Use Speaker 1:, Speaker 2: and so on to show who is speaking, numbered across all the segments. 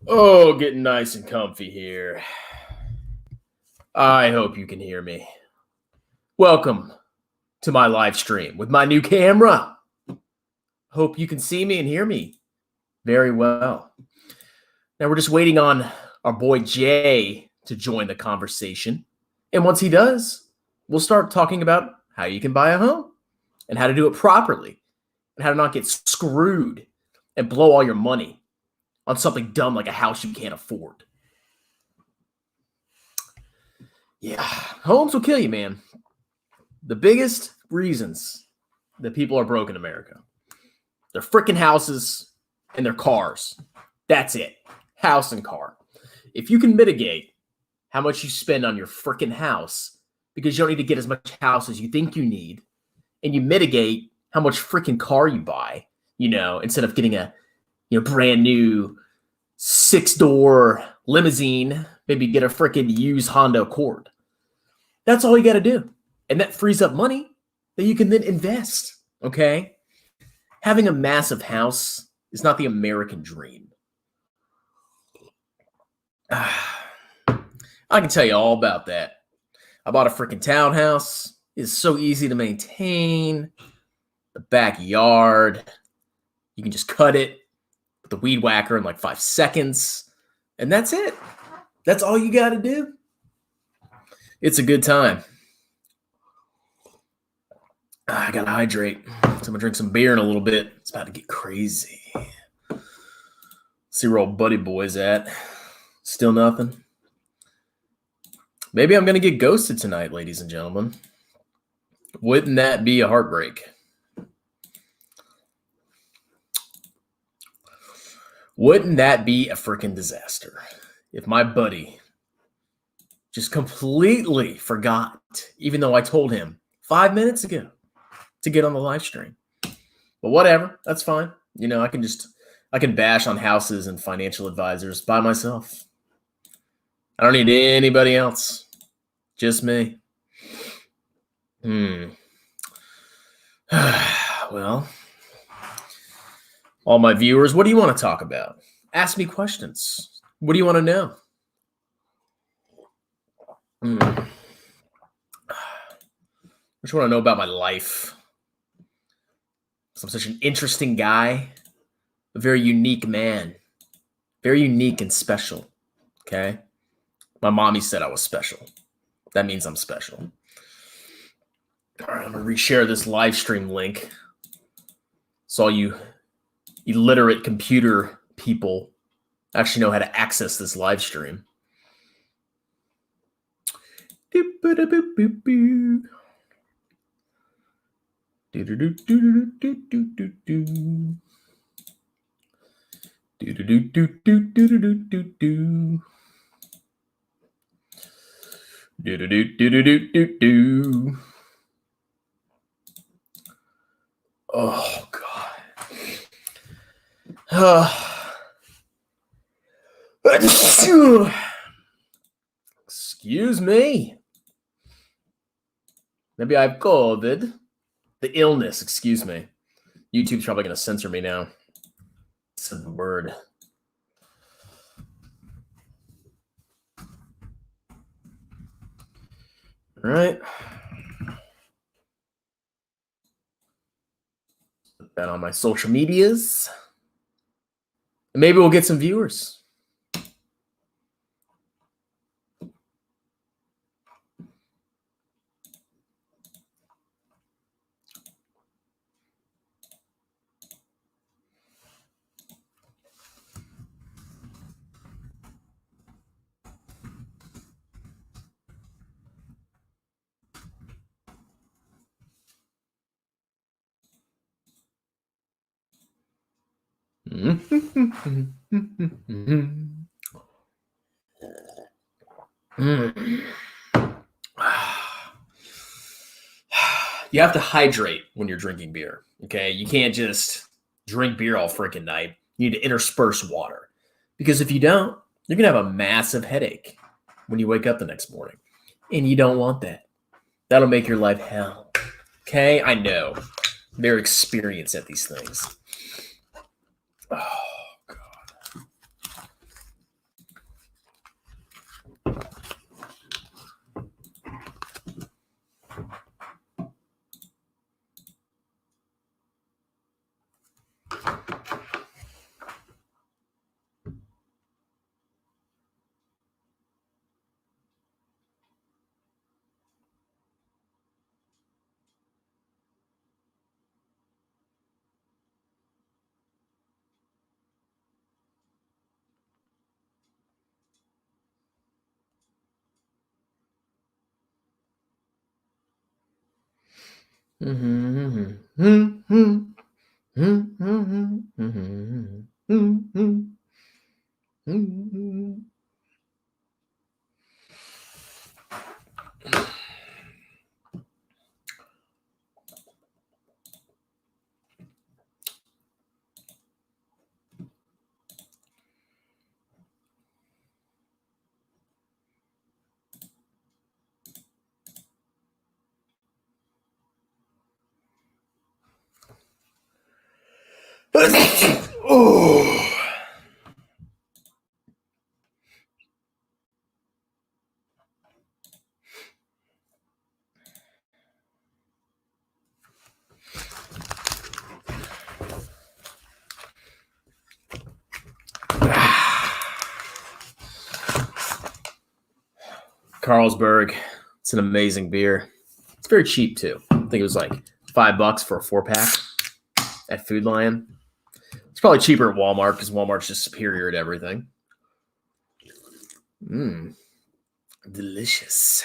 Speaker 1: Oh, getting nice and comfy here. I hope you can hear me. Welcome to my live stream with my new camera. Hope you can see me and hear me very well. Now we're just waiting on our boy Jay to join the conversation. And once he does, we'll start talking about how you can buy a home and how to do it properly and how to not get screwed and blow all your money on something dumb like a house you can't afford. Yeah, homes will kill you, man. The biggest reasons that people are broke in America, their freaking houses and their cars. That's it. House and car. If you can mitigate how much you spend on your freaking house because you don't need to get as much house as you think you need, and you mitigate how much freaking car you buy, instead of getting a brand new 6-door limousine, maybe get a freaking used Honda Accord. That's all you got to do. And that frees up money that you can then invest, okay? Having a massive house is not the American dream. I can tell you all about that. I bought a freaking townhouse. It's so easy to maintain. The backyard, you can just cut it with the weed whacker in like 5 seconds. And that's it. That's all you got to do. It's a good time. I got to hydrate. So I'm going to drink some beer in a little bit. It's about to get crazy. See where old buddy boy's at. Still nothing. Maybe I'm going to get ghosted tonight, ladies and gentlemen. Wouldn't that be a heartbreak? Wouldn't that be a freaking disaster if my buddy just completely forgot, even though I told him 5 minutes ago to get on the live stream? But whatever, that's fine. I can bash on houses and financial advisors by myself. I don't need anybody else. Just me. Well, all my viewers, what do you want to talk about? Ask me questions. What do you want to know? What you want to know about my life? I'm such an interesting guy, a very unique man, very unique and special, okay? My mommy said I was special. That means I'm special. All right, I'm going to reshare this live stream link so all you illiterate computer people actually know how to access this live stream. Oh, God. Excuse me. Maybe I have COVID. The illness, excuse me. YouTube's probably going to censor me now. Said the word. All right. Put that on my social medias. And maybe we'll get some viewers. You have to hydrate when you're drinking beer, okay? You can't just drink beer all freaking night. You need to intersperse water. Because if you don't, you're going to have a massive headache when you wake up the next morning. And you don't want that. That'll make your life hell. Okay? I know. They're experienced at these things. Oh, God. Oh. Carlsberg. It's an amazing beer. It's very cheap too. I think it was like $5 for a 4-pack at Food Lion. It's probably cheaper at Walmart because Walmart's just superior at everything. Delicious.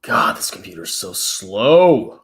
Speaker 1: God, this computer's so slow.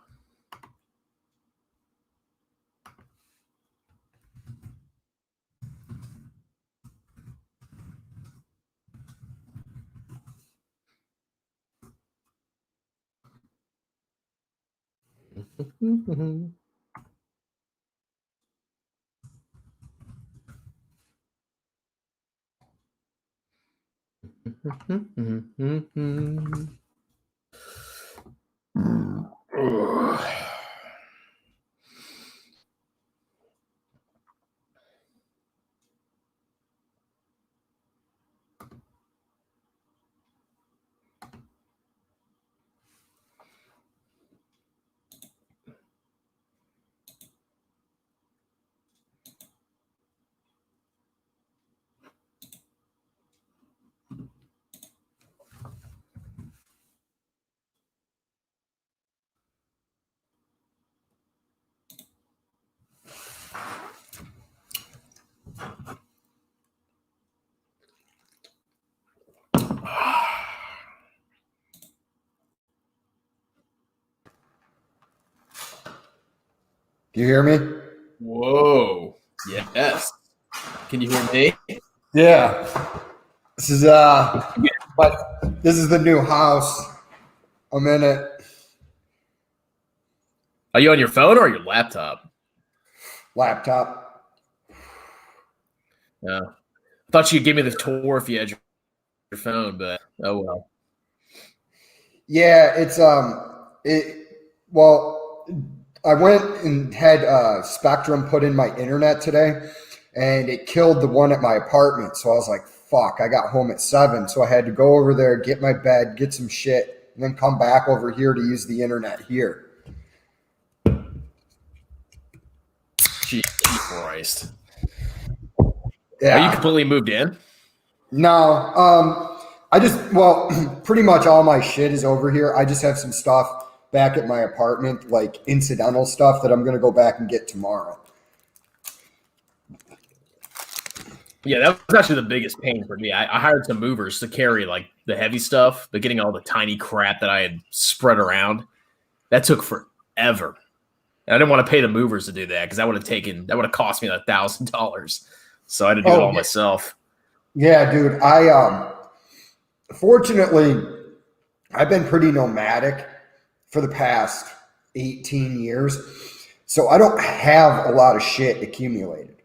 Speaker 2: Do you hear me?
Speaker 1: Whoa. Yes. Can you hear me?
Speaker 2: Yeah. This is this is the new house. I'm in it.
Speaker 1: Are you on your phone or your laptop?
Speaker 2: Laptop.
Speaker 1: Yeah. I thought you'd give me the tour if you had your phone, but oh well.
Speaker 2: Yeah, it's well, I went and had Spectrum put in my internet today, and it killed the one at my apartment. So I was like, fuck, I got home at 7. So I had to go over there, get my bed, get some shit, and then come back over here to use the internet here.
Speaker 1: Jesus Christ.
Speaker 2: Yeah.
Speaker 1: Are you completely moved in?
Speaker 2: No, pretty much all my shit is over here. I just have some stuff back at my apartment, like incidental stuff that I'm going to go back and get tomorrow.
Speaker 1: Yeah, that was actually the biggest pain for me. I hired some movers to carry like the heavy stuff, but getting all the tiny crap that I had spread around, that took forever. And I didn't want to pay the movers to do that because that would have cost me $1,000. So I had to do it all myself.
Speaker 2: Yeah, dude. Fortunately, I've been pretty nomadic for the past 18 years. So I don't have a lot of shit accumulated.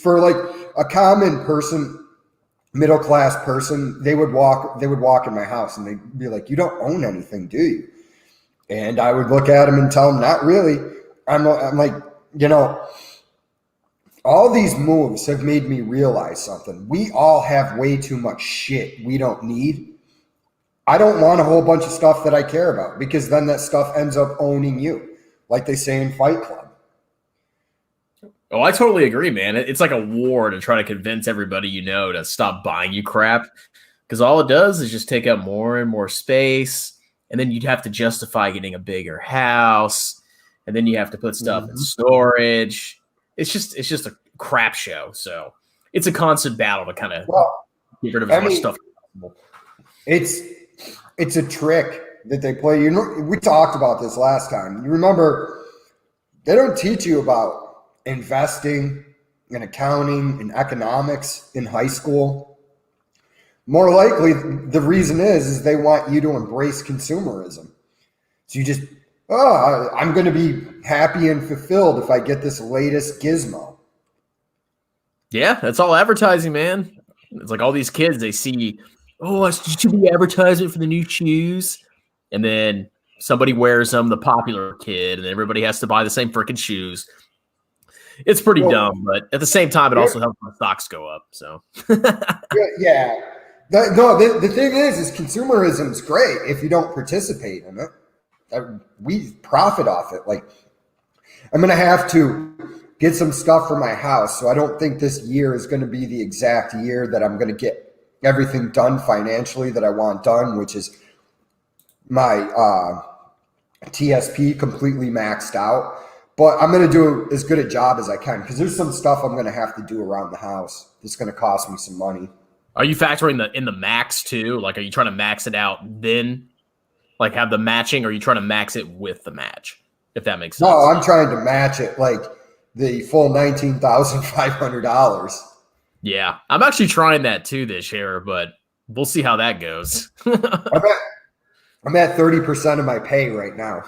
Speaker 2: For like a common person, middle class person, they would walk in my house and they'd be like, "You don't own anything, do you?" And I would look at them and tell them, "Not really." I'm like, all these moves have made me realize something. We all have way too much shit we don't need. I don't want a whole bunch of stuff that I care about because then that stuff ends up owning you, like they say in Fight Club.
Speaker 1: Oh, I totally agree, man. It's like a war to try to convince everybody to stop buying you crap, because all it does is just take up more and more space, and then you'd have to justify getting a bigger house, and then you have to put stuff in storage. It's just a crap show. So it's a constant battle to kind of get rid of as much stuff as possible.
Speaker 2: It's a trick that they play. We talked about this last time. You remember, they don't teach you about investing in accounting and economics in high school. More likely, the reason is they want you to embrace consumerism. So you just, I'm going to be happy and fulfilled if I get this latest gizmo.
Speaker 1: Yeah, that's all advertising, man. It's like all these kids, they see, it should be advertisement for the new shoes. And then somebody wears them, the popular kid, and everybody has to buy the same freaking shoes. It's pretty dumb, but at the same time, it also helps my stocks go up. So,
Speaker 2: yeah. The thing is consumerism is great if you don't participate in it. We profit off it. Like, I'm going to have to get some stuff for my house. So I don't think this year is going to be the exact year that I'm going to get everything done financially that I want done, which is my TSP completely maxed out. But I'm going to do as good a job as I can because there's some stuff I'm going to have to do around the house that's going to cost me some money.
Speaker 1: Are you factoring in the max too? Like, are you trying to max it out then? Like, have the matching, or are you trying to max it with the match? If that makes sense.
Speaker 2: No, I'm trying to match it like the full $19,500.
Speaker 1: Yeah, I'm actually trying that too this year, but we'll see how that goes.
Speaker 2: I'm at 30% of my pay right now.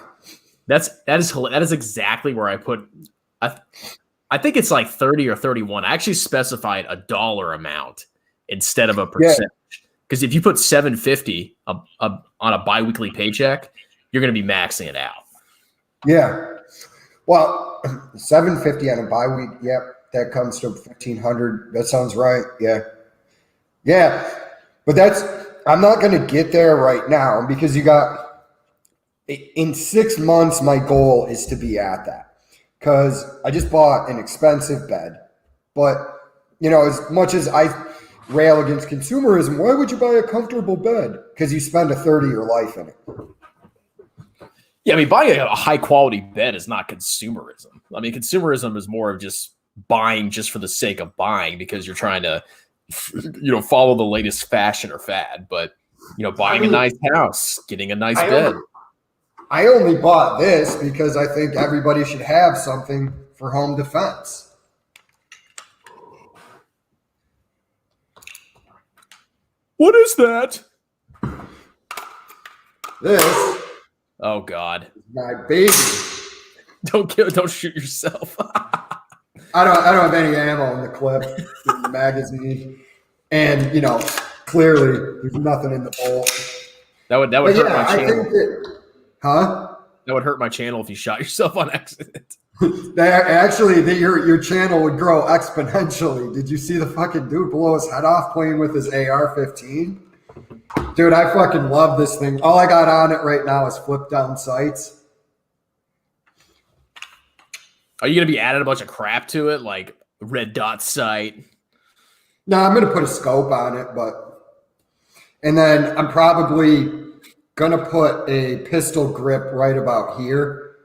Speaker 1: That is exactly where I put. I think it's like 30 or 31. I actually specified a dollar amount instead of a percentage. Because if you put $750 on a biweekly paycheck, you're going to be maxing it out.
Speaker 2: Yeah. Well, $750 on a bi-week. Yep. That comes to $1,500. That sounds right. Yeah. Yeah. But I'm not going to get there right now because in 6 months, my goal is to be at that, because I just bought an expensive bed. But, as much as I rail against consumerism, why would you buy a comfortable bed? Because you spend a third of your life in it.
Speaker 1: Yeah, I mean, buying a high-quality bed is not consumerism. I mean, consumerism is more of just buying just for the sake of buying because you're trying to, follow the latest fashion or fad. But, buying a nice house, getting a nice bed.
Speaker 2: I only bought this because I think everybody should have something for home defense.
Speaker 1: What is that?
Speaker 2: This.
Speaker 1: Oh God.
Speaker 2: Is my baby.
Speaker 1: Don't shoot yourself.
Speaker 2: I don't have any ammo in the clip, in the magazine, and clearly there's nothing in the bolt.
Speaker 1: That would hurt my channel.
Speaker 2: That
Speaker 1: would hurt my channel if you shot yourself on accident.
Speaker 2: Your channel would grow exponentially. Did you see the fucking dude blow his head off playing with his AR-15? Dude, I fucking love this thing. All I got on it right now is flip down sights.
Speaker 1: Are you going to be adding a bunch of crap to it, like red dot sight?
Speaker 2: No, I'm going to put a scope on it, and then I'm probably going to put a pistol grip right about here,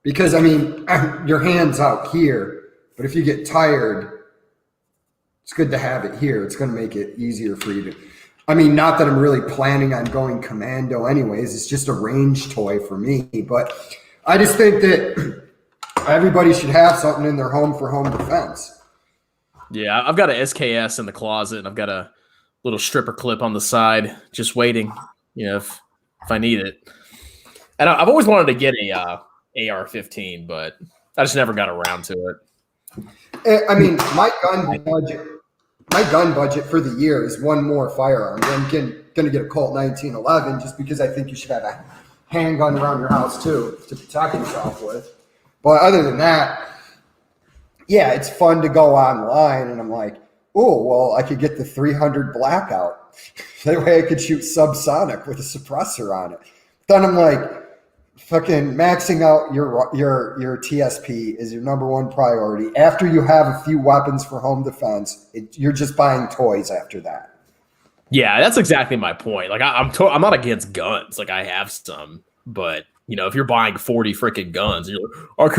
Speaker 2: because, your hand's out here, but if you get tired, it's good to have it here. It's going to make it easier for you to, not that I'm really planning on going commando anyways. It's just a range toy for me, but I just think that Everybody should have something in their home for home defense.
Speaker 1: Yeah, I've got a SKS in the closet, and I've got a little stripper clip on the side, just waiting. If I need it. And I've always wanted to get a AR-15, but I just never got around to it.
Speaker 2: I mean, my gun budget for the year is one more firearm. I'm going to get a Colt 1911 just because I think you should have a handgun around your house too to protect yourself with. But other than that, yeah, it's fun to go online, and I'm like, oh, well, I could get the 300 blackout. That way I could shoot subsonic with a suppressor on it. Then I'm like, fucking maxing out your TSP is your number one priority. After you have a few weapons for home defense, you're just buying toys after that.
Speaker 1: Yeah, that's exactly my point. Like I'm not against guns. Like I have some, but if you're buying 40 freaking guns, and you're like, I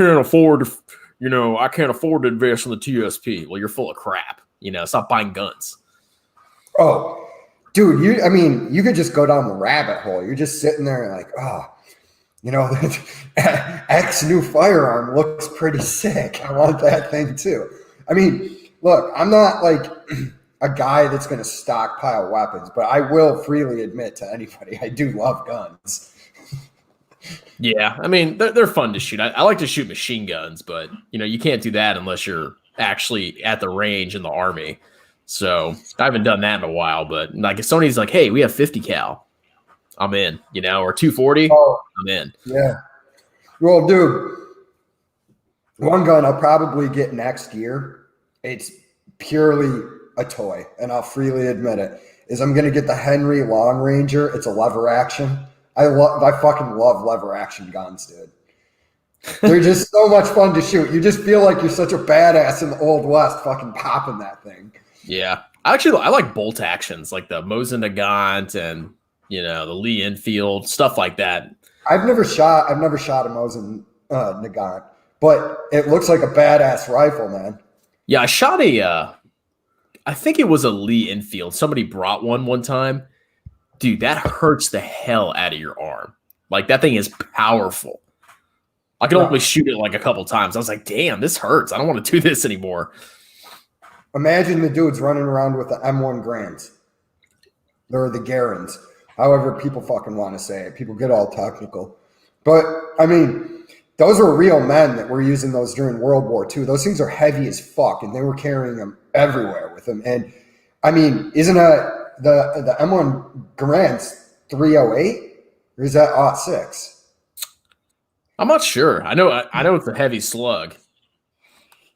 Speaker 1: can't afford to invest in the TSP. Well, you're full of crap. Stop buying guns.
Speaker 2: Oh, dude, you could just go down the rabbit hole. You're just sitting there and like, X new firearm looks pretty sick. I want that thing too. I mean, look, I'm not like a guy that's going to stockpile weapons, but I will freely admit to anybody, I do love guns.
Speaker 1: Yeah, I mean, they're fun to shoot. I like to shoot machine guns, but, you can't do that unless you're actually at the range in the Army. So I haven't done that in a while, but like if Sony's like, hey, we have 50 cal, I'm in, or 240, I'm in.
Speaker 2: Yeah. Well, dude, one gun I'll probably get next year, it's purely a toy, and I'll freely admit it, is I'm going to get the Henry Long Ranger. It's a lever action. I fucking love lever action guns, dude. They're just so much fun to shoot. You just feel like you're such a badass in the Old West fucking popping that thing.
Speaker 1: Yeah. I like bolt actions, like the Mosin Nagant and, the Lee Enfield, stuff like that.
Speaker 2: I've never shot a Mosin Nagant, but it looks like a badass rifle, man.
Speaker 1: Yeah, I shot I think it was a Lee Enfield. Somebody brought one time. Dude, that hurts the hell out of your arm. Like, that thing is powerful. I could only shoot it like a couple times. I was like, damn, this hurts. I don't want to do this anymore.
Speaker 2: Imagine the dudes running around with the M1 Grands. Or the Garens. However people fucking want to say it. People get all technical. But, I mean, those were real men that were using those during World War II. Those things are heavy as fuck, and they were carrying them everywhere with them. And, I mean, isn't the M1 Garand's 308? Or is that OT-6?
Speaker 1: I'm not sure. I know it's a heavy slug.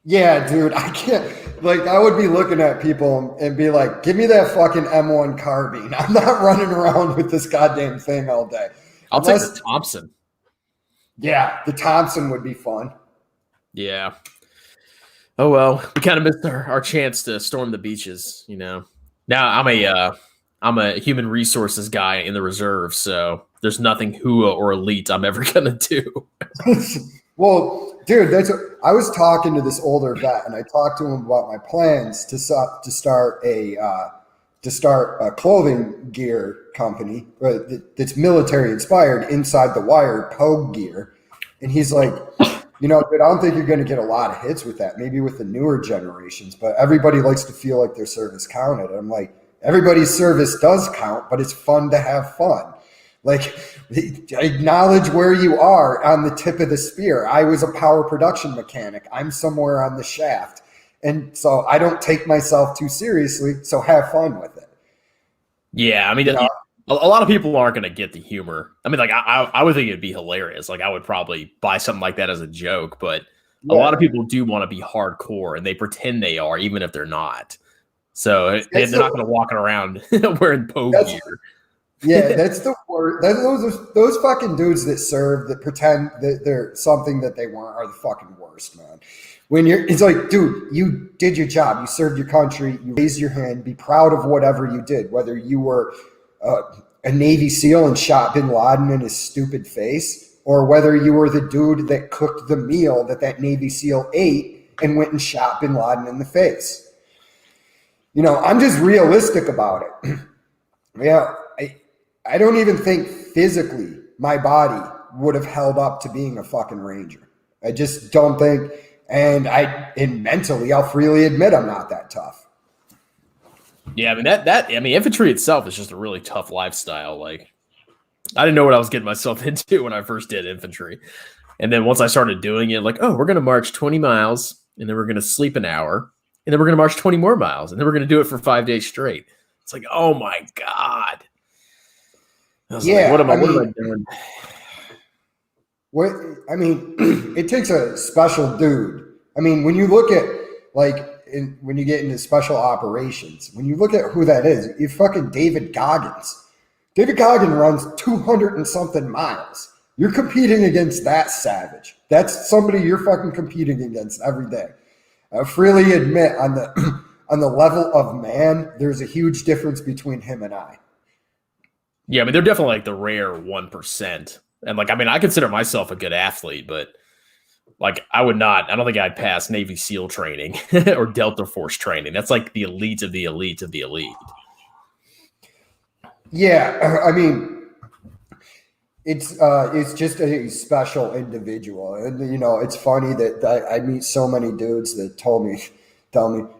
Speaker 2: Yeah, dude, I can't. Like, I would be looking at people and be like, give me that fucking M1 carbine. I'm not running around with this goddamn thing all day.
Speaker 1: I'll take the Thompson.
Speaker 2: Yeah, the Thompson would be fun.
Speaker 1: Yeah. Oh, well, we kind of missed our chance to storm the beaches, Now I'm a human resources guy in the reserve, so there's nothing HUA or elite I'm ever going to do.
Speaker 2: Well, dude, I was talking to this older vet, and I talked to him about my plans to start a clothing gear company that's military inspired, inside the wire Pogue gear. And he's like, dude, I don't think you're going to get a lot of hits with that, maybe with the newer generations, but everybody likes to feel like their service counted. And I'm like, everybody's service does count, but it's fun to have fun. Like, acknowledge where you are on the tip of the spear. I was a power production mechanic. I'm somewhere on the shaft. And so I don't take myself too seriously, so have fun with it.
Speaker 1: Yeah, I mean, a lot of people aren't going to get the humor. I mean, like, I would think it'd be hilarious. Like, I would probably buy something like that as a joke, but a lot of people do want to be hardcore, and they pretend they are, even if they're not. So they're not going to walk around wearing Pogue gear.
Speaker 2: Yeah, that's the word. Those fucking dudes that serve, that pretend that they're something that they weren't, are the fucking worst, man. It's like, dude, you did your job. You served your country. You raised your hand. Be proud of whatever you did, whether you were a Navy SEAL and shot bin Laden in his stupid face, or whether you were the dude that cooked the meal that Navy SEAL ate and went and shot bin Laden in the face. I'm just realistic about it. Yeah. I don't even think physically my body would have held up to being a fucking Ranger. I just don't think, and mentally, I'll freely admit I'm not that tough.
Speaker 1: Yeah, I mean, infantry itself is just a really tough lifestyle. Like, I didn't know what I was getting myself into when I first did infantry. And then once I started doing it, like, oh, we're going to march 20 miles, and then we're going to sleep an hour, and then we're going to march 20 more miles, and then we're going to do it for 5 days straight. It's like, oh my God. I was like, what am I doing?
Speaker 2: It takes a special dude. I mean, when you look at, when you get into special operations, when you look at who that is, you fucking David Goggins. David Goggins runs 200 and something miles. You're competing against that savage. That's somebody you're fucking competing against every day. I freely admit on the level of man, there's a huge difference between him and I.
Speaker 1: Yeah, I mean, they're definitely like the rare 1%. And like, I mean, I consider myself a good athlete, but like, I don't think I'd pass Navy SEAL training or Delta Force training. That's like the elite of the elite of the elite.
Speaker 2: Yeah, I mean, it's just a special individual, and it's funny that I meet so many dudes that tell me,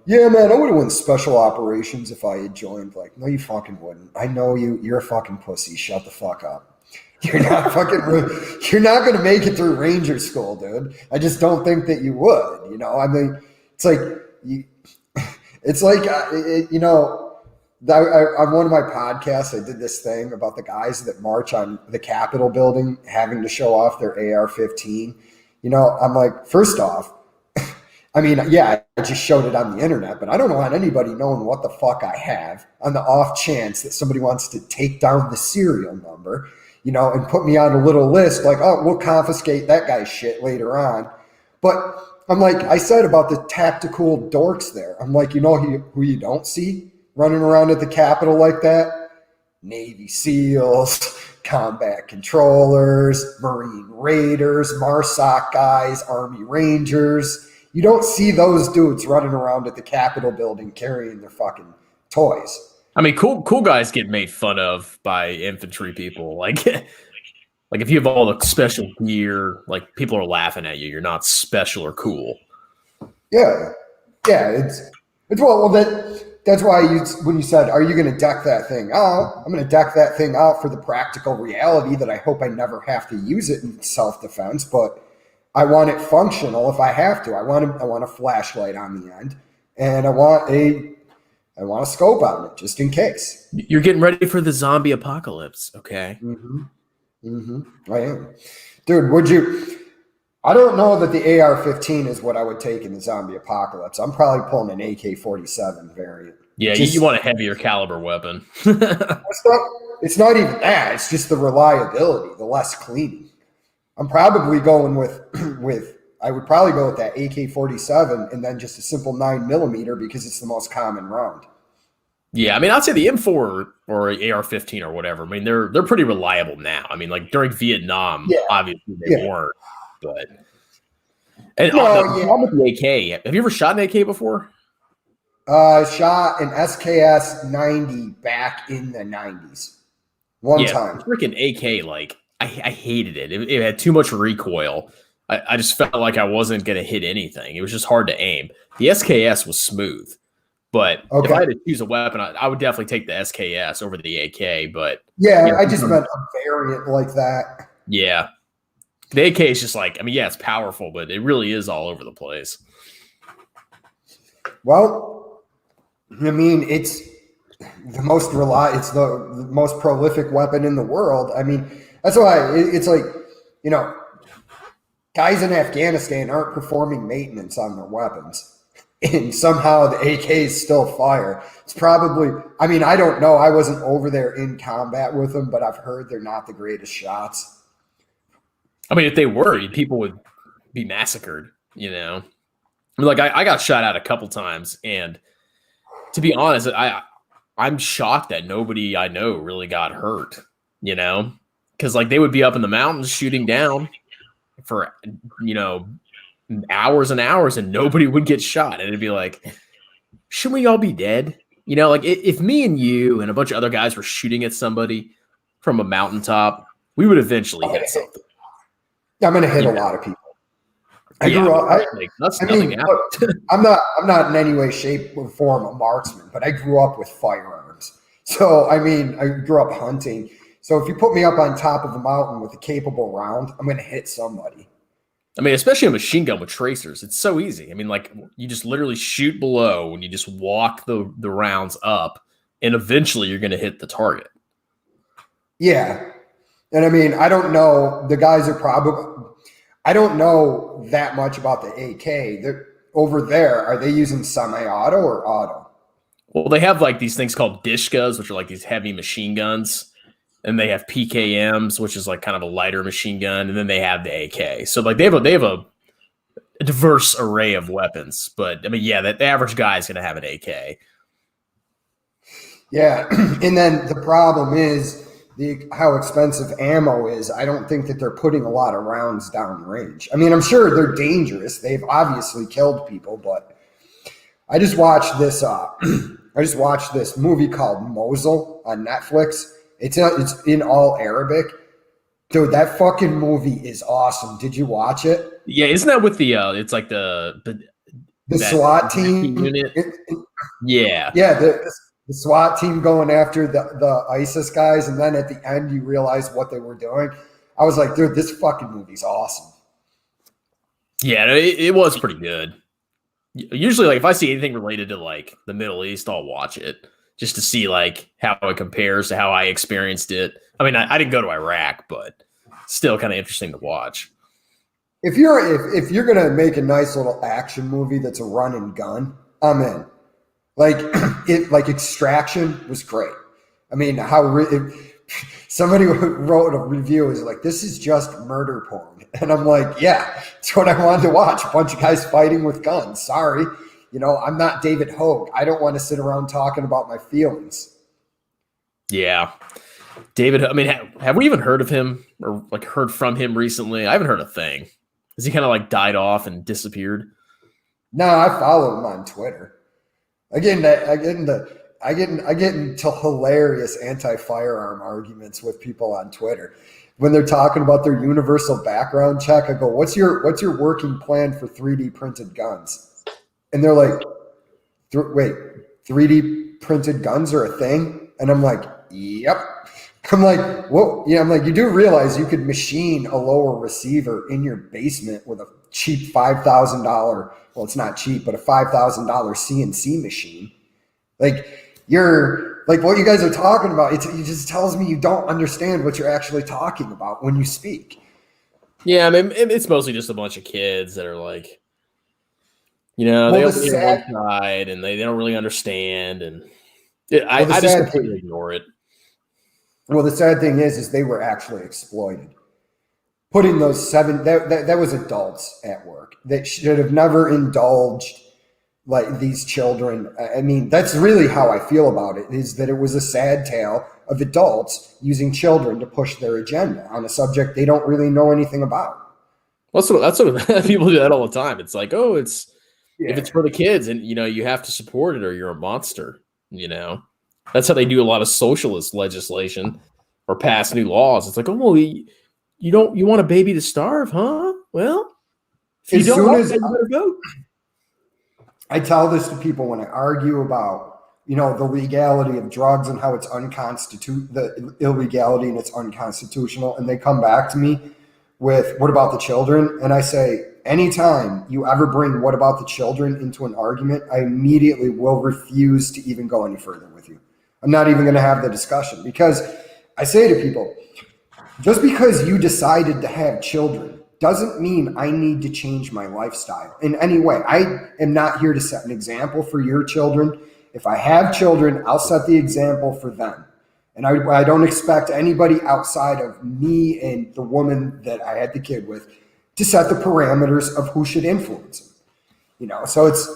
Speaker 2: yeah, man, I would have went special operations if I had joined. Like, no, you fucking wouldn't. I know you. You're a fucking pussy. Shut the fuck up. You're not going to make it through Ranger School, dude. I just don't think that you would. I mean, it's like on one of my podcasts, I did this thing about the guys that march on the Capitol building having to show off their AR-15. I'm like, first off, I mean, yeah, I just showed it on the internet, but I don't want anybody knowing what the fuck I have on the off chance that somebody wants to take down the serial number, and put me on a little list like, oh, we'll confiscate that guy's shit later on. But I'm like, I said about the tactical dorks there. I'm like, who you don't see running around at the Capitol like that? Navy SEALs, combat controllers, Marine Raiders, MARSOC guys, Army Rangers. You don't see those dudes running around at the Capitol building carrying their fucking toys.
Speaker 1: I mean, cool guys get made fun of by infantry people. Like if you have all the special gear, like people are laughing at you. You're not special or cool.
Speaker 2: Yeah. It's well that's why when you said, are you going to deck that thing out? I'm going to deck that thing out for the practical reality that I hope I never have to use it in self-defense, but I want it functional if I have to. I want a flashlight on the end, and I want a scope on it just in case.
Speaker 1: You're getting ready for the zombie apocalypse, okay?
Speaker 2: I am. Dude, I don't know that the AR-15 is what I would take in the zombie apocalypse. I'm probably pulling an AK-47 variant.
Speaker 1: Yeah, you want a heavier caliber weapon.
Speaker 2: It's not even that. It's just the reliability, the less cleaning. I'm probably going I would probably go with that AK-47 and then just a simple 9mm because it's the most common round.
Speaker 1: Yeah, I mean, I'd say the M4 or AR-15 or whatever. I mean, they're pretty reliable now. I mean, like during Vietnam, obviously they weren't. But with the AK, have you ever shot an AK before?
Speaker 2: Shot an SKS 90 back in the 90s. One time.
Speaker 1: Freaking AK, like I hated it. It had too much recoil. I just felt like I wasn't going to hit anything. It was just hard to aim. The SKS was smooth, but if I had to choose a weapon, I would definitely take the SKS over the AK. But
Speaker 2: I just meant a variant like that.
Speaker 1: Yeah, the AK is just like, I mean, it's powerful, but it really is all over the place.
Speaker 2: Well, I mean, it's the most it's the most prolific weapon in the world. I mean, that's why it's like, guys in Afghanistan aren't performing maintenance on their weapons, and somehow the AKs still fire. It's probably, I mean, I don't know. I wasn't over there in combat with them, but I've heard they're not the greatest shots.
Speaker 1: I mean, if they were, people would be massacred, I mean, like I got shot at a couple times, and to be honest, I'm shocked that nobody I know really got hurt, because like they would be up in the mountains shooting down for, hours and hours, and nobody would get shot. And it'd be like, shouldn't we all be dead? Like if me and you and a bunch of other guys were shooting at somebody from a mountaintop, we would eventually hit something.
Speaker 2: I'm going to hit a lot of people. I grew up.
Speaker 1: Like, that's
Speaker 2: I
Speaker 1: nothing
Speaker 2: mean,
Speaker 1: out.
Speaker 2: look, I'm not in any way, shape, or form a marksman, but I grew up with firearms. So I mean, I grew up hunting. So if you put me up on top of a mountain with a capable round, I'm going to hit somebody.
Speaker 1: I mean, especially a machine gun with tracers, it's so easy. I mean, like you just literally shoot below and you just walk the rounds up, and eventually you're going to hit the target.
Speaker 2: Yeah, and I mean, I don't know. The guys are probably. I don't know that much about the AK. They're over there. Are they using semi-auto or auto?
Speaker 1: Well, they have like these things called Dishkas, which are like these heavy machine guns. And they have PKMs, which is like kind of a lighter machine gun, and then they have the AK. So like they have a diverse array of weapons. But I mean, yeah, the average guy is going to have an AK.
Speaker 2: Yeah, and then the problem is how expensive ammo is. I don't think that they're putting a lot of rounds downrange. I mean, I'm sure they're dangerous. They've obviously killed people, but I just watched this. I just watched this movie called Mosul on Netflix. It's in all Arabic. Dude, that fucking movie is awesome. Did you watch it?
Speaker 1: Yeah, isn't that with the it's like the
Speaker 2: SWAT team
Speaker 1: unit? Yeah.
Speaker 2: Yeah, the SWAT team going after the ISIS guys, and then at the end you realize what they were doing. I was like, dude, this fucking movie's awesome.
Speaker 1: Yeah, it was pretty good. Usually, like if I see anything related to like the Middle East, I'll watch it just to see like how it compares to how I experienced it. I mean, I didn't go to Iraq, but still kind of interesting to watch.
Speaker 2: If you're gonna make a nice little action movie that's a run and gun, I'm in. Like Extraction was great. I mean, somebody wrote a review is like, this is just murder porn, and I'm like, yeah, it's what I wanted to watch. A bunch of guys fighting with guns. Sorry. I'm not David Hogue. I don't want to sit around talking about my feelings.
Speaker 1: Yeah. David, I mean, have we even heard of him or like heard from him recently? I haven't heard a thing. Has he kind of like died off and disappeared?
Speaker 2: No, I follow him on Twitter. I get into hilarious anti-firearm arguments with people on Twitter. When they're talking about their universal background check, I go, what's your working plan for 3D printed guns? And they're like, wait, 3D printed guns are a thing? And I'm like, yep. I'm like, whoa. Yeah, I'm like, you do realize you could machine a lower receiver in your basement with a cheap $5,000, well, it's not cheap, but a $5,000 CNC machine. Like, what you guys are talking about, it just tells me you don't understand what you're actually talking about when you speak.
Speaker 1: Yeah, I mean, it's mostly just a bunch of kids that are like, they only hear one side and they don't really understand. And I just completely ignore it.
Speaker 2: Well, the sad thing is they were actually exploited. Putting those that was adults at work that should have never indulged like these children. I mean, that's really how I feel about it, is that it was a sad tale of adults using children to push their agenda on a subject they don't really know anything about.
Speaker 1: That's what people do that all the time. It's like, oh, if it's for the kids and you have to support it or you're a monster. That's how they do a lot of socialist legislation or pass new laws. It's like, oh, well, you want a baby to starve, huh? Well, if you don't want that, you better vote.
Speaker 2: I tell this to people when I argue about, the legality of drugs and how it's the illegality and it's unconstitutional. And they come back to me with, what about the children? And I say, anytime you ever bring what about the children into an argument, I immediately will refuse to even go any further with you. I'm not even going to have the discussion, because I say to people, just because you decided to have children doesn't mean I need to change my lifestyle in any way. I am not here to set an example for your children. If I have children, I'll set the example for them. And I don't expect anybody outside of me and the woman that I had the kid with to set the parameters of who should influence them. So it's,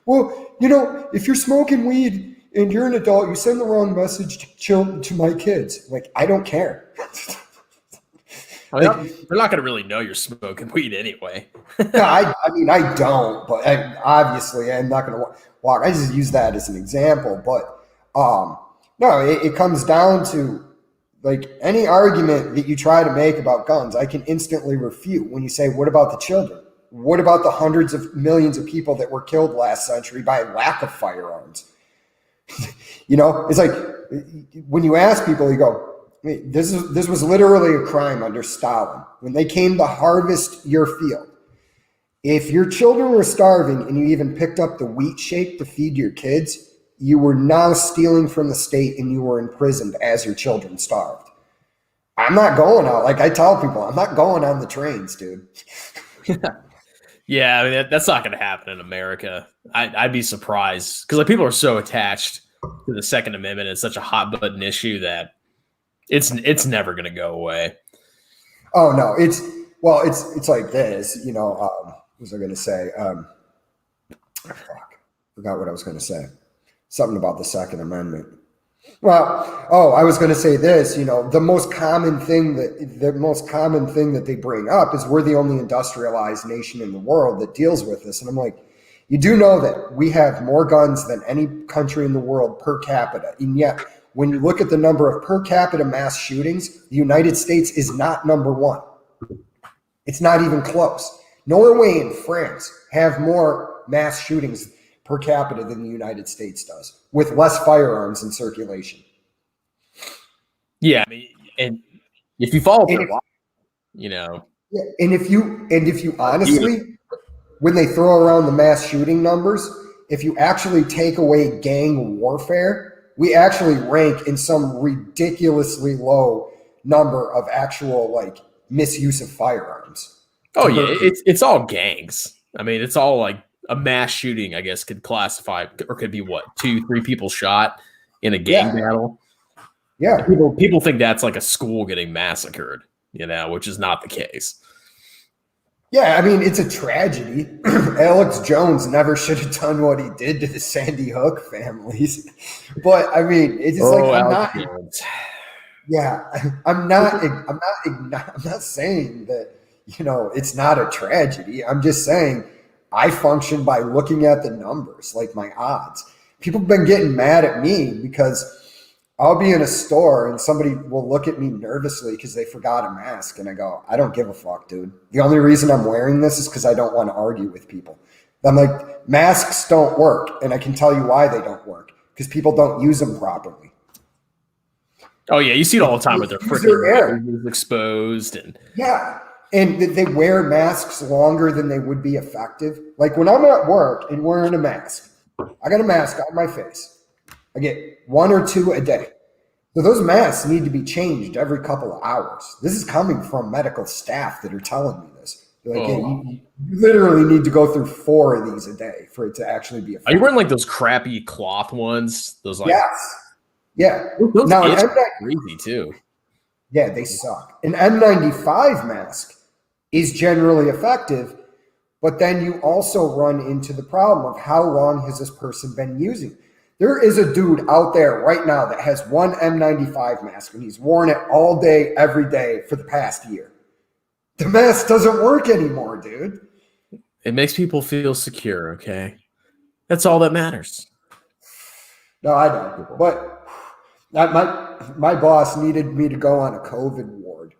Speaker 2: well, if you're smoking weed and you're an adult, you send the wrong message to my kids. Like, I don't care.
Speaker 1: They're not going to really know you're smoking weed anyway.
Speaker 2: I mean, I don't, but obviously I'm not going to walk. I just use that as an example. But no, it comes down to, like, any argument that you try to make about guns, I can instantly refute when you say, what about the children? what about the hundreds of millions of people that were killed last century by lack of firearms? It's like when you ask people, you go, this was literally a crime under Stalin. When they came to harvest your field, if your children were starving and you even picked up the wheat shake to feed your kids, you were now stealing from the state and you were imprisoned as your children starved. I'm not going out. Like I tell people, I'm not going on the trains, dude.
Speaker 1: Yeah, I mean that's not going to happen in America. I'd be surprised because people are so attached to the Second Amendment. It's such a hot button issue that it's never going to go away.
Speaker 2: Oh no, it's like this. What was I going to say? Forgot what I was going to say. Something about the Second Amendment. Well, I was going to say this. The most common thing that they bring up is we're the only industrialized nation in the world that deals with this, and I'm like, you do know that we have more guns than any country in the world per capita, and yet when you look at the number of per capita mass shootings, the United States is not number one. It's not even close. Norway and France have more mass shootings per capita than the United States does, with less firearms in circulation.
Speaker 1: Yeah, I mean, and if you follow their law,
Speaker 2: Yeah, and if you honestly, when they throw around the mass shooting numbers, if you actually take away gang warfare, we actually rank in some ridiculously low number of actual misuse of firearms.
Speaker 1: Oh yeah, it's all gangs. I mean, it's all like a mass shooting, I guess, could classify or could be 2-3 people shot in a gang battle.
Speaker 2: Yeah.
Speaker 1: People think that's like a school getting massacred, which is not the case.
Speaker 2: Yeah, I mean, it's a tragedy. Alex Jones never should have done what he did to the Sandy Hook families. But I mean, it's just I'm not saying that, it's not a tragedy. I'm just saying I function by looking at the numbers, like my odds. People have been getting mad at me because I'll be in a store and somebody will look at me nervously because they forgot a mask. And I go, I don't give a fuck, dude. The only reason I'm wearing this is because I don't want to argue with people. I'm like, masks don't work. And I can tell you why they don't work. Because people don't use them properly.
Speaker 1: Oh, yeah. You see it all the time with their freaking noses exposed.
Speaker 2: Yeah. And they wear masks longer than they would be effective. Like when I'm at work and wearing a mask, I got a mask on my face. I get 1 or 2 a day. So those masks need to be changed every couple of hours. This is coming from medical staff that are telling me this. They're like, you literally need to go through 4 of these a day for it to actually be effective.
Speaker 1: Are you wearing like those crappy cloth ones? Those
Speaker 2: yes. Yeah.
Speaker 1: Those crazy too.
Speaker 2: Yeah, they suck. An N95 mask is generally effective, but then you also run into the problem of how long has this person been using it. There is a dude out there right now that has one N95 mask and he's worn it all day, every day for the past year. The mask doesn't work anymore, dude.
Speaker 1: It makes people feel secure, okay? That's all that matters.
Speaker 2: No, I know. But my boss needed me to go on a COVID ward,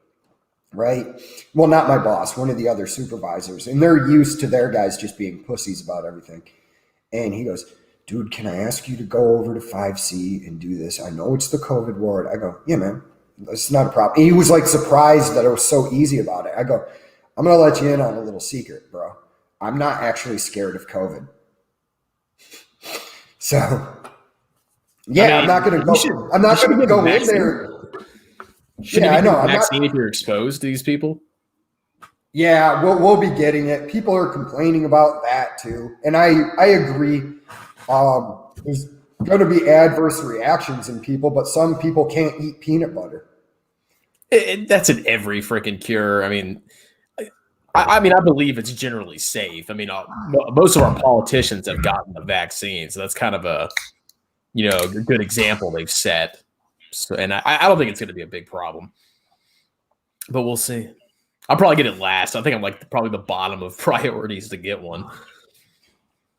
Speaker 2: right? Well, not my boss, one of the other supervisors. And they're used to their guys just being pussies about everything. And he goes, dude, can I ask you to go over to 5C and do this? I know it's the COVID ward. I go, yeah, man, it's not a problem. And he was like surprised that I was so easy about it. I go, I'm going to let you in on a little secret, bro. I'm not actually scared of COVID. So, yeah, I'm not going to go. I'm not going to go in there.
Speaker 1: Yeah, I know. I'm not if you're exposed to these people.
Speaker 2: Yeah, we'll be getting it. People are complaining about that too, and I agree. There's going to be adverse reactions in people, but some people can't eat peanut butter.
Speaker 1: That's in every freaking cure. I mean, I believe it's generally safe. I mean, most of our politicians have gotten the vaccine, so that's kind of a good example they've set. So, and I don't think it's going to be a big problem, but we'll see. I'll probably get it last. I think I'm like probably the bottom of priorities to get one.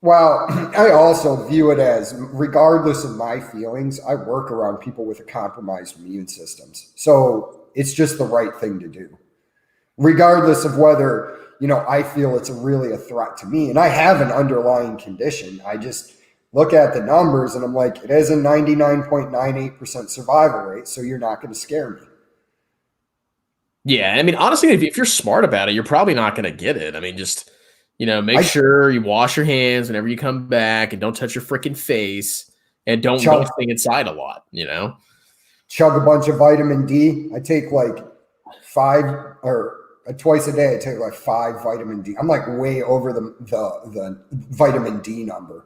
Speaker 2: Well, I also view it as, regardless of my feelings, I work around people with a compromised immune systems. So it's just the right thing to do. regardless of whether, I feel it's really a threat to me. And I have an underlying condition. I just look at the numbers and I'm like, it has a 99.98% survival rate, so you're not going to scare me.
Speaker 1: Yeah, I mean, honestly, if you're smart about it, you're probably not going to get it. I mean, just, make sure you wash your hands whenever you come back and don't touch your freaking face and don't stay inside a lot,
Speaker 2: Chug a bunch of vitamin D. I take like 5 or twice a day. I take like 5 vitamin D. I'm like way over the vitamin D number.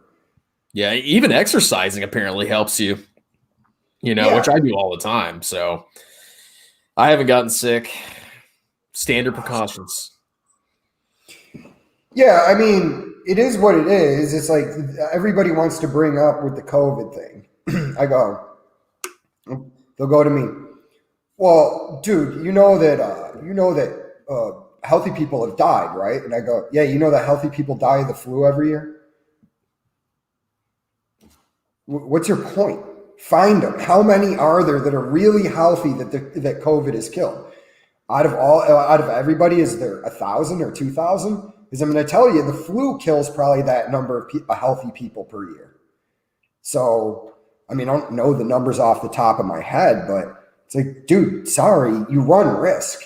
Speaker 1: Yeah, even exercising apparently helps you, which I do all the time. So I haven't gotten sick. Standard precautions.
Speaker 2: Yeah, I mean, it is what it is. It's like everybody wants to bring up with the COVID thing. They'll go to me, well, dude, you know that healthy people have died, right? And I go, yeah, you know that healthy people die of the flu every year? What's your point? Find them. How many are there that are really healthy that COVID has killed? Out of everybody, is there 1,000 or 2,000? Because I'm going to tell you, the flu kills probably that number of healthy people per year. So, I mean, I don't know the numbers off the top of my head, but it's like, dude, sorry, you run risk.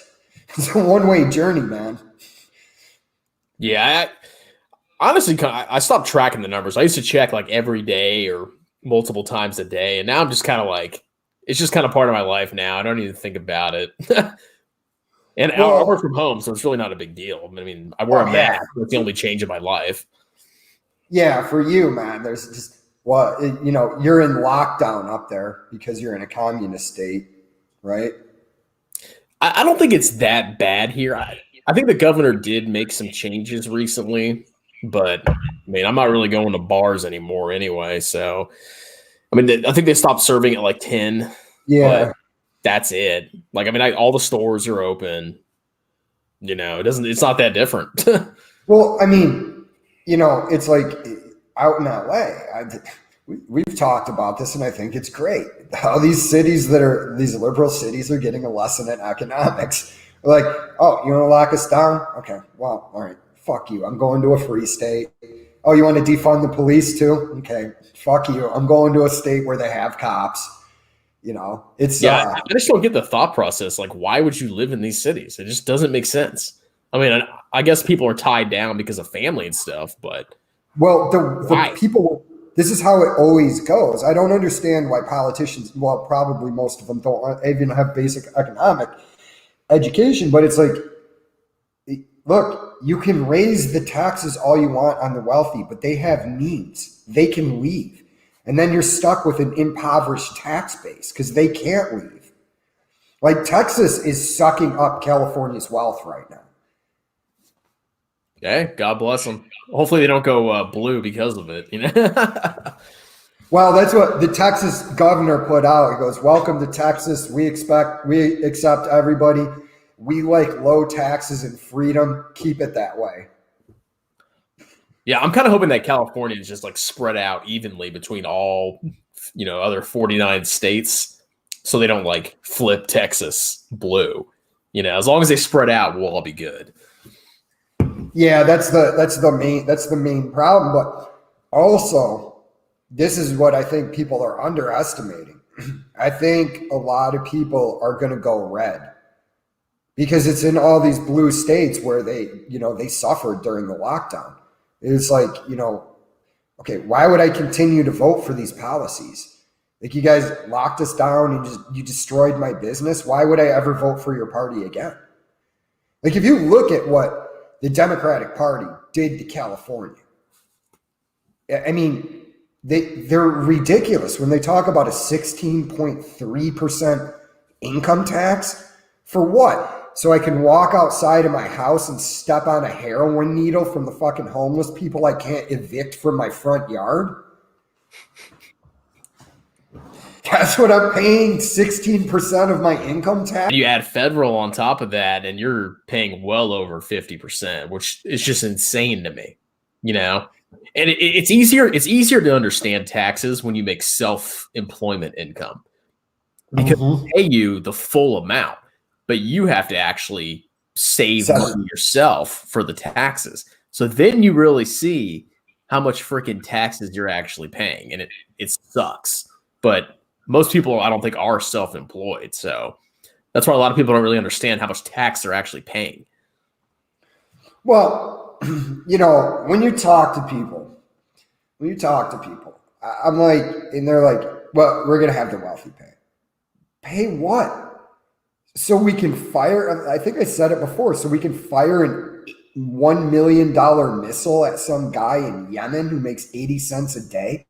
Speaker 2: It's a one-way journey, man.
Speaker 1: Yeah, honestly, I stopped tracking the numbers. I used to check like every day or multiple times a day, and now I'm just kind of like, it's just kind of part of my life now. I don't even think about it. And I work from home, so it's really not a big deal. I mean, I wear a mask. It's the only change in my life.
Speaker 2: Yeah, for you, man, there's just, you're in lockdown up there because you're in a communist state, right?
Speaker 1: I don't think it's that bad here. I think the governor did make some changes recently, but I mean, I'm not really going to bars anymore anyway. So, I mean, I think they stopped serving at like 10.
Speaker 2: Yeah.
Speaker 1: But that's it. Like, I mean, all the stores are open. It's not that different.
Speaker 2: Well, I mean, it's like out in LA, we've talked about this, and I think it's great how these liberal cities are getting a lesson in economics. Like, oh, you want to lock us down? Okay, well, all right, fuck you. I'm going to a free state. Oh, you want to defund the police too? Okay, fuck you. I'm going to a state where they have cops. It's
Speaker 1: I just don't get the thought process. Like, why would you live in these cities? It just doesn't make sense. I mean, I guess people are tied down because of family and stuff, but
Speaker 2: the people. This is how it always goes. I don't understand why politicians. Well, probably most of them don't even have basic economic education. But it's like, look, you can raise the taxes all you want on the wealthy, but they have means. They can leave. And then you're stuck with an impoverished tax base because they can't leave. Like, Texas is sucking up California's wealth right now.
Speaker 1: Okay, God bless them. Hopefully they don't go blue because of it.
Speaker 2: Well, that's what the Texas governor put out. He goes, "Welcome to Texas. We accept everybody. We like low taxes and freedom. Keep it that way."
Speaker 1: Yeah, I'm kind of hoping that California is just like spread out evenly between all, other 49 states, so they don't like flip Texas blue. As long as they spread out, we'll all be good.
Speaker 2: Yeah, that's the main problem. But also, this is what I think people are underestimating. I think a lot of people are going to go red because it's in all these blue states where they suffered during the lockdown. It's like, okay, why would I continue to vote for these policies? Like, you guys locked us down and you destroyed my business. Why would I ever vote for your party again? Like, if you look at what the Democratic Party did to California, I mean, they're ridiculous when they talk about a 16.3% income tax. For what? So I can walk outside of my house and step on a heroin needle from the fucking homeless people I can't evict from my front yard? That's what I'm paying 16% of my income tax.
Speaker 1: You add federal on top of that, and you're paying well over 50%, which is just insane to me. And it's easier to understand taxes when you make self-employment income because they pay you the full amount, but you have to actually save money yourself for the taxes. So then you really see how much freaking taxes you're actually paying, and it sucks. But most people, I don't think, are self-employed, so that's why a lot of people don't really understand how much tax they're actually paying.
Speaker 2: Well, when you talk to people, I'm like, and they're like, well, we're going to have the wealthy pay. Pay what? So we can fire, I think I said it before, so we can fire an $1 million missile at some guy in Yemen who makes 80 cents a day.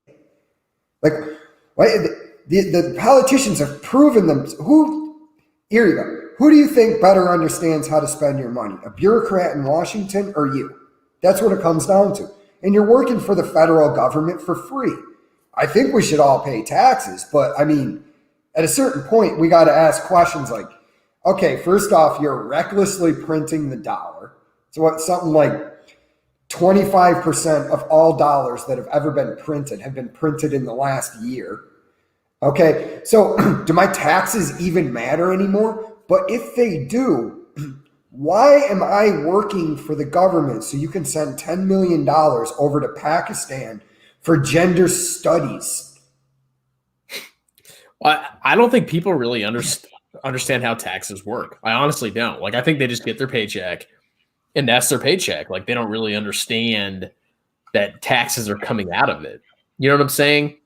Speaker 2: Like, what? The politicians have proven them. Here you go. Who do you think better understands how to spend your money? A bureaucrat in Washington or you? That's what it comes down to. And you're working for the federal government for free. I think we should all pay taxes, but I mean, at a certain point, we got to ask questions like, okay, first off, you're recklessly printing the dollar. So what's something like 25% of all dollars that have ever been printed have been printed in the last year. Okay, so do my taxes even matter anymore? But if they do, why am I working for the government so you can send $10 million over to Pakistan for gender studies?
Speaker 1: Well, I don't think people really understand how taxes work. I honestly don't. Like, I think they just get their paycheck and that's their paycheck. Like, they don't really understand that taxes are coming out of it. You know what I'm saying?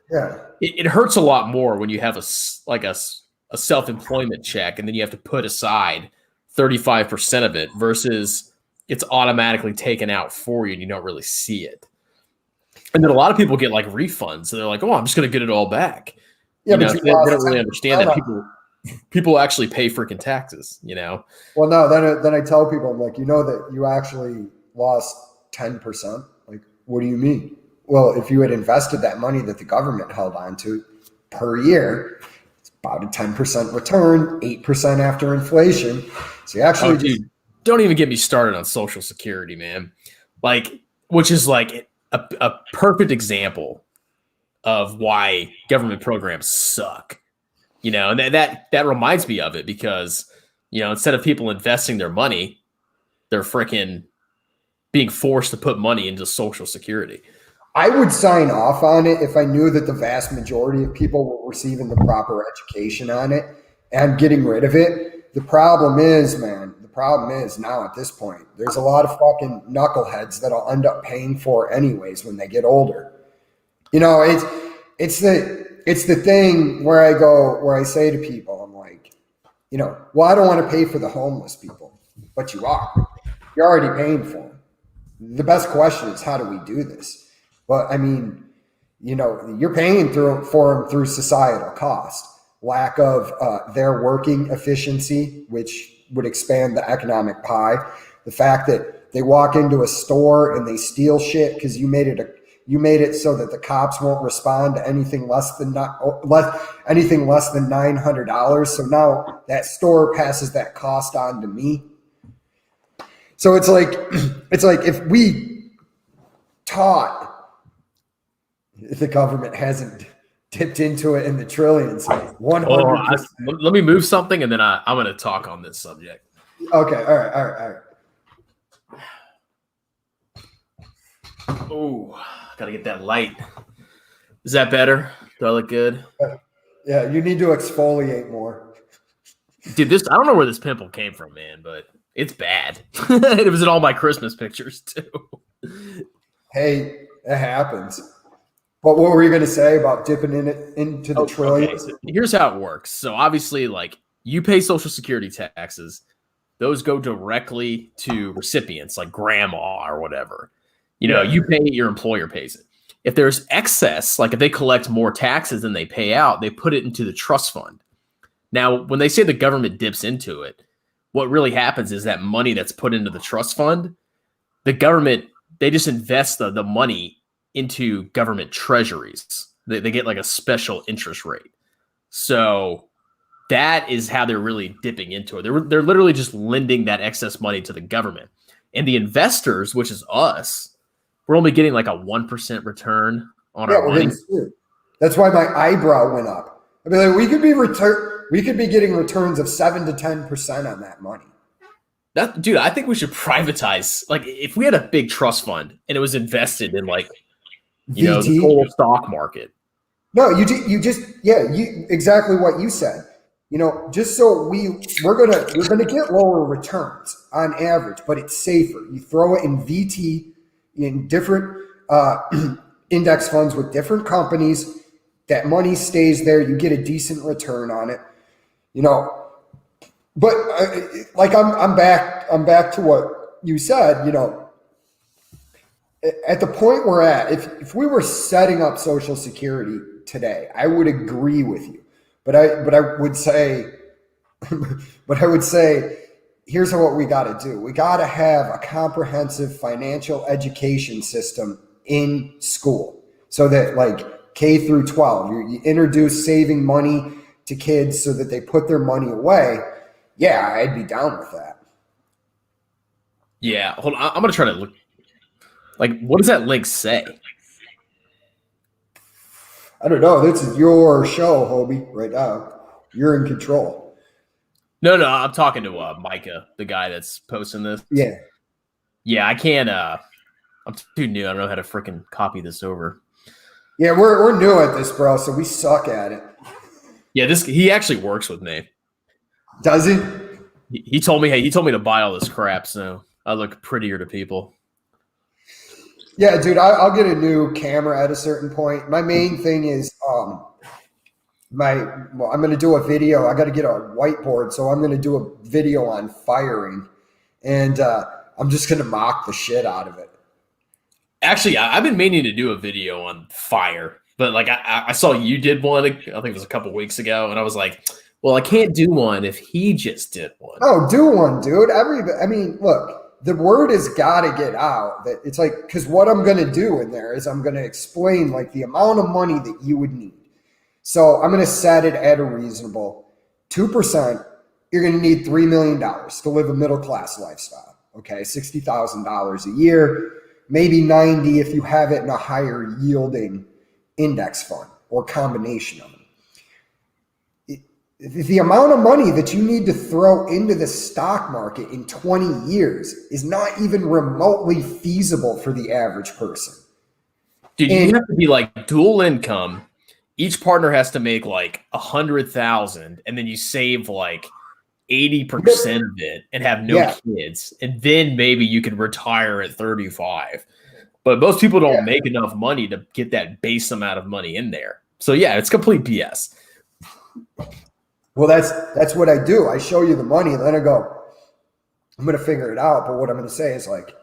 Speaker 2: Yeah.
Speaker 1: It hurts a lot more when you have a self-employment check and then you have to put aside 35% of it versus it's automatically taken out for you and you don't really see it. And then a lot of people get like refunds. So they're like, oh, I'm just going to get it all back.
Speaker 2: Yeah,
Speaker 1: they don't really
Speaker 2: 10%.
Speaker 1: understand that people actually pay freaking taxes,
Speaker 2: Well, no, then I tell people, I'm like, that you actually lost 10%. Like, what do you mean? Well, if you had invested that money that the government held on to per year, it's about a 10% return, 8% after inflation. So you actually
Speaker 1: dude, don't even get me started on Social Security, man. Like, which is like a perfect example of why government programs suck. And that reminds me of it because, instead of people investing their money, they're freaking being forced to put money into Social Security.
Speaker 2: I would sign off on it if I knew that the vast majority of people were receiving the proper education on it and getting rid of it. The problem is now at this point, there's a lot of fucking knuckleheads that'll end up paying for anyways when they get older. It's the thing where I say to people, I'm like, well, I don't want to pay for the homeless people, but you are. You're already paying for them. The best question is, how do we do this? But I mean, you're paying for them through societal cost, lack of their working efficiency, which would expand the economic pie. The fact that they walk into a store and they steal shit because you made it so that the cops won't respond to anything less than $900. So now that store passes that cost on to me. So it's like if we taught, the government hasn't dipped into it in the trillions. 100%.
Speaker 1: Let me move something, and then I'm going to talk on this subject.
Speaker 2: Okay. All right.
Speaker 1: Oh, got to get that light. Is that better? Do I look good?
Speaker 2: Yeah, you need to exfoliate more.
Speaker 1: Dude, I don't know where this pimple came from, man, but it's bad. It was in all my Christmas pictures, too.
Speaker 2: Hey, it happens. But what were you going to say about dipping into the trillions?
Speaker 1: Okay. So here's how it works. So obviously, like, you pay Social Security taxes. Those go directly to recipients like grandma or whatever. You pay it, your employer pays it. If there's excess, like if they collect more taxes than they pay out, they put it into the trust fund. Now, when they say the government dips into it, what really happens is that money that's put into the trust fund, the government, they just invest the money into government treasuries. They get like a special interest rate. So that is how they're really dipping into it. They're literally just lending that excess money to the government. And the investors, which is us, we're only getting like a 1% return on our money.
Speaker 2: That's why my eyebrow went up. I mean, like, we could be getting returns of 7 to 10% on that money.
Speaker 1: Dude, I think we should privatize. Like, if we had a big trust fund and it was invested in, like, the
Speaker 2: VT.
Speaker 1: whole stock market.
Speaker 2: No, you just exactly what you said. Just so we're gonna get lower returns on average, but it's safer. You throw it in VT, in different index funds with different companies. That money stays there. You get a decent return on it. But like I'm back to what you said. At the point we're at, if we were setting up Social Security today, I would agree with you. But I would say, here's what we got to do. We got to have a comprehensive financial education system in school, so that like K through 12, you introduce saving money to kids so that they put their money away. Yeah, I'd be down with that.
Speaker 1: Yeah, hold on. I'm gonna try to look. Like, what does that link say?
Speaker 2: I don't know. This is your show, Hobie, right now. You're in control.
Speaker 1: No, I'm talking to Micah, the guy that's posting this.
Speaker 2: Yeah.
Speaker 1: Yeah, I can't. I'm too new. I don't know how to freaking copy this over.
Speaker 2: Yeah, we're new at this, bro, so we suck at it.
Speaker 1: Yeah, he actually works with me.
Speaker 2: Does he?
Speaker 1: He told me, hey, he told me to buy all this crap, so I look prettier to people.
Speaker 2: Yeah, dude, I'll get a new camera at a certain point. My main thing is I'm going to do a video. I got to get a whiteboard, so I'm going to do a video on firing, and I'm just going to mock the shit out of it.
Speaker 1: Actually, I've been meaning to do a video on fire, but like I saw you did one, I think it was a couple weeks ago, and I was like, well, I can't do one if he just did one.
Speaker 2: Oh, do one, dude. Look. The word has got to get out that it's like, because what I'm going to do in there is I'm going to explain like the amount of money that you would need. So I'm going to set it at a reasonable 2%. You're going to need $3 million to live a middle-class lifestyle. Okay. $60,000 a year, maybe 90 if you have it in a higher yielding index fund or combination of them. The amount of money that you need to throw into the stock market in 20 years is not even remotely feasible for the average person.
Speaker 1: Dude, you have to be like dual income. Each partner has to make like 100,000, and then you save like 80% of it and have no kids, and then maybe you can retire at 35. But most people don't make enough money to get that base amount of money in there. So yeah, it's complete BS.
Speaker 2: Well, that's what I do. I show you the money, and then I go, I'm going to figure it out. But what I'm going to say is like,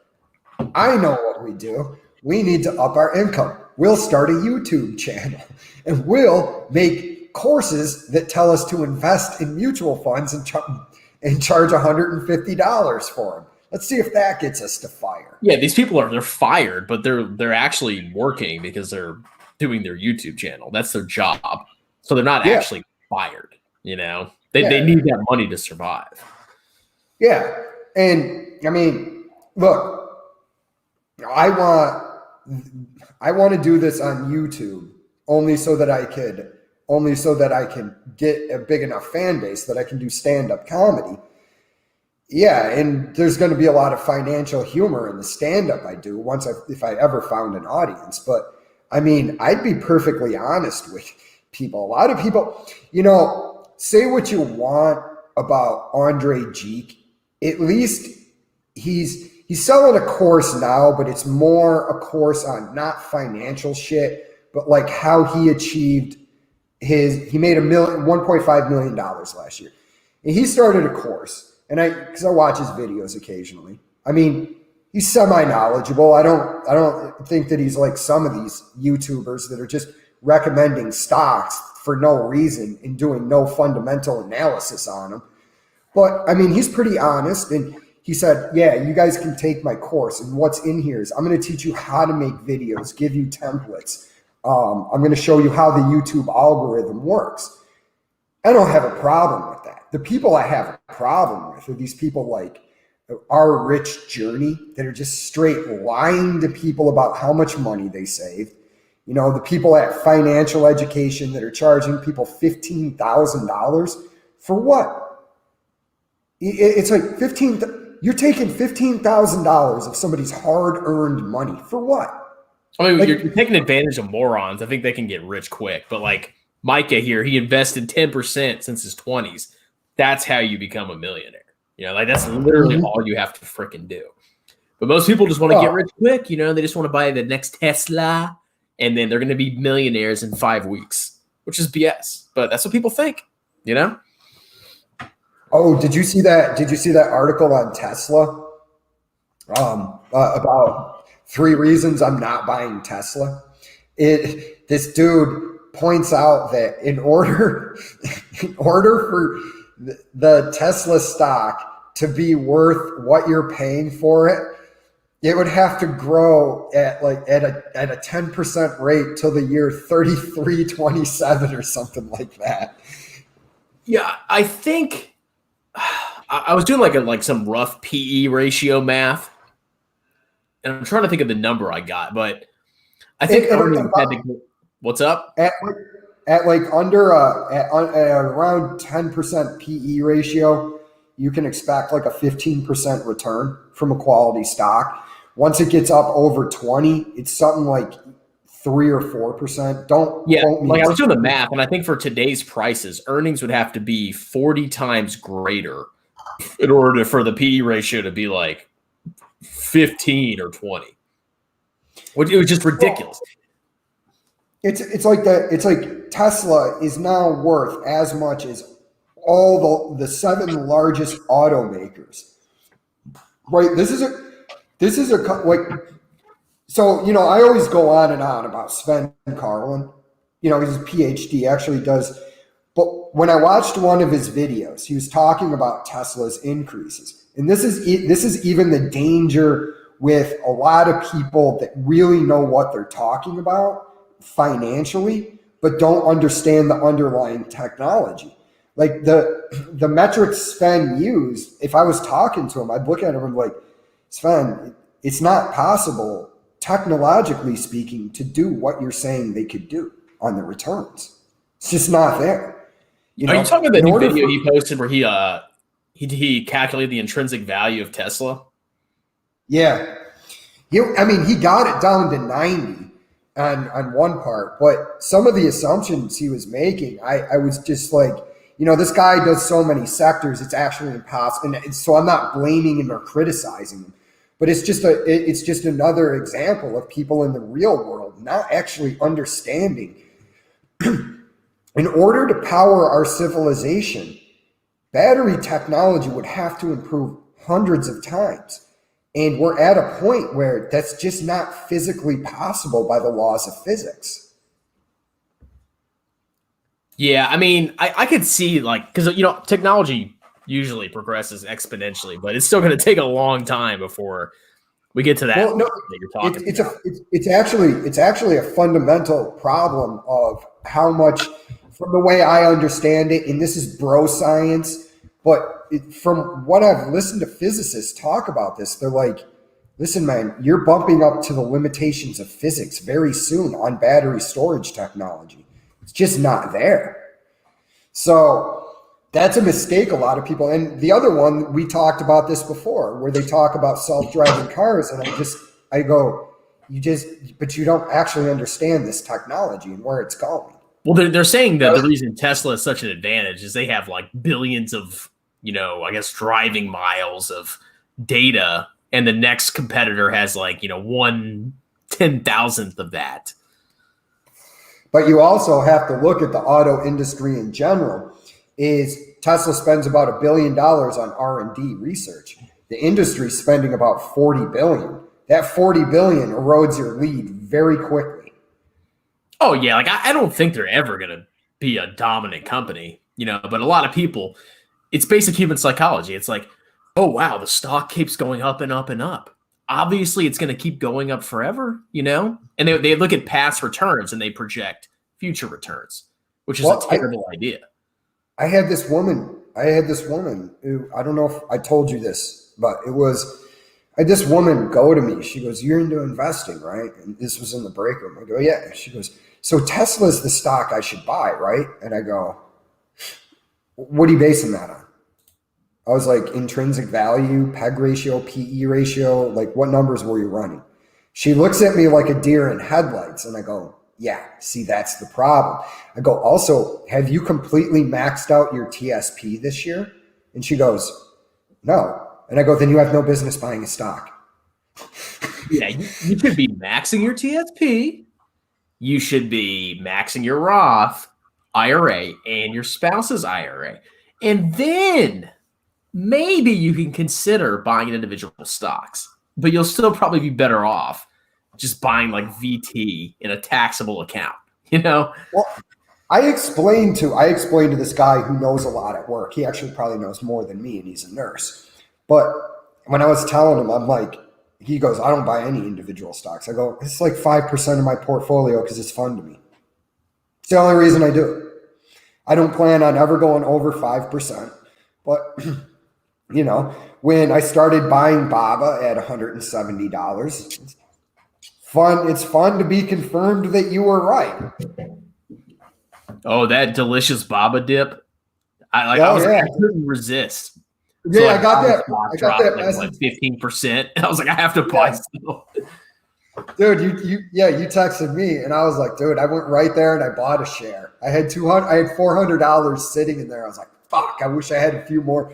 Speaker 2: I know what we do. We need to up our income. We'll start a YouTube channel, and we'll make courses that tell us to invest in mutual funds and charge $150 for them. Let's see if that gets us to fire.
Speaker 1: Yeah, these people they're fired, but they're actually working because they're doing their YouTube channel. That's their job. So they're not actually fired. They need that money to survive. Yeah.
Speaker 2: And I mean, look, I want to do this on YouTube only so that I can get a big enough fan base that I can do stand-up comedy. Yeah. And there's going to be a lot of financial humor in the stand-up I do if I ever found an audience. But I mean, I'd be perfectly honest with people. A lot of people, say what you want about Andre Geek. At least he's selling a course now, but it's more a course on not financial shit, but like how he achieved he made $1.5 million last year. And he started a course, and because I watch his videos occasionally. I mean, he's semi-knowledgeable. I don't think that he's like some of these YouTubers that are just recommending stocks for no reason and doing no fundamental analysis on them. But I mean, he's pretty honest, and he said, yeah, you guys can take my course, and what's in here is I'm going to teach you how to make videos, give you templates. I'm going to show you how the YouTube algorithm works. I don't have a problem with that. The people I have a problem with are these people like Our Rich Journey that are just straight lying to people about how much money they saved. The people at Financial Education that are charging people $15,000 for what? It's like you're taking $15,000 of somebody's hard-earned money for what?
Speaker 1: I mean, you're taking advantage of morons. I think they can get rich quick. But like Micah here, he invested 10% since his 20s. That's how you become a millionaire. Like that's literally all you have to freaking do. But most people just want to get rich quick. They just want to buy the next Tesla, and then they're going to be millionaires in 5 weeks, which is BS. But that's what people think.
Speaker 2: Oh, did you see that? Did you see that article on Tesla about 3 reasons I'm not buying Tesla? This dude points out that in order for the Tesla stock to be worth what you're paying for it, it would have to grow at a 10% rate till the year 3327 or something like that.
Speaker 1: Yeah, I think I was doing like some rough PE ratio math, and I'm trying to think of the number I got, but I think earnings had to. What's up?
Speaker 2: At around 10% PE ratio, you can expect like a 15% return from a quality stock. Once it gets up over 20, it's something like 3 or 4%. Don't quote me.
Speaker 1: I was doing the math, and I think for today's prices, earnings would have to be 40 times greater in order for the PE ratio to be like 15 or 20. It was just ridiculous.
Speaker 2: It's like Tesla is now worth as much as all the 7 largest automakers. Right? This is so, I always go on and on about Sven Carlin. He's a PhD, actually does. But when I watched one of his videos, he was talking about Tesla's increases. And this is even the danger with a lot of people that really know what they're talking about financially, but don't understand the underlying technology. Like the metrics Sven used, if I was talking to him, I'd look at him and be like, Sven, it's not possible, technologically speaking, to do what you're saying they could do on the returns. It's just not there.
Speaker 1: Are you talking about the new video he posted where he calculated the intrinsic value of Tesla?
Speaker 2: Yeah. He got it down to 90 on one part, but some of the assumptions he was making, I was just like, this guy does so many sectors, it's actually impossible. And so I'm not blaming him or criticizing him, but it's just another example of people in the real world not actually understanding. In order to power our civilization, battery technology would have to improve hundreds of times. And we're at a point where that's just not physically possible by the laws of physics.
Speaker 1: Yeah, I could see because technology usually progresses exponentially, but it's still going to take a long time before we get to that.
Speaker 2: Well, no,
Speaker 1: that you're talking about.
Speaker 2: It's actually a fundamental problem of how much, from the way I understand it, and this is bro science, but from what I've listened to physicists talk about this, they're like, listen, man, you're bumping up to the limitations of physics very soon on battery storage technology. It's just not there. So that's a mistake a lot of people. And the other one, we talked about this before, where they talk about self-driving cars, and I go, but you don't actually understand this technology and where it's going.
Speaker 1: Well, they're saying that the reason Tesla is such an advantage is they have like billions of, driving miles of data, and the next competitor has 1/10,000th of that.
Speaker 2: But you also have to look at the auto industry in general. Is Tesla spends about $1 billion on R&D research. The industry's spending about $40 billion. That $40 billion erodes your lead very quickly.
Speaker 1: Oh yeah, I don't think they're ever gonna be a dominant company, but a lot of people, it's basic human psychology. It's like, oh wow, the stock keeps going up and up and up. Obviously it's gonna keep going up forever, and they look at past returns and they project future returns, which is a terrible idea.
Speaker 2: I had this woman who, I don't know if I told you this, but I had this woman go to me. She goes, "You're into investing, right?" And this was in the break room. I go, "Yeah." She goes, "So Tesla's the stock I should buy, right?" And I go, "What are you basing that on?" I was like, intrinsic value, PEG ratio, PE ratio, like what numbers were you running? She looks at me like a deer in headlights, and I go, yeah, see, that's the problem. I go, also, have you completely maxed out your TSP this year? And she goes, no. And I go, then you have no business buying a stock.
Speaker 1: Yeah, you should be maxing your TSP. You should be maxing your Roth IRA and your spouse's IRA. And then maybe you can consider buying individual stocks, but you'll still probably be better off just buying like VT in a taxable account, Well,
Speaker 2: I explained to this guy who knows a lot at work. He actually probably knows more than me, and he's a nurse. But when I was telling him, I'm like, he goes, I don't buy any individual stocks. I go, it's like 5% of my portfolio because it's fun to me. It's the only reason I do it. I don't plan on ever going over 5%. But, when I started buying BABA at $170, it's fun to be confirmed that you were right.
Speaker 1: Oh, that delicious BABA dip. I couldn't resist.
Speaker 2: Yeah, so I got that. I got that
Speaker 1: like 15%. I was like, I have to buy still.
Speaker 2: Dude, you texted me, and I was like, dude, I went right there and I bought a share. I had $400 sitting in there. I was like, fuck, I wish I had a few more.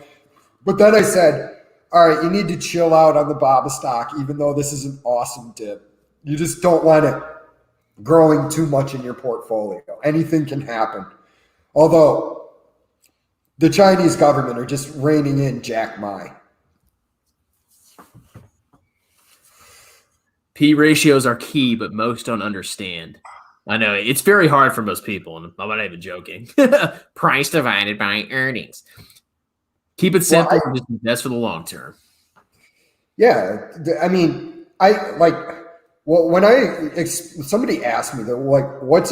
Speaker 2: But then I said, all right, you need to chill out on the BABA stock, even though this is an awesome dip. You just don't want it growing too much in your portfolio. Anything can happen. Although the Chinese government are just reining in Jack Ma.
Speaker 1: P ratios are key, but most don't understand. I know it's very hard for most people, and I'm not even joking. Price divided by earnings. Keep it simple and just invest for the long term.
Speaker 2: Yeah, I mean, when somebody asked me that, like, what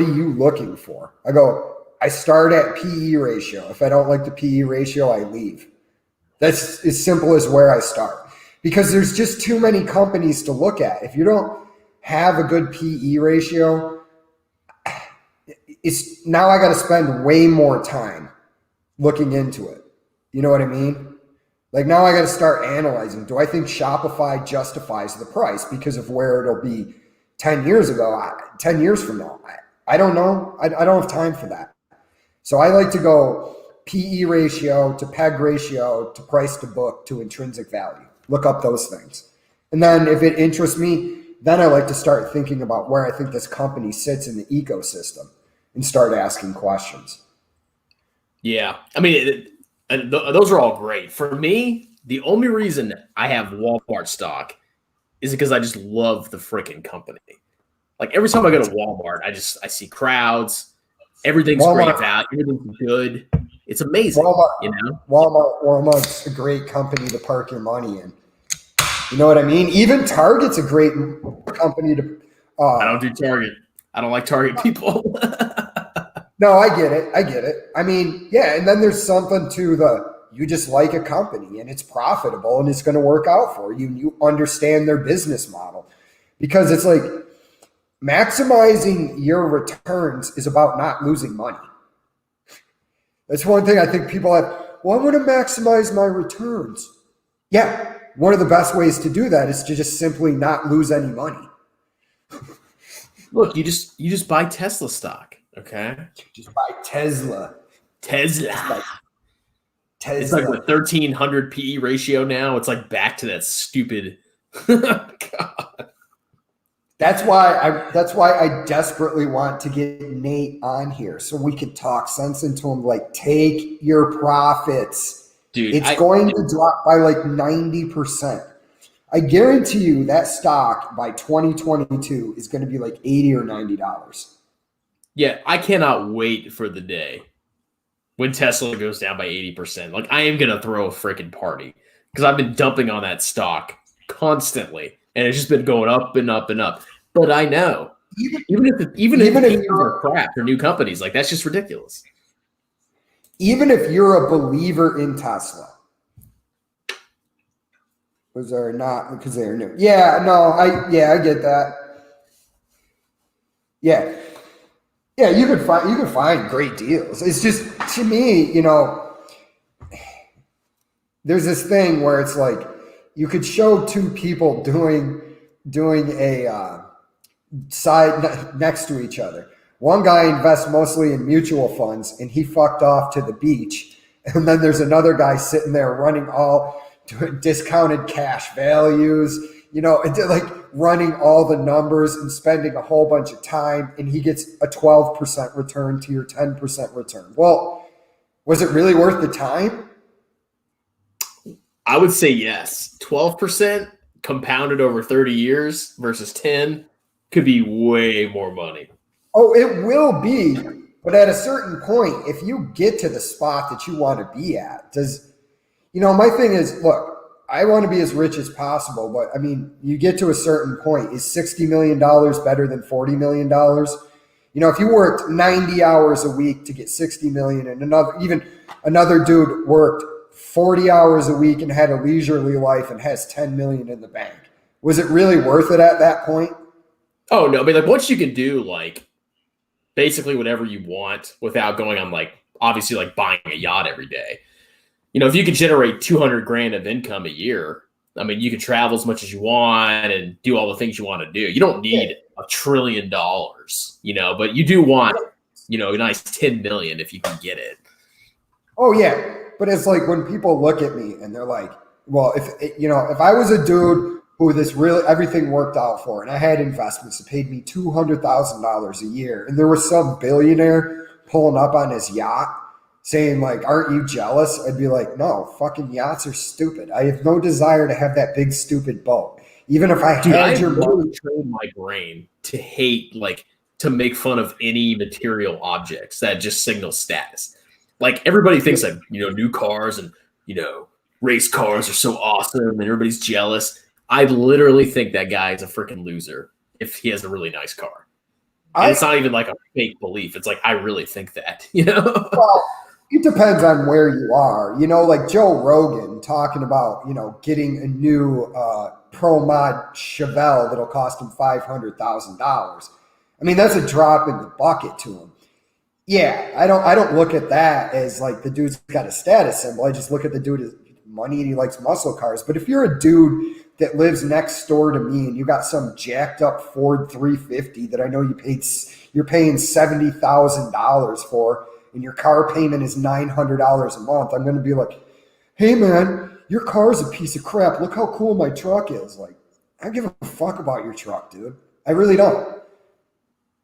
Speaker 2: are you looking for? I go, I start at PE ratio. If I don't like the PE ratio, I leave. That's as simple as where I start. Because there's just too many companies to look at. If you don't have a good PE ratio, now I got to spend way more time looking into it. You know what I mean? Like now I got to start analyzing. Do I think Shopify justifies the price because of where it'll be 10 years from now? I don't know. I don't have time for that. So I like to go PE ratio to PEG ratio to price to book to intrinsic value. Look up those things. And then if it interests me, then I like to start thinking about where I think this company sits in the ecosystem and start asking questions.
Speaker 1: Yeah. I mean, those are all great. For me, the only reason I have Walmart stock is because I just love the freaking company. Like every time I go to Walmart, I see crowds. Everything's great value. Everything's good. It's amazing.
Speaker 2: Walmart's a great company to park your money in. You know what I mean? Even Target's a great company to.
Speaker 1: I don't do Target. I don't like Target people.
Speaker 2: No, I get it. I mean, yeah, and then there's something to you just like a company and it's profitable and it's going to work out for you. And you understand their business model because it's like maximizing your returns is about not losing money. That's one thing I think people have. Well, I want to maximize my returns. Yeah, one of the best ways to do that is to just simply not lose any money.
Speaker 1: Look, you just buy Tesla stock, okay?
Speaker 2: Just buy Tesla.
Speaker 1: Tesla. It's like what 1,300 PE ratio now. It's like back to that stupid. God.
Speaker 2: That's why I desperately want to get Nate on here so we can talk sense into him. Like, take your profits,
Speaker 1: dude.
Speaker 2: It's going to drop by like 90%. I guarantee you that stock by 2022 is going to be like $80 or $90.
Speaker 1: Yeah, I cannot wait for the day when Tesla goes down by 80%. Like, I am going to throw a freaking party because I've been dumping on that stock constantly, and it's just been going up and up and up. But I know, even if you're crap for new companies, like that's just ridiculous.
Speaker 2: Even if you're a believer in Tesla. Was there not because they're new? Yeah, no, I get that. Yeah. Yeah, you could find great deals. It's just, to me, there's this thing where it's like you could show two people doing a side next to each other. One guy invests mostly in mutual funds, and he fucked off to the beach. And then there's another guy sitting there running all discounted cash values, like running all the numbers and spending a whole bunch of time, and he gets a 12% return to your 10% return. Well, was it really worth the time?
Speaker 1: I would say yes. 12% compounded over 30 years versus 10 could be way more money.
Speaker 2: Oh, it will be. But at a certain point, if you get to the spot that you want to be at, my thing is, look, I want to be as rich as possible, but I mean, you get to a certain point. Is $60 million better than $40 million? If you worked 90 hours a week to get 60 million, and another dude worked 40 hours a week and had a leisurely life and has 10 million in the bank, was it really worth it at that point?
Speaker 1: Oh no, I mean, like, once you can do like basically whatever you want without going on, like, obviously, like buying a yacht every day. If you could generate 200 grand of income a year, I mean, you can travel as much as you want and do all the things you want to do. You don't need $1 trillion, but you do want, a nice 10 million if you can get it.
Speaker 2: Oh yeah. But it's like when people look at me and they're like, well, if I was a dude who everything worked out for, and I had investments that paid me $200,000 a year, and there was some billionaire pulling up on his yacht saying like, aren't you jealous? I'd be like, no, fucking yachts are stupid. I have no desire to have that big stupid boat. Even if I had your money.
Speaker 1: Trained my brain to hate, like, to make fun of any material objects that just signal status. Like, everybody thinks that, new cars and, race cars are so awesome and everybody's jealous. I literally think that guy is a freaking loser if he has a really nice car. And it's not even like a fake belief. It's like, I really think that,
Speaker 2: Well, it depends on where you are. Like Joe Rogan talking about, getting a new Pro Mod Chevelle that'll cost him $500,000. I mean, that's a drop in the bucket to him. Yeah, I don't look at that as like the dude's got a status symbol. I just look at the dude as money and he likes muscle cars. But if you're a dude that lives next door to me and you got some jacked up Ford 350 that I know you're paying $70,000 for, and your car payment is $900 a month, I'm going to be like, hey man, your car's a piece of crap. Look how cool my truck is. Like, I don't give a fuck about your truck, dude. I really don't.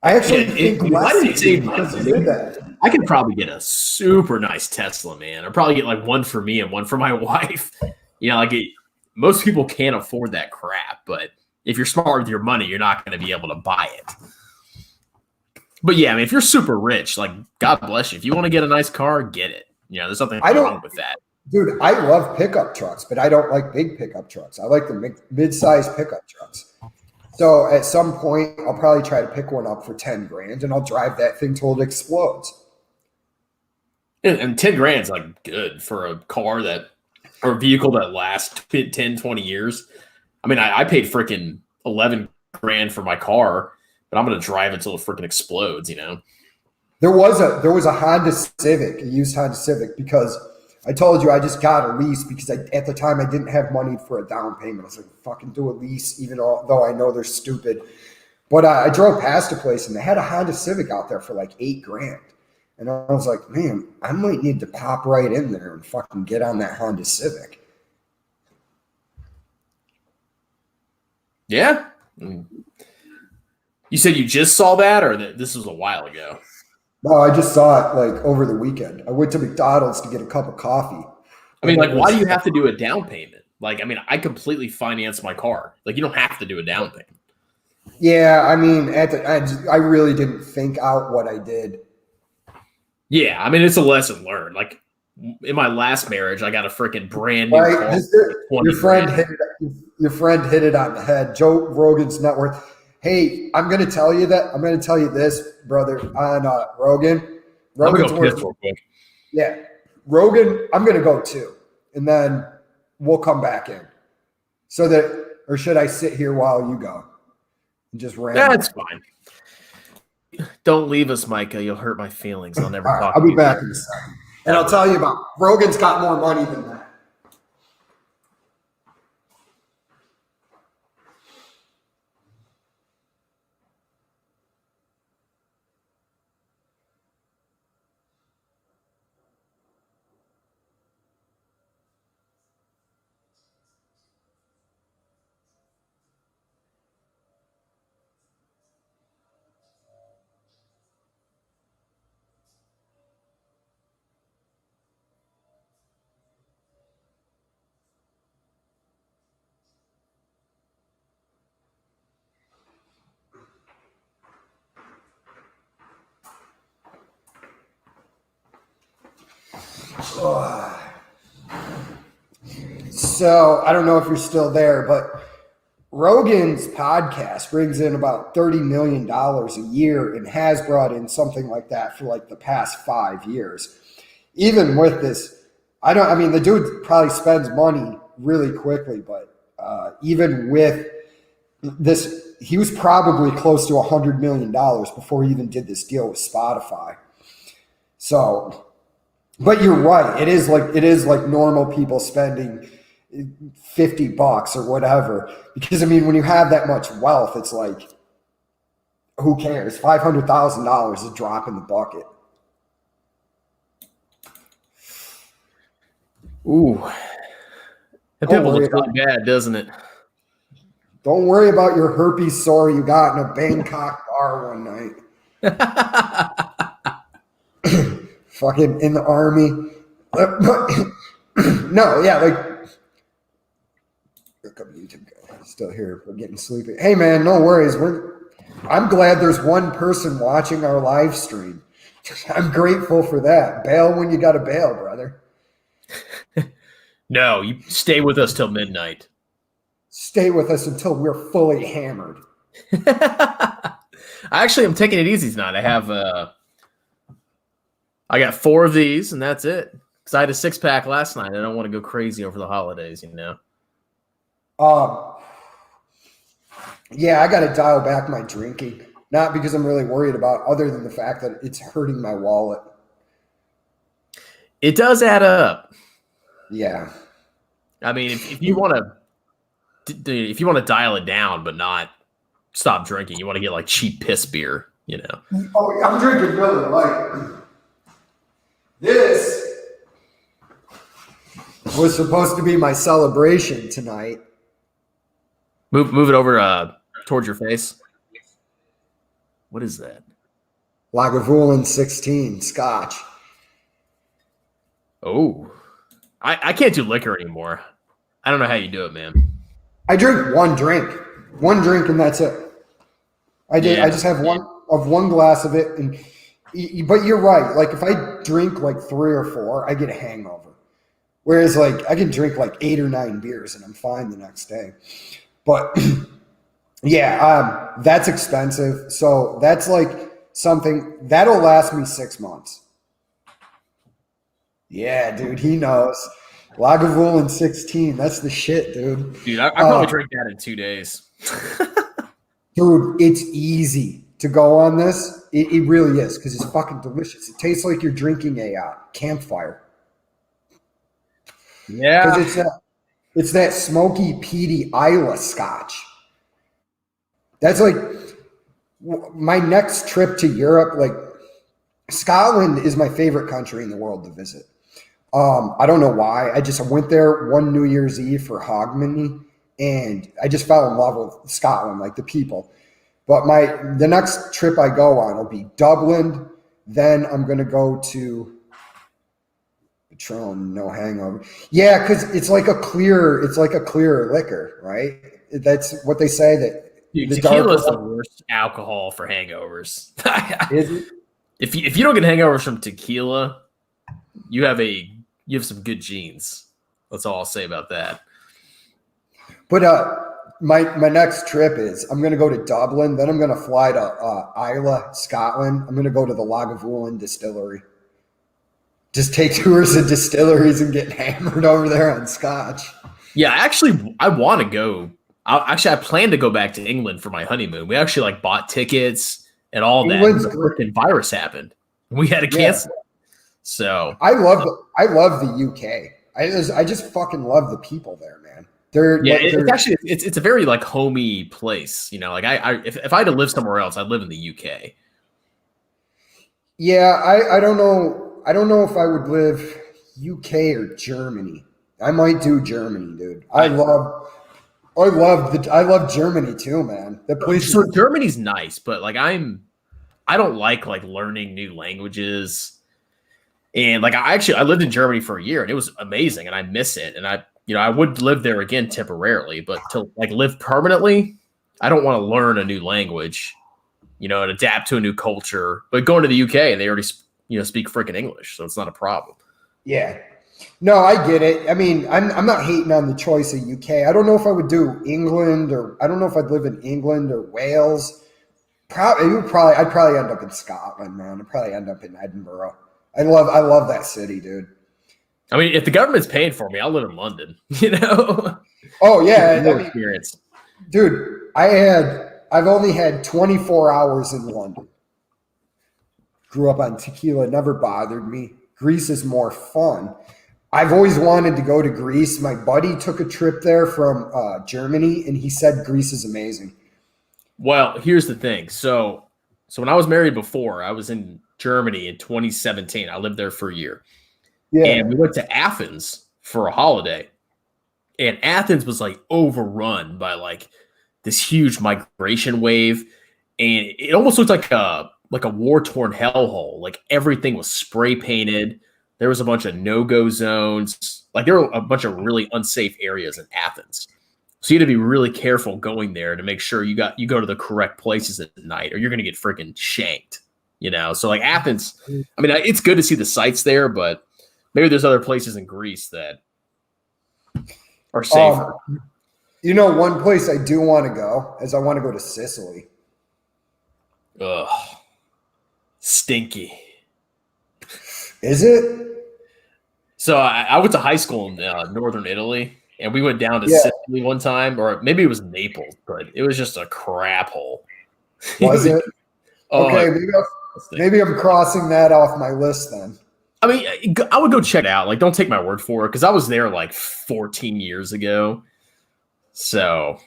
Speaker 2: I actually think
Speaker 1: I could probably get a super nice Tesla, man. I'd probably get like one for me and one for my wife. Most people can't afford that crap, but if you're smart with your money, you're not going to be able to buy it. But yeah, I mean, if you're super rich, like, God bless you. If you want to get a nice car, get it. There's nothing wrong with that.
Speaker 2: Dude, I love pickup trucks, but I don't like big pickup trucks. I like the mid-sized pickup trucks. So at some point, I'll probably try to pick one up for 10 grand and I'll drive that thing till it explodes.
Speaker 1: And 10 grand is like good for a car or a vehicle that lasts 10, 20 years. I mean, I paid freaking 11 grand for my car, but I'm going to drive it until it freaking explodes,
Speaker 2: There was a Honda Civic, a used Honda Civic, because I told you I just got a lease because at the time I didn't have money for a down payment. I was like, fucking do a lease, even though I know they're stupid. But I drove past a place and they had a Honda Civic out there for like 8 grand. And I was like, man, I might need to pop right in there and fucking get on that Honda Civic.
Speaker 1: Yeah. You said you just saw that, or that this was a while ago?
Speaker 2: No, I just saw it like over the weekend. I went to McDonald's to get a cup of coffee.
Speaker 1: I mean, like, why do you have to do a down payment? Like, I mean, I completely financed my car. Like, you don't have to do a down payment.
Speaker 2: Yeah, I mean, I really didn't think out what I did.
Speaker 1: Yeah, I mean, it's a lesson learned. Like, in my last marriage, I got a freaking brand new car.
Speaker 2: Your friend hit it on the head. Joe Rogan's net worth. Hey, I'm going to tell you this, brother, on Rogan. Rogan's worth. Real quick. Yeah, Rogan. I'm going to go too, and then we'll come back in. Or should I sit here while you go and just rant?
Speaker 1: That's fine. don't leave us, Micah. You'll hurt my feelings. I'll never
Speaker 2: All right,
Speaker 1: talk
Speaker 2: I'll
Speaker 1: to
Speaker 2: be
Speaker 1: you
Speaker 2: back
Speaker 1: again.
Speaker 2: in a second. And I'll tell you about Rogan's got more money than that. So I don't know if you're still there, but Rogan's podcast brings in about $30 million a year and has brought in something like that for like the past 5 years. Even with this, the dude probably spends money really quickly, but even with this, he was probably close to $100 million before he even did this deal with Spotify. So, but you're right. It is like normal people spending $50 or whatever, because when you have that much wealth, it's like, who cares? $500,000 is a drop in the bucket.
Speaker 1: Ooh, that pimple looks really bad, doesn't it?
Speaker 2: Don't worry about your herpes sore you got in a Bangkok bar one night. Fucking in the army. No, yeah, like. YouTube guy still here. We're getting sleepy. Hey man, no worries. I'm glad there's one person watching our live stream. I'm grateful for that. Bail when you got to bail, brother.
Speaker 1: No, you stay with us till midnight.
Speaker 2: Stay with us until we're fully hammered.
Speaker 1: Actually, I'm taking it easy tonight. I got 4 of these, and that's it. Because I had a 6-pack last night. I don't want to go crazy over the holidays,
Speaker 2: Yeah, I got to dial back my drinking. Not because I'm really worried about, other than the fact that it's hurting my wallet.
Speaker 1: It does add up.
Speaker 2: Yeah.
Speaker 1: If you want to dial it down but not stop drinking, you want to get like cheap piss beer,
Speaker 2: Oh, I'm drinking Miller Lite. This was supposed to be my celebration tonight.
Speaker 1: Move it over towards your face. What is that?
Speaker 2: Lagavulin 16 Scotch.
Speaker 1: Oh, I can't do liquor anymore. I don't know how you do it, man.
Speaker 2: I drink one drink, and that's it. I just have one glass of it, but you're right. Like if I drink like 3 or 4, I get a hangover. Whereas like I can drink like 8 or 9 beers and I'm fine the next day. But yeah, that's expensive. So that's like something that'll last me 6 months. Yeah, dude, he knows. Lagavulin 16, that's the shit, dude.
Speaker 1: Dude, I probably drink that in 2 days.
Speaker 2: Dude, it's easy to go on this. It really is, because it's fucking delicious. It tastes like you're drinking a campfire.
Speaker 1: Yeah.
Speaker 2: Because it's that smoky, peaty Isla Scotch. That's like my next trip to Europe. Like Scotland is my favorite country in the world to visit. I don't know why. I went there one New Year's Eve for Hogmanay, and I just fell in love with Scotland, like the people. But the next trip I go on will be Dublin. Then I'm going to go to Patron, no hangover. Yeah, because it's like a clear liquor, right? That's what they say. That
Speaker 1: dude, tequila is the worst alcohol for hangovers.
Speaker 2: Is it?
Speaker 1: If you don't get hangovers from tequila, you have some good genes. That's all I'll say about that.
Speaker 2: But my next trip is I'm going to go to Dublin. Then I'm going to fly to Islay, Scotland. I'm going to go to the Lagavulin distillery. Just take tours of distilleries and get hammered over there on scotch.
Speaker 1: Yeah, I want to go. I plan to go back to England for my honeymoon. We actually bought tickets and all that.
Speaker 2: England's
Speaker 1: The
Speaker 2: great.
Speaker 1: freaking virus happened. We had to cancel. So
Speaker 2: I love the UK. I just fucking love the people there, man.
Speaker 1: it's actually it's a very like homey place. You know, like if I had to live somewhere else, I'd live in the UK.
Speaker 2: Yeah, I don't know. I don't know if I would live UK or Germany. I might do Germany, dude. I love Germany too, man. The place.
Speaker 1: So Germany's nice, but like I don't like learning new languages. And like I lived in Germany for a year and it was amazing and I miss it. And I would live there again temporarily, but to like live permanently, I don't want to learn a new language, and adapt to a new culture. But going to the UK, they already speak freaking English, so it's not a problem.
Speaker 2: Yeah. No, I get it. I mean, I'm not hating on the choice of UK. I don't know if I would do England, or I don't know if I'd live in England or Wales. I'd probably end up in Scotland, man. I'd probably end up in Edinburgh. I love that city, dude.
Speaker 1: I mean, if the government's paying for me, I'll live in London.
Speaker 2: Oh yeah,
Speaker 1: experience,
Speaker 2: dude. I've only had 24 hours in London. Grew up on tequila, never bothered me. Greece is more fun. I've always wanted to go to Greece. My buddy took a trip there from Germany, and he said Greece is amazing.
Speaker 1: Well, here's the thing. So when I was married before, I was in Germany in 2017. I lived there for a year. Yeah. And we went to Athens for a holiday. And Athens was like overrun by like this huge migration wave. And it almost looked like a war-torn hellhole. Like everything was spray painted. There was a bunch of no-go zones. Like there were a bunch of really unsafe areas in Athens. So you had to be really careful going there to make sure you go to the correct places at night, or you're going to get freaking shanked. So like Athens, I mean, it's good to see the sights there, but maybe there's other places in Greece that are safer.
Speaker 2: One place I do want to go is I want to go to Sicily.
Speaker 1: Ugh. Stinky.
Speaker 2: Is it?
Speaker 1: So I went to high school in northern Italy, and we went down to Sicily one time, or maybe it was Naples, but it was just a crap hole.
Speaker 2: Was it? Okay, maybe I'm crossing that off my list then.
Speaker 1: I mean, I would go check it out. Like, don't take my word for it, because I was there like 14 years ago. So,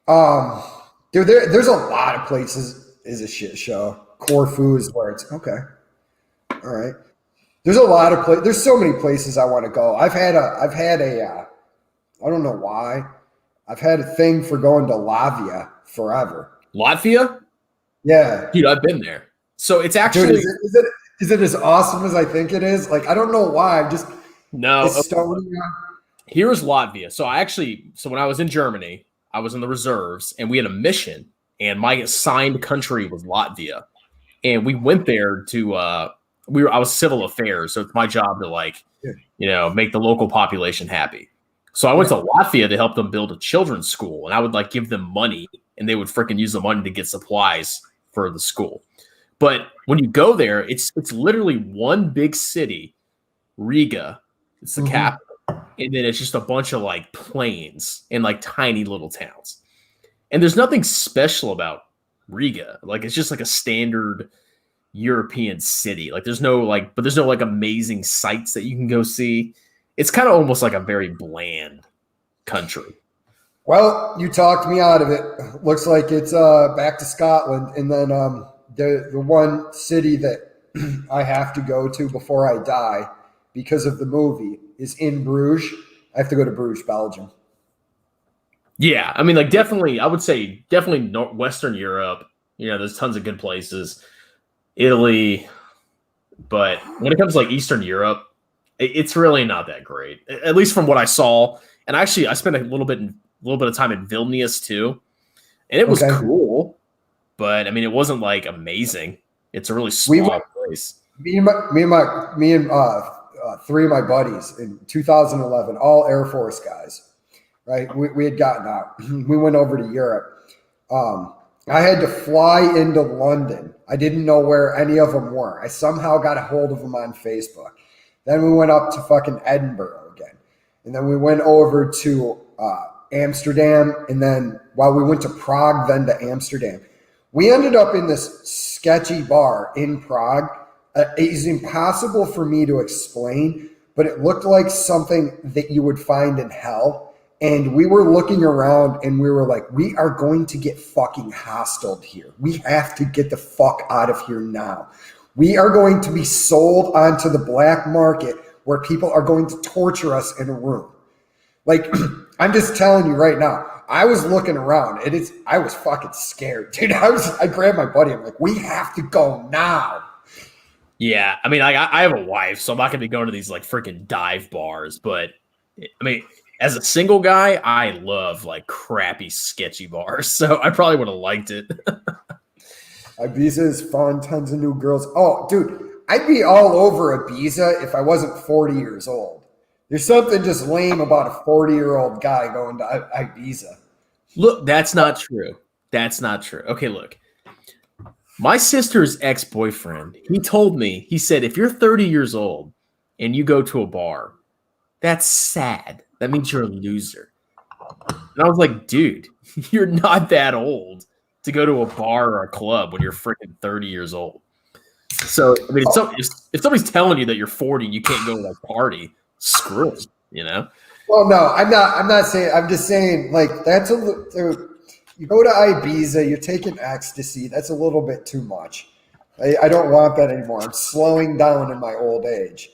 Speaker 2: dude, there's a lot of places is a shit show. Corfu is where it's okay. All right. There's a lot of places. There's so many places I want to go. I've had a I don't know why. I've had a thing for going to Latvia forever.
Speaker 1: Latvia?
Speaker 2: Yeah.
Speaker 1: Dude, I've been there. So it's actually
Speaker 2: dude, is it as awesome as I think it is? Like, I don't know why. I'm just Estonia.
Speaker 1: Here's Latvia. So when I was in Germany, I was in the reserves and we had a mission, and my assigned country was Latvia. And we went there to I was civil affairs, so it's my job to make the local population happy. So I went to Latvia to help them build a children's school, and I would give them money, and they would freaking use the money to get supplies for the school. But when you go there, it's literally one big city, Riga. It's the capital, and then it's just a bunch of plains and tiny little towns. And there's nothing special about Riga. It's just a standard European city. There's no amazing sights that you can go see. It's kind of almost like a very bland country.
Speaker 2: Well, you talked me out of it. Looks like it's back to Scotland, and then the one city that I have to go to before I die because of the movie is in Bruges. I have to go to Bruges, Belgium.
Speaker 1: Yeah, I mean, definitely, I would say definitely Western Europe. There's tons of good places. Italy, but when it comes to Eastern Europe, it's really not that great, at least from what I saw. And actually, I spent a little bit of time in Vilnius too, and it was cool. But I mean, it wasn't amazing. It's a really small place.
Speaker 2: Me and three of my buddies in 2011, all Air Force guys. Right, we had gotten out. We went over to Europe. I had to fly into London. I didn't know where any of them were. I somehow got a hold of them on Facebook. Then we went up to fucking Edinburgh again. And then we went over to Amsterdam. And then while we went to Prague, then to Amsterdam. We ended up in this sketchy bar in Prague. It's impossible for me to explain, but it looked like something that you would find in hell. And we were looking around and we were like, we are going to get fucking hostiled here. We have to get the fuck out of here now. We are going to be sold onto the black market where people are going to torture us in a room. Like, I'm just telling you right now, I was looking around and I was fucking scared, dude. I grabbed my buddy. I'm like, we have to go now.
Speaker 1: Yeah. I mean, I have a wife, so I'm not going to be going to these like freaking dive bars. But I mean, as a single guy, I love like crappy, sketchy bars. So I probably would have liked it.
Speaker 2: Ibiza is fun. Tons of new girls. Oh, dude, I'd be all over Ibiza if I wasn't 40 years old. There's something just lame about a 40-year-old guy going to Ibiza.
Speaker 1: Look, that's not true. That's not true. Okay, look. My sister's ex-boyfriend, he told me, he said, if you're 30 years old and you go to a bar, that's sad. That means you're a loser. And I was like, dude, you're not that old to go to a bar or a club when you're freaking 30 years old. So, I mean, if somebody's telling you that you're 40 and you can't go to that party, screw it, you know?
Speaker 2: Well, no, I'm not saying, I'm just saying, like, you go to Ibiza, you're taking ecstasy. That's a little bit too much. I don't want that anymore. I'm slowing down in my old age.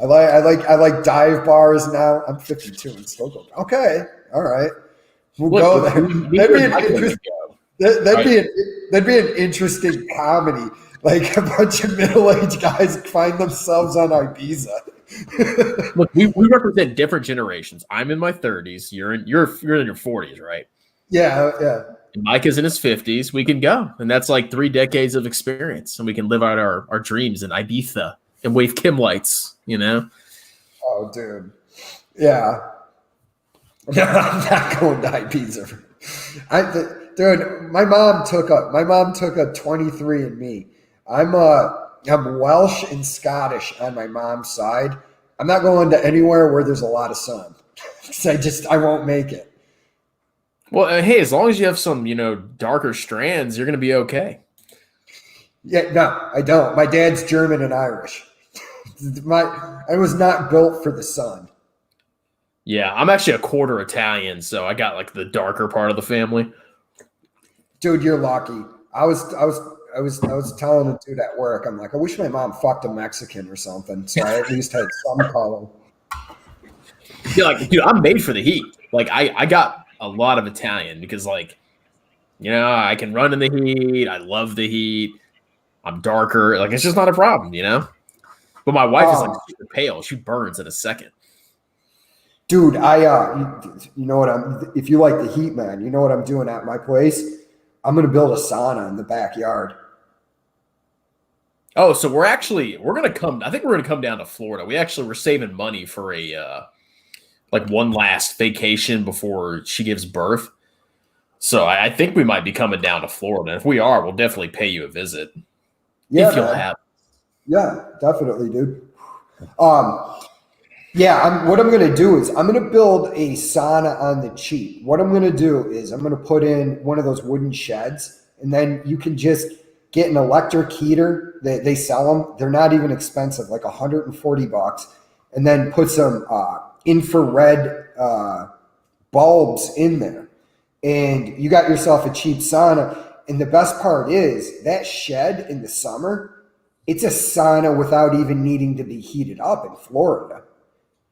Speaker 2: I like dive bars now. I'm 52 and still go. Okay, all right, we'll go there. That'd be an interesting comedy. Like a bunch of middle-aged guys find themselves on Ibiza.
Speaker 1: Look, we represent different generations. I'm in my 30s. You're in your 40s, right?
Speaker 2: Yeah.
Speaker 1: And Mike is in his 50s. We can go, and that's like 3 decades of experience, and we can live out our dreams in Ibiza and wave Kim lights. You know?
Speaker 2: Oh, dude. Yeah. I'm not going to Ibiza. Dude, my mom took a 23andMe. I'm Welsh and Scottish on my mom's side. I'm not going to anywhere where there's a lot of sun. I won't make it.
Speaker 1: Well, hey, as long as you have some, darker strands, you're going to be okay.
Speaker 2: Yeah, no, I don't. My dad's German and Irish. I was not built for the sun.
Speaker 1: Yeah, I'm actually a quarter Italian, so I got like the darker part of the family.
Speaker 2: Dude, you're lucky. I was telling a dude at work, I'm like, I wish my mom fucked a Mexican or something, so I at least had some color.
Speaker 1: Yeah, like, dude, I'm made for the heat. Like, I got a lot of Italian because, like, I can run in the heat. I love the heat. I'm darker. Like, it's just not a problem, But my wife is like super pale. She burns in a second.
Speaker 2: Dude, you know what if you like the heat, man, you know what I'm doing at my place? I'm going to build a sauna in the backyard.
Speaker 1: Oh, so we're going to come. I think we're going to come down to Florida. We're saving money for a one last vacation before she gives birth. So I think we might be coming down to Florida. If we are, we'll definitely pay you a visit.
Speaker 2: Yeah,
Speaker 1: if you'll have.
Speaker 2: Yeah, definitely, dude. Yeah, what I'm going to do is I'm going to build a sauna on the cheap. What I'm going to do is I'm going to put in one of those wooden sheds, and then you can just get an electric heater. They sell them. They're not even expensive, like $140, and then put some infrared bulbs in there. And you got yourself a cheap sauna. And the best part is that shed in the summer, it's a sauna without even needing to be heated up in Florida.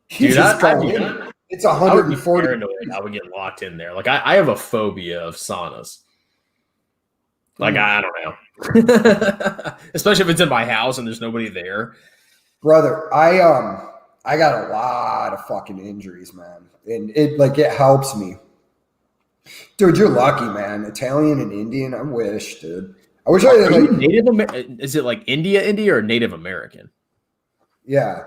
Speaker 1: Dude,
Speaker 2: it's 140.
Speaker 1: I would get locked in there. Like I have a phobia of saunas. Like I don't know, especially if it's in my house and there's nobody there.
Speaker 2: Brother, I got a lot of fucking injuries, man, and it helps me. Dude, you're lucky, man. Italian and Indian. I wish, dude. I wish I had like
Speaker 1: Native American. Is it like India, or Native American?
Speaker 2: Yeah.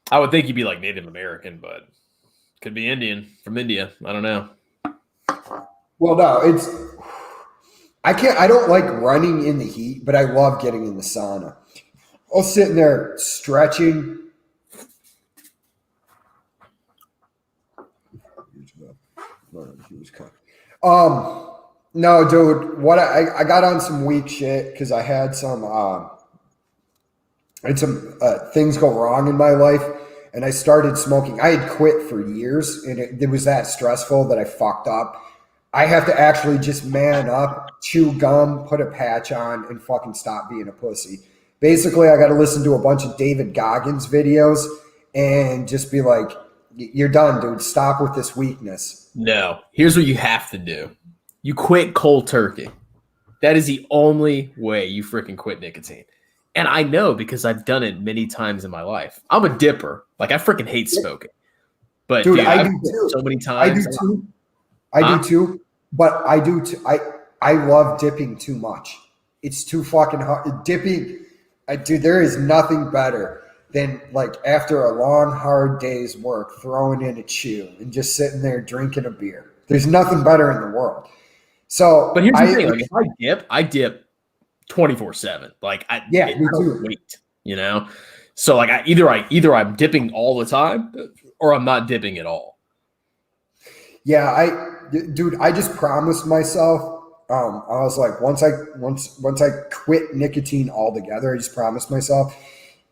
Speaker 1: I would think you'd be like Native American, but could be Indian from India. I don't know.
Speaker 2: Well, no, I don't like running in the heat, but I love getting in the sauna. I'll sit in there stretching. No, dude, what I got on some weak shit because I had some things go wrong in my life, and I started smoking. I had quit for years, and it was that stressful that I fucked up. I have to actually just man up, chew gum, put a patch on, and fucking stop being a pussy. Basically, I got to listen to a bunch of David Goggins videos and just be like, you're done, dude. Stop with this weakness.
Speaker 1: No, here's what you have to do. You quit cold turkey. That is the only way you freaking quit nicotine. And I know because I've done it many times in my life. I'm a dipper. Like, I freaking hate smoking. But, dude,
Speaker 2: I
Speaker 1: I've
Speaker 2: do too.
Speaker 1: so many times.
Speaker 2: I do too. I do too. But I do too. I love dipping too much. It's too fucking hard. Dipping, dude, there is nothing better than like after a long, hard day's work, throwing in a chew and just sitting there drinking a beer. There's nothing better in the world. So,
Speaker 1: but here's the thing: like, if I dip 24/7. Like, I don't wait, you know. So, like, either I'm dipping all the time, or I'm not dipping at all.
Speaker 2: Yeah, I just promised myself. I was like, once I quit nicotine altogether, I just promised myself,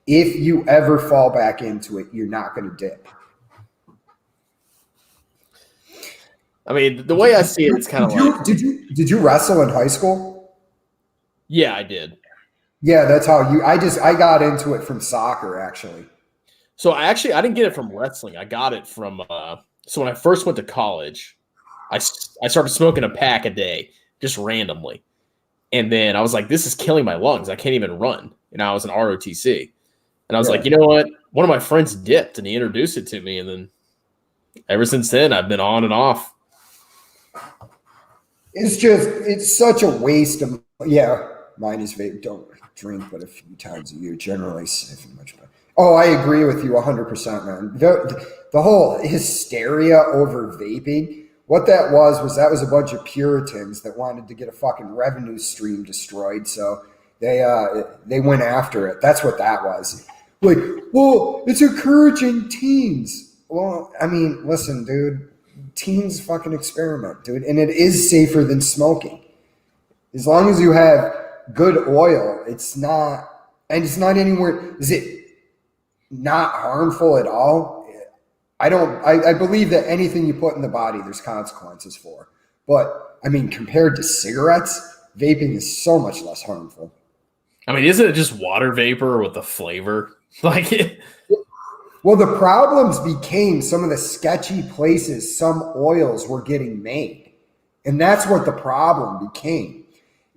Speaker 2: if you ever fall back into it, you're not going to dip.
Speaker 1: I mean, the way I see it, it's kind of like.
Speaker 2: Did you wrestle in high school?
Speaker 1: Yeah, I did.
Speaker 2: Yeah, that's how I got into it from soccer, actually.
Speaker 1: So I didn't get it from wrestling. I got it from so when I first went to college, I started smoking a pack a day just randomly. And then I was like, this is killing my lungs. I can't even run. And I was an ROTC. And I was like, you know what? One of my friends dipped and he introduced it to me. And then ever since then, I've been on and off.
Speaker 2: It's such a waste of, mine is vape. Don't drink but a few times a year, generally safe and much better. Oh, I agree with you 100%, man. The whole hysteria over vaping, what that was a bunch of Puritans that wanted to get a fucking revenue stream destroyed, so they went after it. That's what that was. Like, well, it's encouraging teens. Well, I mean, listen, dude, teens fucking experiment, dude, and it is safer than smoking. As long as you have good oil, it's not anywhere. Is it not harmful at all? I believe that anything you put in the body, there's consequences for. But I mean, compared to cigarettes, vaping is so much less harmful.
Speaker 1: I mean, isn't it just water vapor with the flavor? Like it.
Speaker 2: Well, the problems became some of the sketchy places some oils were getting made. And that's what the problem became.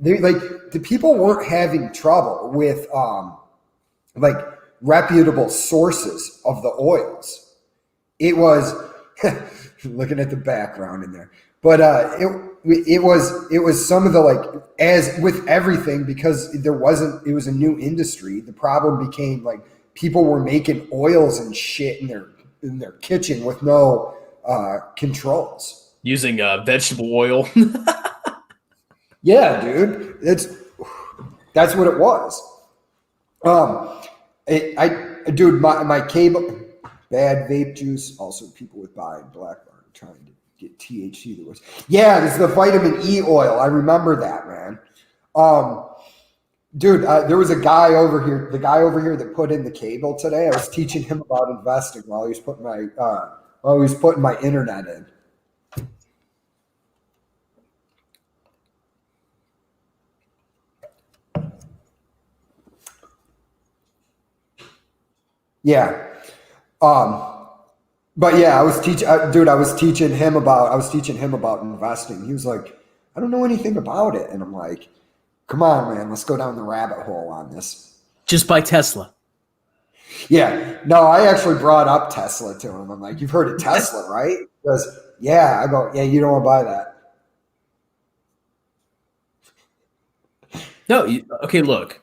Speaker 2: The people weren't having trouble with like reputable sources of the oils. It was looking at the background in there. But it was some of the, like, as with everything, because it was a new industry. The problem became like people were making oils and shit in their kitchen with no controls.
Speaker 1: Using vegetable oil.
Speaker 2: Yeah, dude. That's what it was. Dude, my cable, bad vape juice. Also, people with bi and black are trying to get THC. Yeah, this is the vitamin E oil. I remember that, man. Dude, there was a guy over here. The guy over here that put in the cable today. I was teaching him about investing while he was putting my internet in. Yeah. But yeah, I was teaching him about investing. He was like, I don't know anything about it. And I'm like, come on, man, let's go down the rabbit hole on this.
Speaker 1: Just buy Tesla.
Speaker 2: Yeah. No, I actually brought up Tesla to him. I'm like, you've heard of Tesla, right? He goes, yeah. I go, yeah, you don't want to buy that.
Speaker 1: No. Okay, look.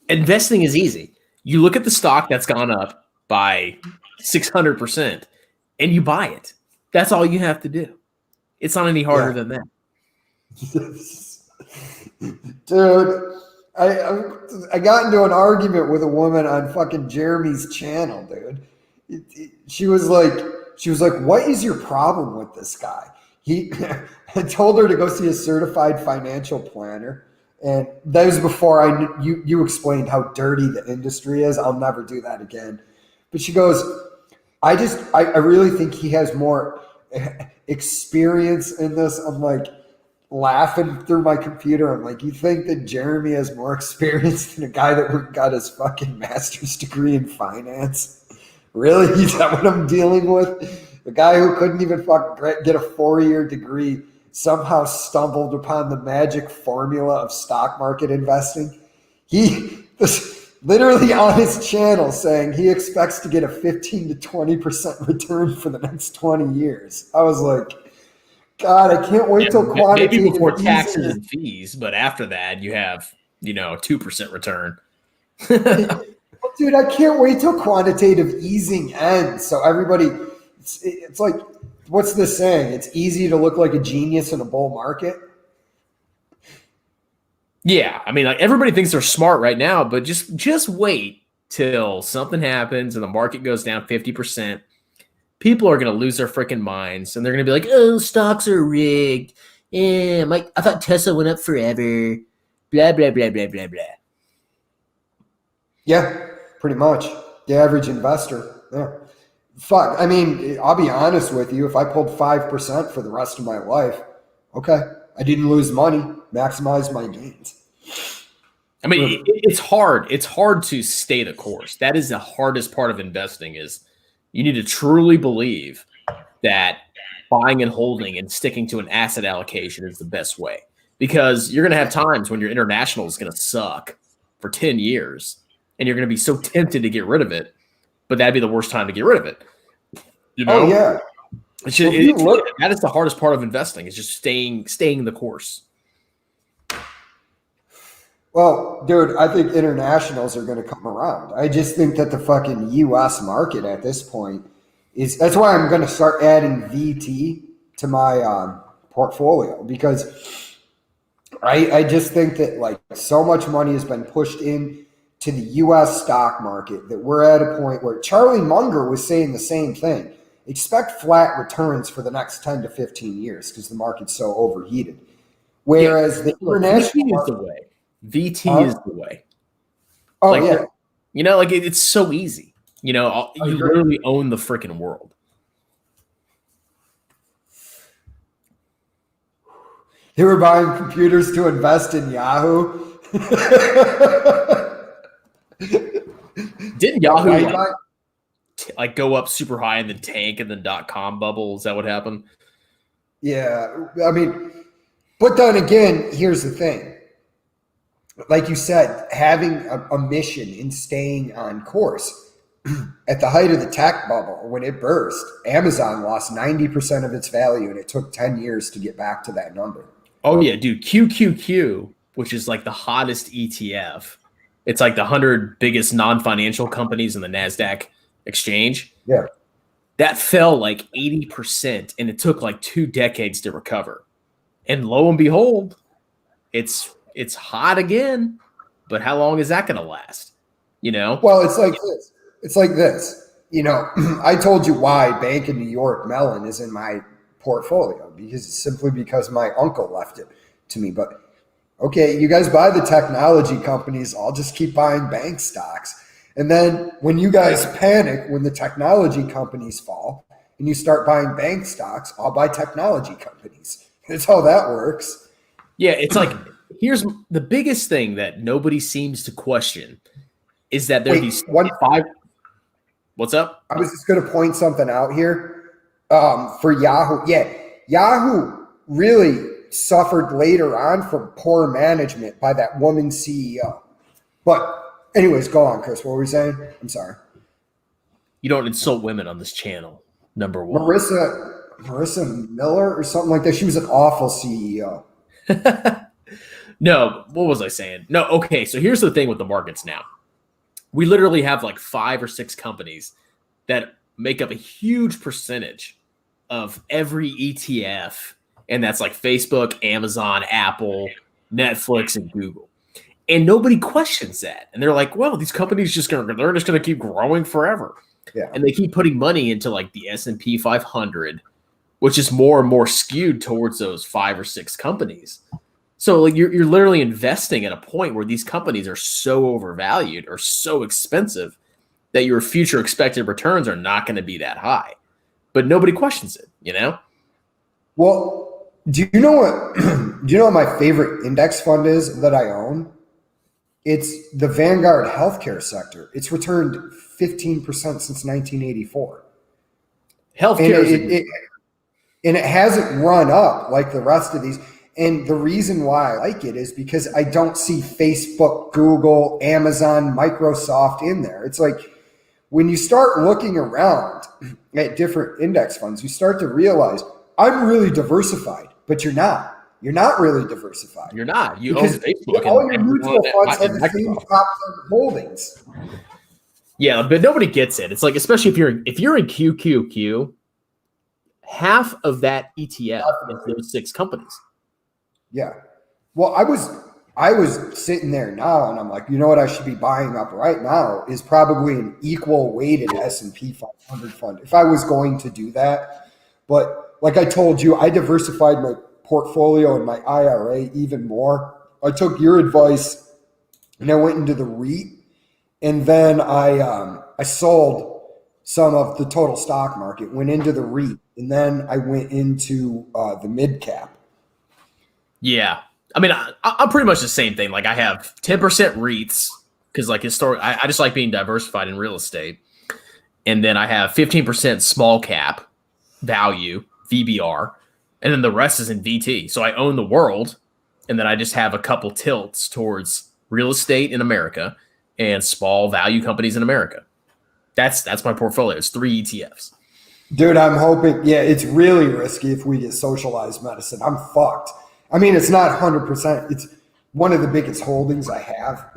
Speaker 1: Investing is easy. You look at the stock that's gone up by 600% and you buy it. That's all you have to do. It's not any harder than that.
Speaker 2: Dude, I got into an argument with a woman on fucking Jeremy's channel, dude. She was like, what is your problem with this guy? He I told her to go see a certified financial planner. And that was before I knew you explained how dirty the industry is. I'll never do that again. But she goes, I really think he has more experience in this. I'm like laughing through my computer. I'm like, you think that Jeremy has more experience than a guy that got his fucking master's degree in finance? Really? Is that what I'm dealing with? The guy who couldn't even get a 4-year degree somehow stumbled upon the magic formula of stock market investing. He was literally on his channel saying he expects to get a 15 to 20% return for the next 20 years. I was like, God, I can't wait till quantitative
Speaker 1: maybe before
Speaker 2: easing.
Speaker 1: taxes and fees, but after that you have, 2% return.
Speaker 2: Dude, I can't wait till quantitative easing ends. So everybody, it's like, what's this saying? It's easy to look like a genius in a bull market.
Speaker 1: Yeah, I mean, like everybody thinks they're smart right now, but just wait till something happens and the market goes down 50%. People are going to lose their freaking minds, and they're going to be like, "Oh, stocks are rigged. Yeah, I thought Tesla went up forever. Blah blah blah blah blah blah."
Speaker 2: Yeah, pretty much. The average investor. Yeah. Fuck. I mean, I'll be honest with you. If I pulled 5% for the rest of my life, okay, I didn't lose money. Maximize my gains.
Speaker 1: I mean, it's hard. It's hard to stay the course. That is the hardest part of investing. Is you need to truly believe that buying and holding and sticking to an asset allocation is the best way, because you're going to have times when your international is going to suck for 10 years and you're going to be so tempted to get rid of it, but that'd be the worst time to get rid of it.
Speaker 2: Oh, yeah.
Speaker 1: That is the hardest part of investing, is just staying the course.
Speaker 2: Well, dude, I think internationals are going to come around. I just think that the fucking U.S. market at this point that's why I'm going to start adding VT to my portfolio, because I just think that like so much money has been pushed in to the U.S. stock market that we're at a point where Charlie Munger was saying the same thing. Expect flat returns for the next 10 to 15 years because the market's so overheated. Whereas the international
Speaker 1: VT is the way. VT is the way.
Speaker 2: Oh, yeah.
Speaker 1: It's so easy. You literally own the freaking world.
Speaker 2: They were buying computers to invest in Yahoo.
Speaker 1: Didn't Yahoo go up super high and then tank and then .com bubble? Is that what happened?
Speaker 2: Yeah. I mean, but then again, here's the thing. Like you said, having a mission in staying on course. At the height of the tech bubble, when it burst, Amazon lost 90% of its value, and it took 10 years to get back to that number.
Speaker 1: Oh, yeah, dude. QQQ, which is like the hottest ETF. It's like the 100 biggest non-financial companies in the NASDAQ exchange.
Speaker 2: Yeah.
Speaker 1: That fell like 80%, and it took like 2 decades to recover. And lo and behold, it's hot again. But how long is that going to last?
Speaker 2: Well, it's like this. It's like this. I told you why Bank of New York Mellon is in my portfolio, because my uncle left it to me. But okay, you guys buy the technology companies. I'll just keep buying bank stocks. And then when you guys panic, when the technology companies fall and you start buying bank stocks, I'll buy technology companies. That's how that works.
Speaker 1: Yeah, it's like, here's the biggest thing that nobody seems to question is that there are these 5. What's up?
Speaker 2: I was just going to point something out here for Yahoo. Yeah, Yahoo really suffered later on from poor management by that woman CEO. But anyways, go on, Chris. What were we saying? I'm sorry.
Speaker 1: You don't insult women on this channel, number one.
Speaker 2: Marissa Miller or something like that. She was an awful CEO.
Speaker 1: No, what was I saying? No, okay, so here's the thing with the markets now. We literally have like 5 or 6 companies that make up a huge percentage of every ETF. And that's like Facebook, Amazon, Apple, Netflix, and Google. And nobody questions that. And they're like, well, these companies they're just going to keep growing forever.
Speaker 2: Yeah.
Speaker 1: And they keep putting money into like the S&P 500 which is more and more skewed towards those 5 or 6 companies. So like you're literally investing at a point where these companies are so overvalued or so expensive that your future expected returns are not going to be that high. But nobody questions it, you know?
Speaker 2: Well, do you know what my favorite index fund is that I own? It's the Vanguard healthcare sector. It's returned 15% since 1984.
Speaker 1: Healthcare
Speaker 2: and it hasn't run up like the rest of these. And the reason why I like it is because I don't see Facebook, Google, Amazon, Microsoft in there. It's like when you start looking around at different index funds, you start to realize I'm really diversified, but you're not. You're not really diversified.
Speaker 1: You're not. You
Speaker 2: because
Speaker 1: own Facebook.
Speaker 2: All your mutual funds have the same top 10 holdings.
Speaker 1: Yeah, but nobody gets it. It's like, especially if you're in QQQ, half of that ETF is those 6 companies.
Speaker 2: Yeah. Well, I was sitting there now, and I'm like, you know what I should be buying up right now is probably an equal weighted S&P 500 fund if I was going to do that. But like I told you, I diversified my portfolio and my IRA even more. I took your advice and I went into the REIT, and then I sold some of the total stock market, went into the REIT, and then I went into the mid cap.
Speaker 1: Yeah. I mean, I'm pretty much the same thing. Like I have 10% REITs because like I just like being diversified in real estate. And then I have 15% small cap value, VBR. And then the rest is in VT. So I own the world. And then I just have a couple tilts towards real estate in America and small value companies in America. That's my portfolio. It's 3 ETFs.
Speaker 2: Dude, I'm hoping, yeah, it's really risky if we get socialized medicine. I'm fucked. I mean, it's not 100%. It's one of the biggest holdings I have.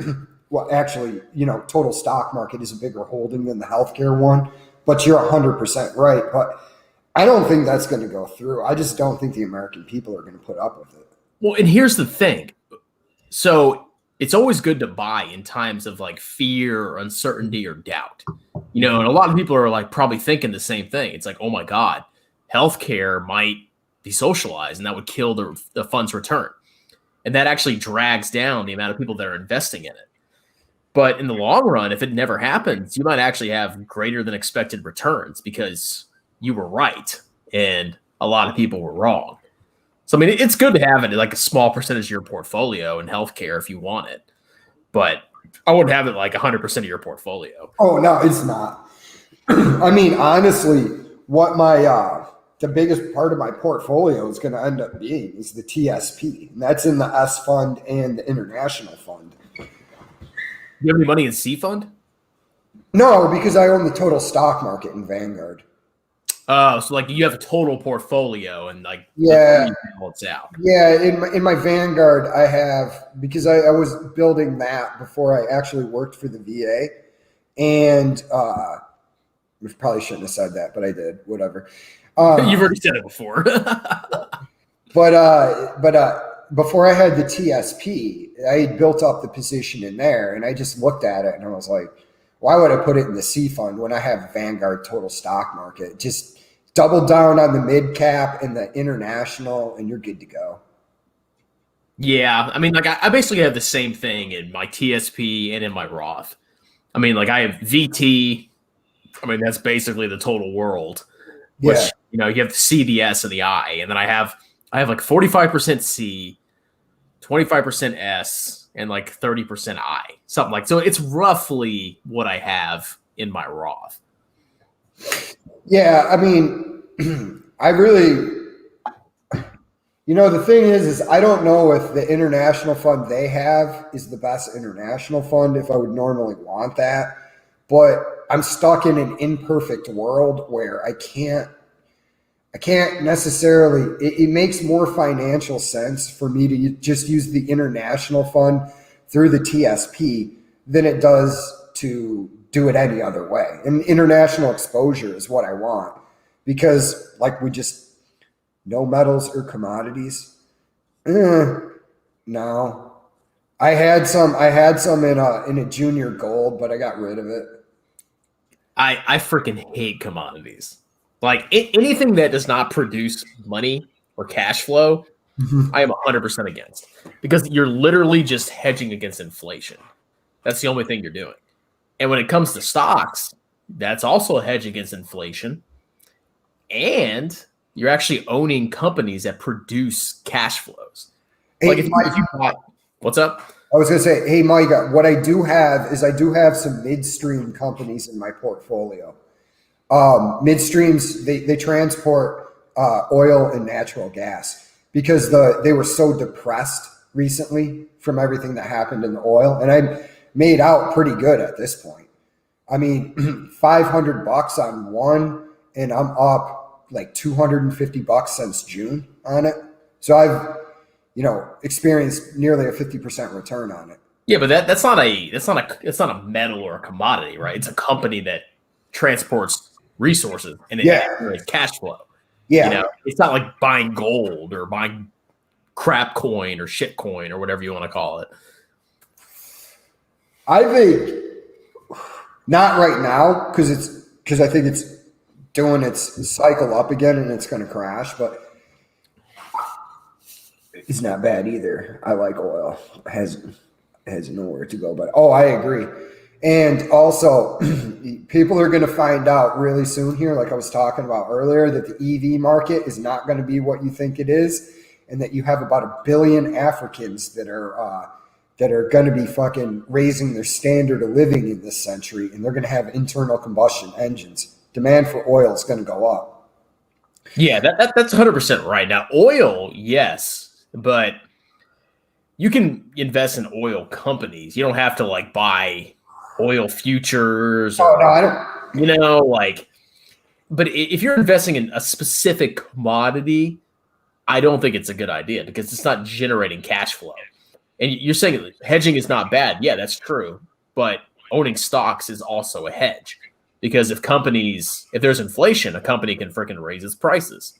Speaker 2: Well, actually, total stock market is a bigger holding than the healthcare one, but you're 100% right. But I don't think that's going to go through. I just don't think the American people are going to put up with it.
Speaker 1: Well, and here's the thing. So it's always good to buy in times of like fear or uncertainty or doubt, and a lot of people are like probably thinking the same thing. It's like, oh my God, healthcare might be socialized and that would kill the fund's return. And that actually drags down the amount of people that are investing in it. But in the long run, if it never happens, you might actually have greater than expected returns because you were right and a lot of people were wrong. So, I mean, it's good to have it like a small percentage of your portfolio in healthcare if you want it. But I wouldn't have it like 100% of your portfolio.
Speaker 2: Oh, no, it's not. I mean, honestly, what the biggest part of my portfolio is going to end up being is the TSP. And that's in the S fund and the international fund.
Speaker 1: You have any money in C fund?
Speaker 2: No, because I own the total stock market in Vanguard.
Speaker 1: Oh, so like you have a total portfolio and like
Speaker 2: it's out. Yeah, in my Vanguard I have, because I was building that before I actually worked for the VA, and I probably shouldn't have said that, but I did. Whatever.
Speaker 1: You've already said it before.
Speaker 2: but before I had the TSP, I had built up the position in there, and I just looked at it and I was like, why would I put it in the C fund when I have Vanguard total stock market? Just double down on the mid cap and the international, and you're good to go.
Speaker 1: Yeah. I mean, like I basically have the same thing in my TSP and in my Roth. I mean, like I have VT. I mean, that's basically the total world, which, you have the C, the S, and the I. And then I have like 45% C, 25% S, and like 30% I, something like. So it's roughly what I have in my Roth.
Speaker 2: Yeah, I mean, I really, the thing is I don't know if the international fund they have is the best international fund, if I would normally want that, but I'm stuck in an imperfect world where I can't necessarily, it makes more financial sense for me to just use the international fund through the TSP than it does to do it any other way. And international exposure is what I want, because like no metals or commodities. No. I had some in a junior gold, but I got rid of it.
Speaker 1: I freaking hate commodities. Like anything that does not produce money or cash flow,
Speaker 2: Mhm.
Speaker 1: I am 100% against, because you're literally just hedging against inflation. That's the only thing you're doing. And when it comes to stocks, that's also a hedge against inflation. And you're actually owning companies that produce cash flows. Like
Speaker 2: Hey,
Speaker 1: if
Speaker 2: Mike,
Speaker 1: you buy, what's up?
Speaker 2: I was going to say, hey, Micah, what I do have is I do have some midstream companies in my portfolio. Midstreams, they transport oil and natural gas because they were so depressed recently from everything that happened in the oil. And I made out pretty good at this point. I mean, $500 on one, and I'm up like $250 since June on it. So I've, experienced nearly a 50% return on it.
Speaker 1: Yeah, but that's not a metal or a commodity, right? It's a company that transports resources and it
Speaker 2: Yeah,
Speaker 1: generates cash flow.
Speaker 2: yeah.
Speaker 1: It's not like buying gold or buying crap coin or shit coin or whatever you want to call it.
Speaker 2: I think not right now because I think it's doing its cycle up again and it's going to crash, but it's not bad either. I like oil. Has nowhere to go, but I agree. And also, people are going to find out really soon here, like I was talking about earlier, that the EV market is not going to be what you think it is, and that you have about 1 billion Africans that are going to be fucking raising their standard of living in this century, and they're going to have internal combustion engines. Demand for oil is going to go up.
Speaker 1: Yeah, that's 100% right. Now, oil, yes, but you can invest in oil companies. You don't have to like buy oil futures
Speaker 2: Oh no,
Speaker 1: or
Speaker 2: I don't.
Speaker 1: but if you're investing in a specific commodity, I don't think it's a good idea because it's not generating cash flow. And you're saying hedging is not bad. Yeah, that's true. But owning stocks is also a hedge because if there's inflation, a company can freaking raise its prices.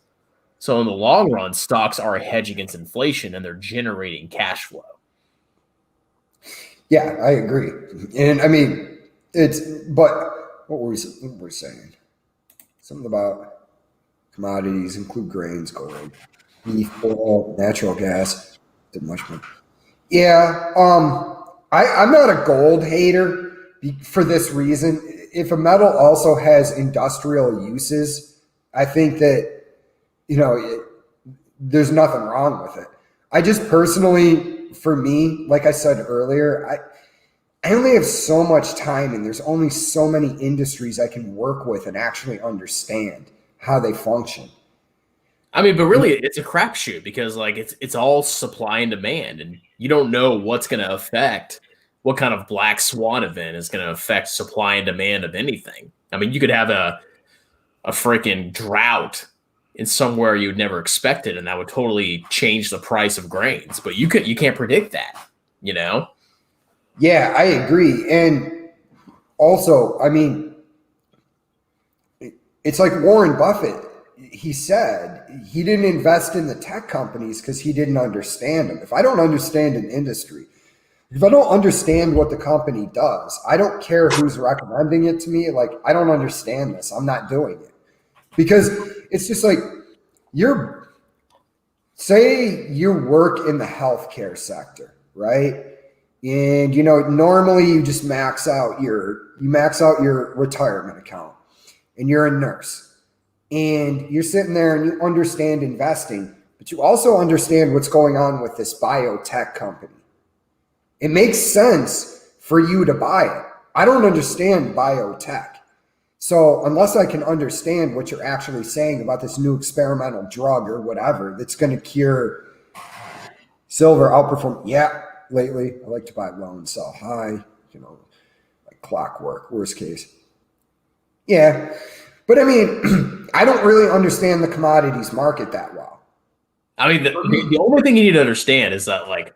Speaker 1: So in the long run, stocks are a hedge against inflation and they're generating cash flow.
Speaker 2: Yeah, I agree. And I mean, but what were we saying? Something about commodities include grains, gold, beef, oil, natural gas. Did much more. Yeah, I'm not a gold hater for this reason. If a metal also has industrial uses, I think that there's nothing wrong with it. I just personally, for me, like I said earlier, I only have so much time, and there's only so many industries I can work with and actually understand how they function.
Speaker 1: I mean, but really, it's a crapshoot because like it's all supply and demand, and you don't know what's going to affect what kind of black swan event is going to affect supply and demand of anything. I mean, you could have a freaking drought in somewhere you'd never expect it, and that would totally change the price of grains. But you can't predict that, you know?
Speaker 2: Yeah, I agree. And also, I mean, it's like Warren Buffett. He said he didn't invest in the tech companies because he didn't understand them. If I don't understand an industry, if I don't understand what the company does, I don't care who's recommending it to me. Like, I don't understand this. I'm not doing it. Because it's just like say you work in the healthcare sector, right? And normally you just max out your retirement account, and you're a nurse. And you're sitting there and you understand investing, but you also understand what's going on with this biotech company. It makes sense for you to buy it. I don't understand biotech. So unless I can understand what you're actually saying about this new experimental drug or whatever that's going to cure silver, outperform. Yeah, lately I like to buy low and sell high, like clockwork, worst case. Yeah. But I mean, I don't really understand the commodities market that well.
Speaker 1: I mean, the only thing you need to understand is that like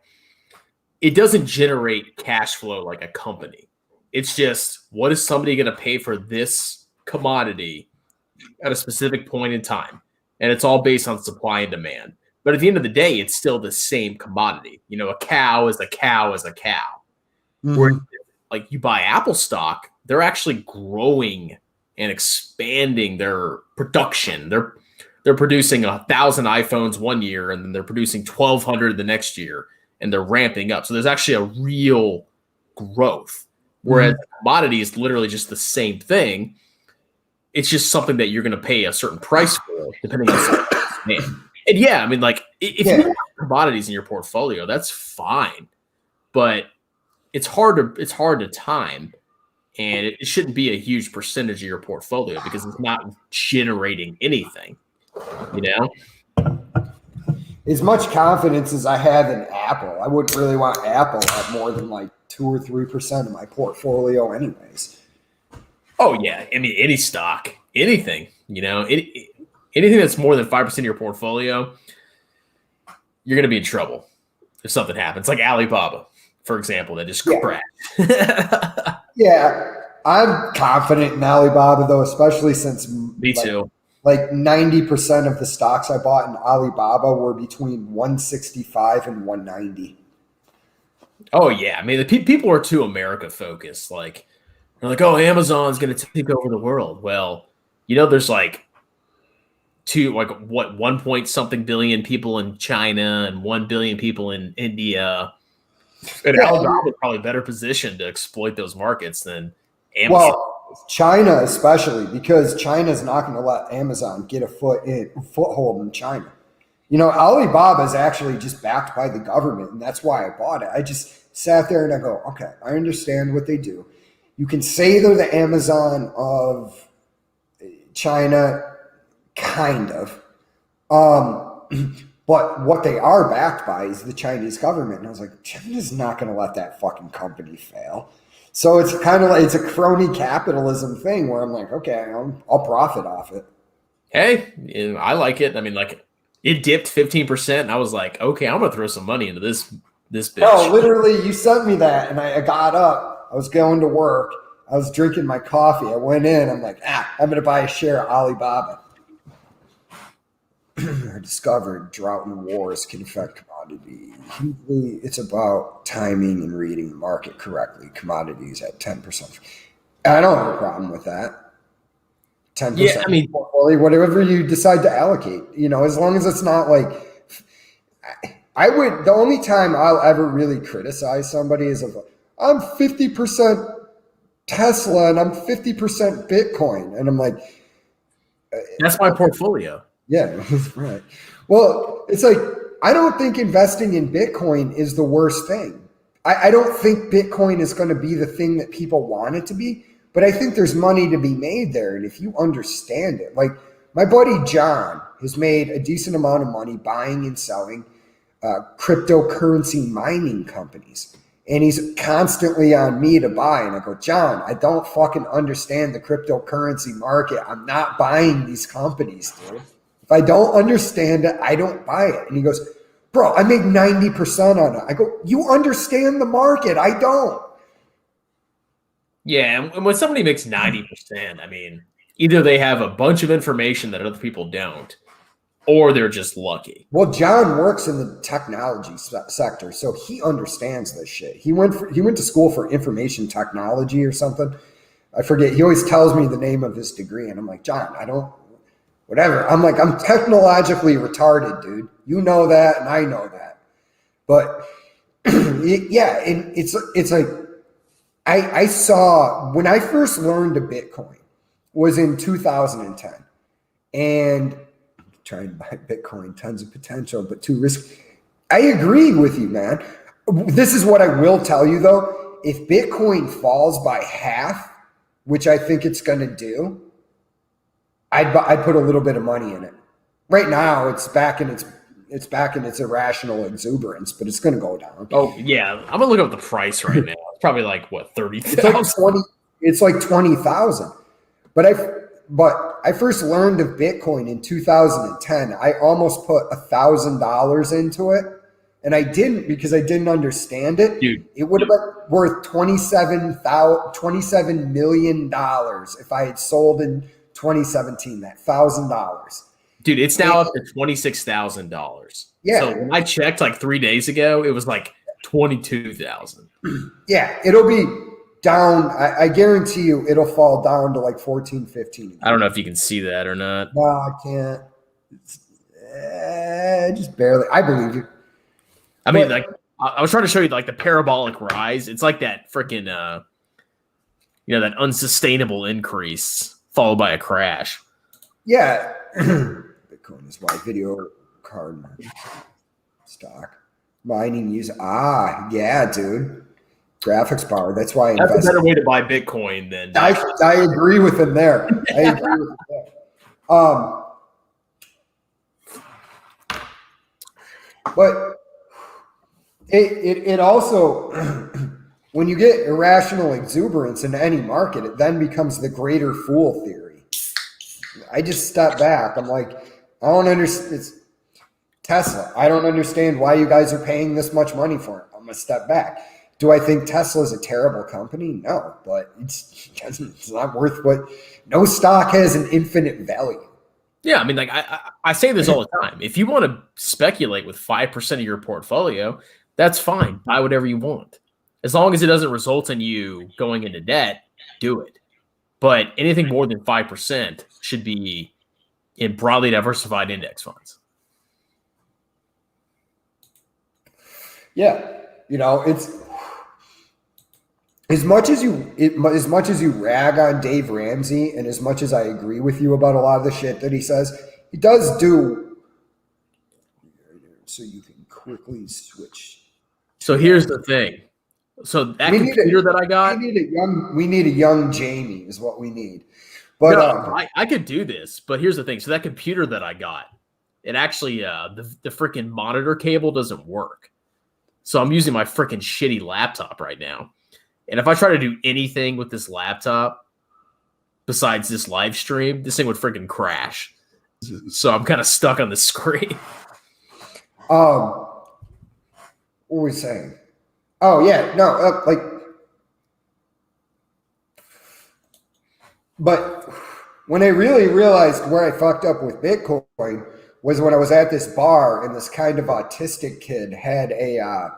Speaker 1: it doesn't generate cash flow like a company. It's just what is somebody going to pay for this commodity at a specific point in time, and it's all based on supply and demand. But at the end of the day, it's still the same commodity. A cow is a cow is a cow.
Speaker 2: Mm-hmm.
Speaker 1: Where like you buy Apple stock, they're actually growing and expanding their production. They're producing 1,000 iPhones one year, and then they're producing 1,200 the next year, and they're ramping up. So there's actually a real growth. Whereas commodity is literally just the same thing. It's just something that you're going to pay a certain price for, depending on demand. And yeah, I mean, like if you have commodities in your portfolio, that's fine, but it's hard to time, and it shouldn't be a huge percentage of your portfolio because it's not generating anything. You know,
Speaker 2: as much confidence as I have in Apple, I wouldn't really want Apple at more than like 2 or 3% of my portfolio, anyways.
Speaker 1: Oh yeah, I mean any stock, anything. You know, anything that's more than 5% of your portfolio, you're going to be in trouble if something happens. Like Alibaba, for example, that just crashed.
Speaker 2: Yeah, I'm confident in Alibaba though, especially since
Speaker 1: me too.
Speaker 2: Like 90% of the stocks I bought in Alibaba were between 165 and 190.
Speaker 1: Oh yeah, I mean the people are too America focused. Like they're like, oh, Amazon's going to take over the world. Well, you know, there's like 1 point something billion people in China and 1 billion people in India. And Alibaba is probably better positioned to exploit those markets than Amazon.
Speaker 2: Well, China especially, because China's not going to let Amazon get a foothold in China. You know, Alibaba is actually just backed by the government, and that's why I bought it. I just sat there and I go, okay, I understand what they do. You can say they're the Amazon of China, kind of. But what they are backed by is the Chinese government. And I was like, China's not going to let that fucking company fail. So it's kind of like, it's a crony capitalism thing where I'm like, okay, I'll profit off it.
Speaker 1: Hey, I like it. I mean, like it dipped 15%. And I was like, okay, I'm going to throw some money into this bitch.
Speaker 2: No, literally, you sent me that. And I got up. I was going to work. I was drinking my coffee. I went in. I'm like, I'm going to buy a share of Alibaba. I discovered drought and wars can affect commodities. Usually it's about timing and reading the market correctly. Commodities at 10%. I don't have a problem with that. 10%.
Speaker 1: Yeah, I mean,
Speaker 2: whatever you decide to allocate, you know, as long as it's not like the only time I'll ever really criticize somebody is if I'm 50% Tesla and I'm 50% Bitcoin. And I'm like,
Speaker 1: that's my portfolio.
Speaker 2: Yeah, right. Well, it's like, I don't think investing in Bitcoin is the worst thing. I don't think Bitcoin is going to be the thing that people want it to be, but I think there's money to be made there. And if you understand it, like my buddy John has made a decent amount of money buying and selling cryptocurrency mining companies. And he's constantly on me to buy. And I go, John, I don't fucking understand the cryptocurrency market. I'm not buying these companies, dude. If I don't understand it, I don't buy it. And he goes, bro, I make 90% on it. I go, you understand the market. I don't.
Speaker 1: Yeah, and when somebody makes 90%, I mean, either they have a bunch of information that other people don't, or they're just lucky.
Speaker 2: Well, John works in the technology sector, so he understands this shit. He went to school for information technology or something. I forget. He always tells me the name of his degree, and I'm like, John, I don't. Whatever. I'm like, I'm technologically retarded, dude. You know that, and I know that. But yeah, and it's like I saw when I first learned of Bitcoin was in 2010, and trying to buy Bitcoin, tons of potential, but too risky. I agree with you, man. This is what I will tell you though: if Bitcoin falls by half, which I think it's going to do, I'd put a little bit of money in it. Right now, it's back in its irrational exuberance, but it's going to go down.
Speaker 1: Oh yeah, I'm gonna look up the price right now. It's probably like what 30,000.
Speaker 2: It's like 20,000. But I first learned of Bitcoin in 2010. I almost put $1,000 into it, and I didn't because I didn't understand it.
Speaker 1: Dude,
Speaker 2: it would have been worth $27 million if I had sold in 2017, that $1,000.
Speaker 1: Dude, it's now up to $26,000.
Speaker 2: Yeah.
Speaker 1: So when I checked like 3 days ago, it was like 22,000.
Speaker 2: Yeah, it'll be down. I guarantee you it'll fall down to like 14, 15.
Speaker 1: I don't know if you can see that or not.
Speaker 2: No, I can't. Just barely. I believe you.
Speaker 1: I mean, like, I was trying to show you like the parabolic rise. It's like that freaking, that unsustainable increase followed by a crash.
Speaker 2: Yeah. Bitcoin is why video card stock mining use. Yeah, dude. Graphics power. That's why I
Speaker 1: That's a better way to buy Bitcoin than.
Speaker 2: I agree with him there. I agree with him there. But it also, when you get irrational exuberance in any market, it then becomes the greater fool theory. I just step back. I'm like, I don't understand. It's Tesla. I don't understand why you guys are paying this much money for it. I'm going to step back. Do I think Tesla is a terrible company? No, but it's not worth what. No stock has an infinite value.
Speaker 1: Yeah, I mean, like I say this all the time. If you want to speculate with 5% of your portfolio, that's fine. Buy whatever you want. As long as it doesn't result in you going into debt, do it. But anything more than 5% should be in broadly diversified index funds.
Speaker 2: Yeah, it's as much as you rag on Dave Ramsey, and as much as I agree with you about a lot of the shit that he says, he does do so you can quickly switch.
Speaker 1: So here's the thing. So that computer that I got,
Speaker 2: we need a young Jamie is what we need. But
Speaker 1: no, I could do this, but here's the thing. So that computer that I got, it actually the freaking monitor cable doesn't work. So I'm using my freaking shitty laptop right now. And if I try to do anything with this laptop besides this live stream, this thing would freaking crash. So I'm kind of stuck on the screen.
Speaker 2: What were we saying? Oh yeah, no, but when I really realized where I fucked up with Bitcoin was when I was at this bar and this kind of autistic kid had a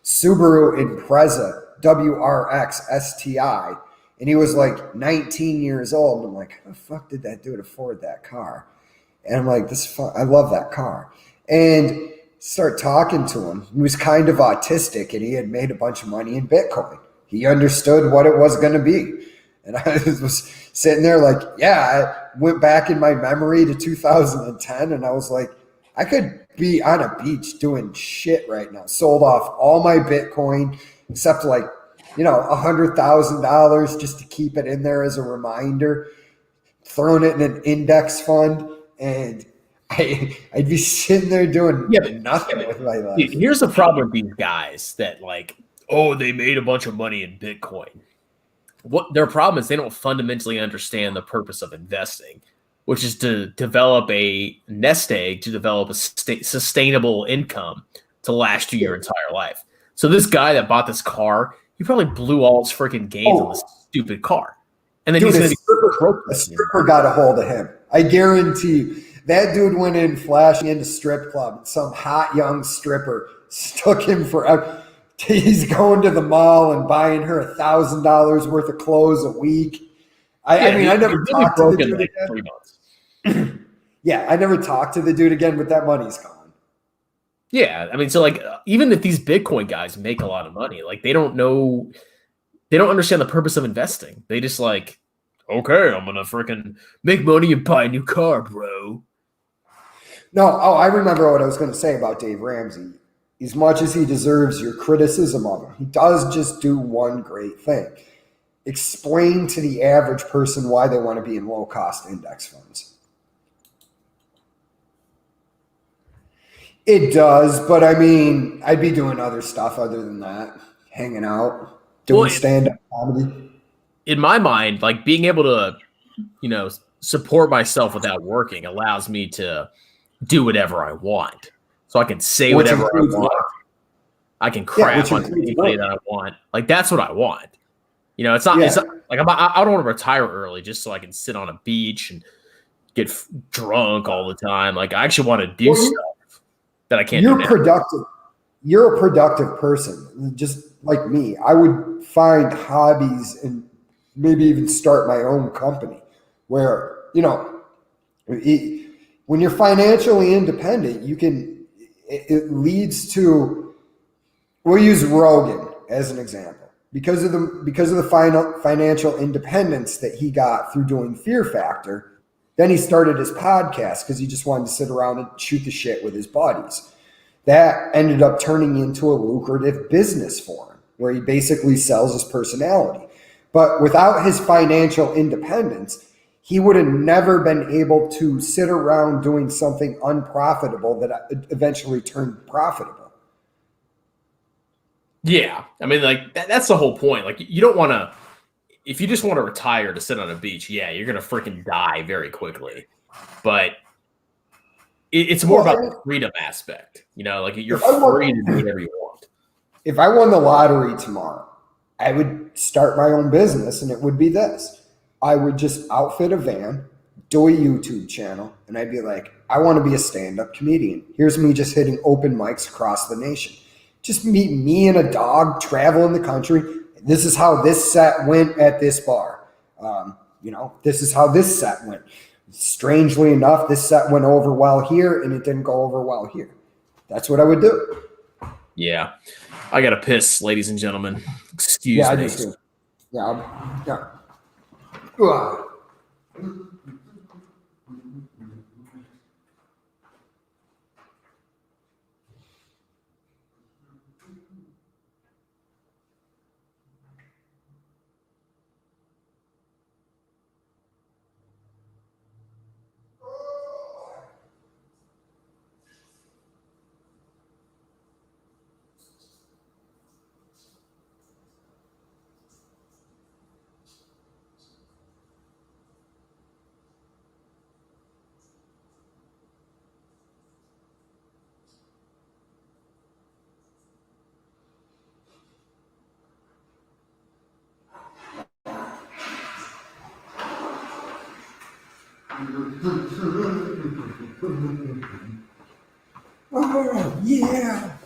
Speaker 2: Subaru Impreza WRX STI, and he was like 19 years old. And I'm like, how the fuck did that dude afford that car? And I'm like, I love that car. And start talking to him. He was kind of autistic, and he had made a bunch of money in Bitcoin. He understood what it was going to be. And I was sitting there like, yeah, I went back in my memory to 2010, and I was like, I could be on a beach doing shit right now. Sold off all my Bitcoin except like, $100,000 just to keep it in there as a reminder, throwing it in an index fund, and I'd be sitting there doing nothing with my life.
Speaker 1: Here's the problem with these guys that they made a bunch of money in Bitcoin. What their problem is, they don't fundamentally understand the purpose of investing, which is to develop a nest egg, to develop a sustainable income to last you your entire life. So this guy that bought this car, he probably blew all his freaking gains on this stupid car. And then
Speaker 2: a stripper got a hold of him. I guarantee you. That dude went in flashing into strip club, and some hot young stripper took him forever. He's going to the mall and buying her $1,000 worth of clothes a week. I never talked to the dude again. 3 months. Yeah, I never talked to the dude again, but that money's gone.
Speaker 1: Yeah, I mean, so even if these Bitcoin guys make a lot of money, they don't understand the purpose of investing. They just okay, I'm gonna freaking make money and buy a new car, bro.
Speaker 2: No, I remember what I was going to say about Dave Ramsey. As much as he deserves your criticism of him, he does just do one great thing. Explain to the average person why they want to be in low-cost index funds. It does, but I mean, I'd be doing other stuff other than that. Hanging out, doing stand-up comedy.
Speaker 1: In my mind, being able to, support myself without working allows me to do whatever I want. So I can say whatever I want. I can crap on anybody that I want. That's what I want. It's not I don't want to retire early just so I can sit on a beach and get drunk all the time. I actually want to do stuff that I can't do now.
Speaker 2: you're a productive person, just like me. I would find hobbies and maybe even start my own company where, when you're financially independent, it leads to, we'll use Rogan as an example. Because of the financial independence that he got through doing Fear Factor, then he started his podcast because he just wanted to sit around and shoot the shit with his buddies. That ended up turning into a lucrative business for him, where he basically sells his personality. But without his financial independence, he would have never been able to sit around doing something unprofitable that eventually turned profitable.
Speaker 1: Yeah. I mean, like, that's the whole point. Like, you don't want to, if you just want to retire to sit on a beach, yeah, you're going to freaking die very quickly. But it's more about the freedom aspect. Like, you're free to do whatever you want.
Speaker 2: If I won the lottery tomorrow, I would start my own business, and it would be this. I would just outfit a van, do a YouTube channel, and I'd be like, I want to be a stand-up comedian. Here's me just hitting open mics across the nation. Just meet me and a dog, travel in the country. This is how this set went at this bar. This is how this set went. Strangely enough, this set went over well here, and it didn't go over well here. That's what I would do.
Speaker 1: Yeah. I got to piss, ladies and gentlemen. Excuse me.
Speaker 2: I just do. Yeah. Ugh. Oh, yeah.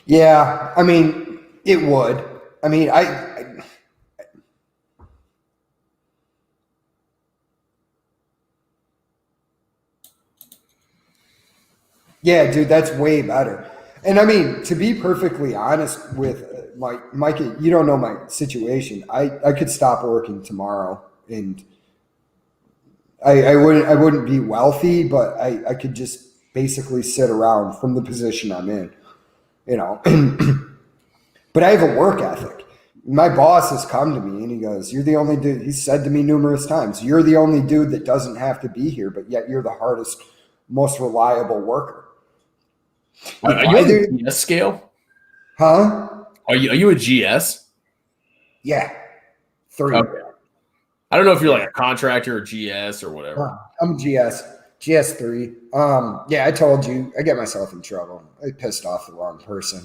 Speaker 2: Yeah, I mean, it would. I mean, yeah, dude, that's way better. And I mean, to be perfectly honest with Micah, you don't know my situation. I could stop working tomorrow, and I wouldn't be wealthy, but I could just basically sit around from the position I'm in, But I have a work ethic. My boss has come to me and he goes, "You're the only dude." He said to me numerous times, "You're the only dude that doesn't have to be here, but yet you're the hardest, most reliable worker."
Speaker 1: Are you on the GS scale?
Speaker 2: Huh?
Speaker 1: Are you a GS?
Speaker 2: Yeah. 3.
Speaker 1: Okay. I don't know if you're like a contractor or GS or whatever.
Speaker 2: I'm GS 3. Yeah, I told you, I get myself in trouble. I pissed off the wrong person.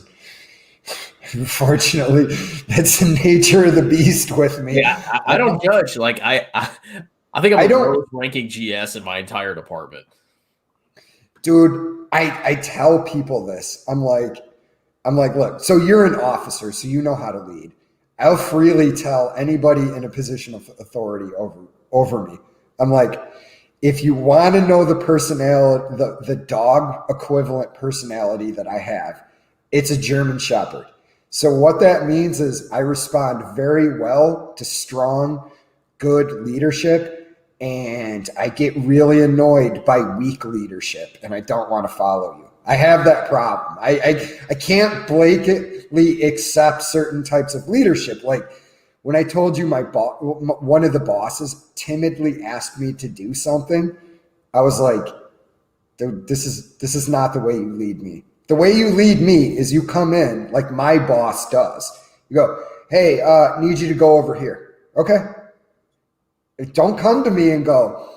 Speaker 2: Unfortunately, that's the nature of the beast with me.
Speaker 1: Yeah, I don't judge. Like I think I'm the lowest ranking GS in my entire department.
Speaker 2: Dude, I tell people this. I'm like, look, so you're an officer, so you know how to lead. I'll freely tell anybody in a position of authority over me. I'm like, if you want to know the personality, the dog equivalent personality that I have, it's a German Shepherd. So what that means is I respond very well to strong, good leadership, and I get really annoyed by weak leadership, and I don't want to follow you. I have that problem. I can't blatantly accept certain types of leadership. Like when I told you one of the bosses timidly asked me to do something, I was like, dude, this is not the way you lead me. The way you lead me is you come in like my boss does. You go, "Hey, need you to go over here." Okay. Don't come to me and go,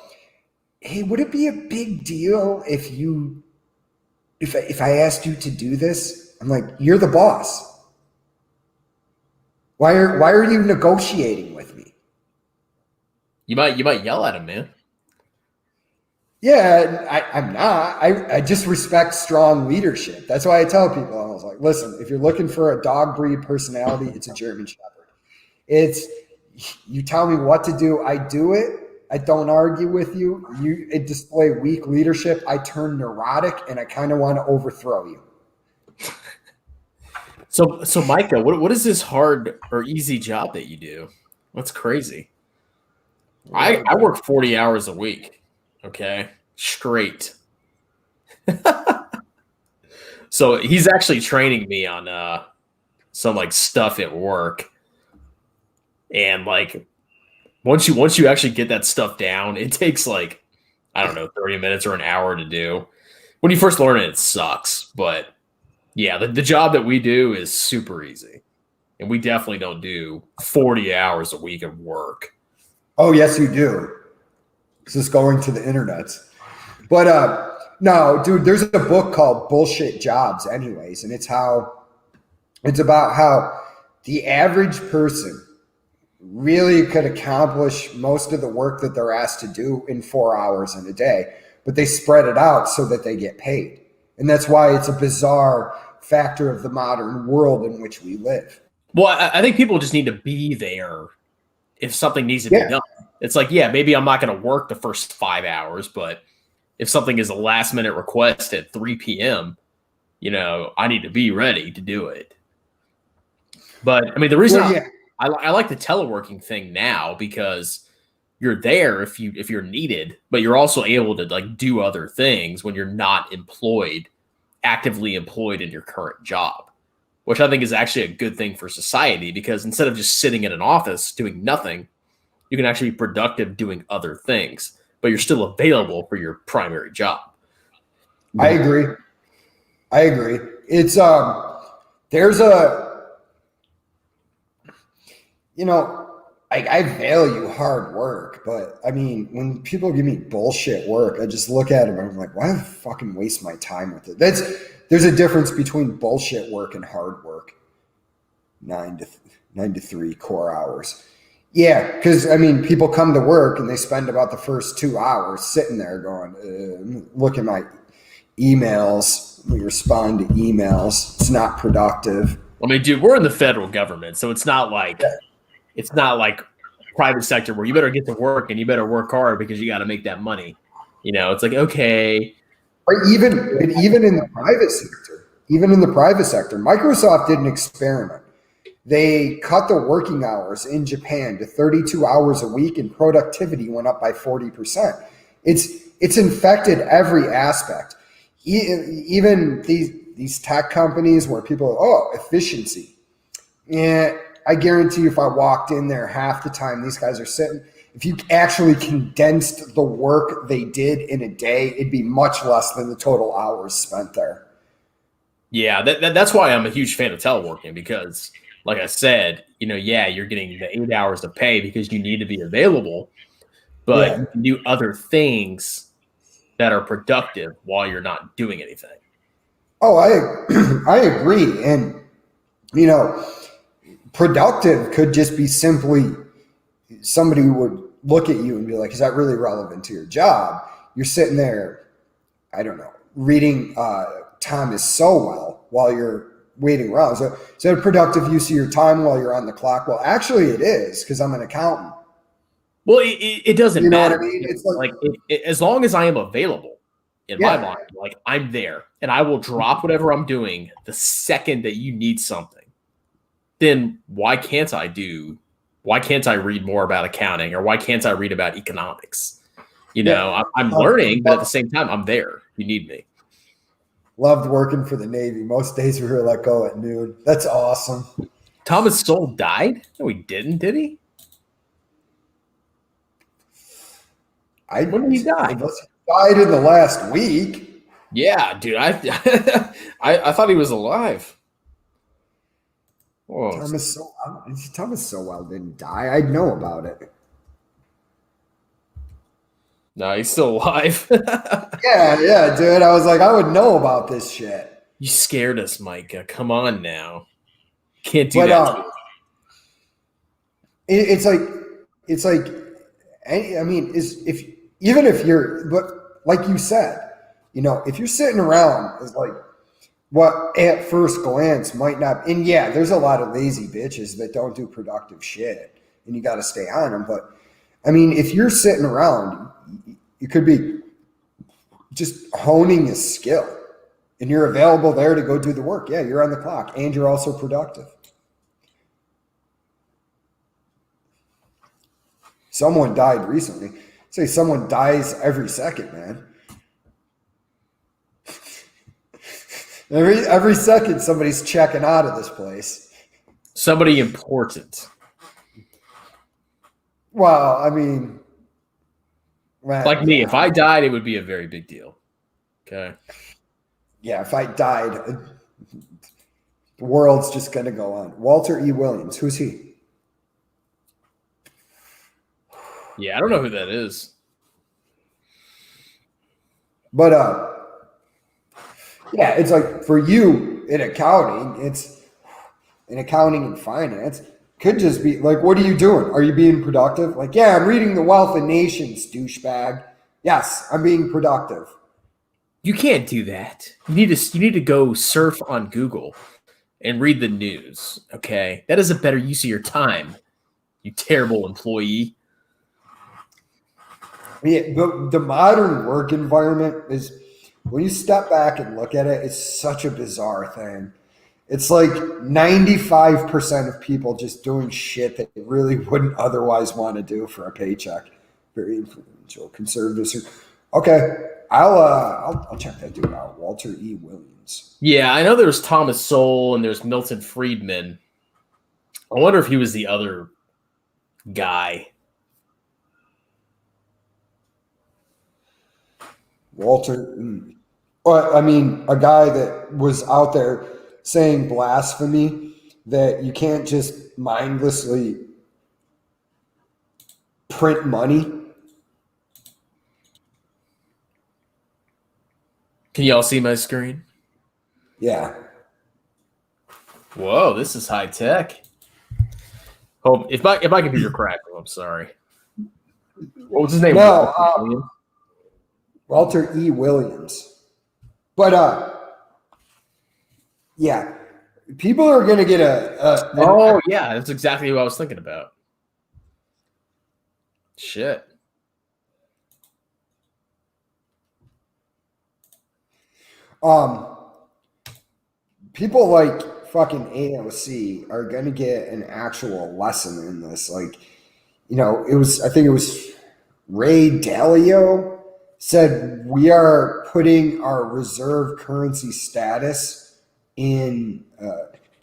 Speaker 2: "Hey, would it be a big deal if you if I asked you to do this, I'm like, you're the boss. Why are you negotiating with me?
Speaker 1: You might yell at him, man.
Speaker 2: Yeah, I'm not. I just respect strong leadership. That's why I tell people, I was like, listen, if you're looking for a dog breed personality, it's a German Shepherd. It's, you tell me what to do, I do it. I don't argue with you. You display weak leadership, I turn neurotic, and I kind of want to overthrow you.
Speaker 1: So Micah, what is this hard or easy job that you do? That's crazy. I work 40 hours a week. Okay. Straight. So he's actually training me on some like stuff at work. And like once you actually get that stuff down, it takes like, I don't know, 30 minutes or an hour to do. When you first learn it, it sucks. But yeah, the job that we do is super easy. And we definitely don't do 40 hours a week of work.
Speaker 2: Oh, yes, you do. It's just going to the internet. But no, dude, there's a book called Bullshit Jobs anyways. And it's about how the average person really could accomplish most of the work that they're asked to do in 4 hours in a day, but they spread it out so that they get paid. And that's why it's a bizarre factor of the modern world in which we live.
Speaker 1: Well, I think people just need to be there if something needs to be done. It's like, yeah, maybe I'm not going to work the first 5 hours, but if something is a last minute request at 3 p.m., I need to be ready to do it. But I mean, the reason I like the teleworking thing now because you're there if you're needed, but you're also able to like do other things when you're not actively employed in your current job, which I think is actually a good thing for society because instead of just sitting in an office doing nothing, you can actually be productive doing other things, but you're still available for your primary job.
Speaker 2: I agree. It's there's I value hard work, but I mean, when people give me bullshit work, I just look at them and I'm like, why the fucking waste my time with it? There's a difference between bullshit work and hard work. 9 to 3 core hours. Yeah, because I mean, people come to work and they spend about the first 2 hours sitting there going, look at my emails. We respond to emails. It's not productive.
Speaker 1: I mean, dude, we're in the federal government, so it's not like private sector where you better get to work and you better work hard because you got to make that money. It's like, okay.
Speaker 2: Or even in the private sector, Microsoft did an experiment. They cut the working hours in Japan to 32 hours a week, and productivity went up by 40%. It's infected every aspect. Even these tech companies where people, efficiency. Yeah, I guarantee you if I walked in there half the time these guys are sitting, if you actually condensed the work they did in a day, it'd be much less than the total hours spent there.
Speaker 1: Yeah, that's why I'm a huge fan of teleworking because, like I said, you're getting the 8 hours of pay because you need to be available, but you can do other things that are productive while you're not doing anything.
Speaker 2: Oh, I agree. And, productive could just be simply somebody who would look at you and be like, is that really relevant to your job? You're sitting there, I don't know, reading Thomas Sowell while you're waiting around. So is that a productive use of your time while you're on the clock? Well, actually it is because I'm an accountant.
Speaker 1: Well, it doesn't matter.
Speaker 2: What I mean? It's
Speaker 1: like as long as I am available in my mind, like I'm there and I will drop whatever I'm doing the second that you need something. Then why can't I read more about accounting or why can't I read about economics? I'm learning, but at the same time, I'm there. You need me.
Speaker 2: Loved working for the Navy. Most days we were let go at noon. That's awesome.
Speaker 1: Thomas Sowell died? No, he didn't, did he? When did he die?
Speaker 2: He died in the last week.
Speaker 1: Yeah, dude. I thought he was alive.
Speaker 2: Whoa. Thomas Sowell didn't die. I'd know about it.
Speaker 1: No, he's still alive.
Speaker 2: Yeah, dude. I was like, I would know about this shit.
Speaker 1: You scared us, Micah. Come on now. Can't do
Speaker 2: But
Speaker 1: that.
Speaker 2: it's like, I mean, even if you're, but like you said, if you're sitting around, it's like what at first glance might not. And yeah, there's a lot of lazy bitches that don't do productive shit, and you got to stay on them. But I mean, if you're sitting around, you could be just honing a skill, and you're available there to go do the work. Yeah, you're on the clock, and you're also productive. Someone died recently. Say someone dies every second, man. Every second somebody's checking out of this place.
Speaker 1: Somebody important.
Speaker 2: Well, I mean,
Speaker 1: like me, if I died, it would be a very big deal. Okay.
Speaker 2: Yeah, if I died, the world's just going to go on. Walter E. Williams, who's he?
Speaker 1: Yeah, I don't know who that is.
Speaker 2: But yeah, it's like for you in accounting, and finance could just be like, what are you doing? Are you being productive? Like, yeah, I'm reading The Wealth of Nations, douchebag. Yes, I'm being productive.
Speaker 1: You can't do that. You need to go surf on Google and read the news. Okay, that is a better use of your time. You terrible employee.
Speaker 2: Yeah, the modern work environment is, when you step back and look at it, it's such a bizarre thing. It's like 95% of people just doing shit that they really wouldn't otherwise want to do for a paycheck. Very influential conservatives. Okay, I'll check that dude out. Walter E. Williams.
Speaker 1: Yeah, I know there's Thomas Sowell and there's Milton Friedman. I wonder if he was the other guy.
Speaker 2: Walter, I mean, a guy that was out there saying blasphemy that you can't just mindlessly print money.
Speaker 1: Can y'all see my screen?
Speaker 2: Yeah.
Speaker 1: Whoa, this is high tech. Oh, if my computer cracked, I'm sorry. What was his name?
Speaker 2: No, Walter E. Williams. But yeah, people are going to get
Speaker 1: yeah, that's exactly what I was thinking about. Shit.
Speaker 2: People like fucking AOC are going to get an actual lesson in this. Like, I think it was Ray Dalio said, we are putting our reserve currency status in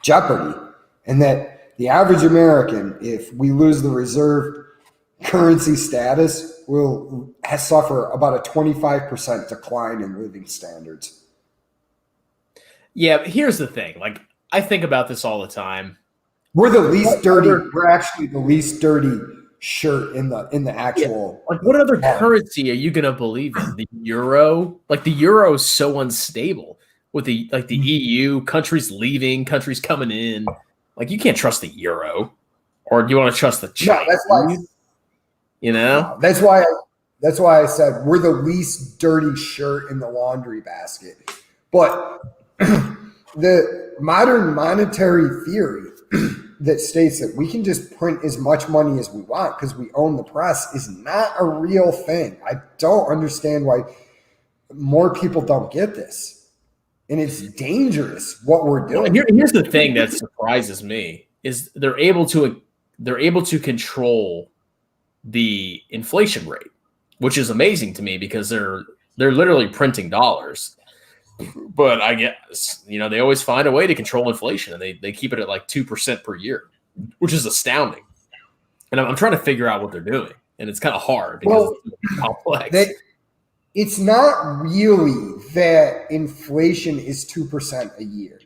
Speaker 2: jeopardy, and that the average American, if we lose the reserve currency status, will suffer about a 25% decline in living standards.
Speaker 1: Yeah, but here's the thing. Like, I think about this all the time.
Speaker 2: We're the least dirty. We're actually the least dirty shirt in the actual.
Speaker 1: Yeah. Like, what other currency are you gonna believe in? The euro? Like, the euro is so unstable with the EU, countries leaving, countries coming in. Like, you can't trust the euro, or do you want to trust the Chinese?
Speaker 2: No, that's why.
Speaker 1: No,
Speaker 2: that's why I said we're the least dirty shirt in the laundry basket. But the modern monetary theory that states that we can just print as much money as we want because we own the press is not a real thing. I don't understand why more people don't get this. And it's dangerous what we're doing.
Speaker 1: Here's the thing that surprises me is they're able to control the inflation rate, which is amazing to me because they're literally printing dollars. But I guess, they always find a way to control inflation, and they keep it at like 2% per year, which is astounding. And I'm trying to figure out what they're doing, and it's kind of hard because it's complex.
Speaker 2: It's not really that inflation is 2% a year.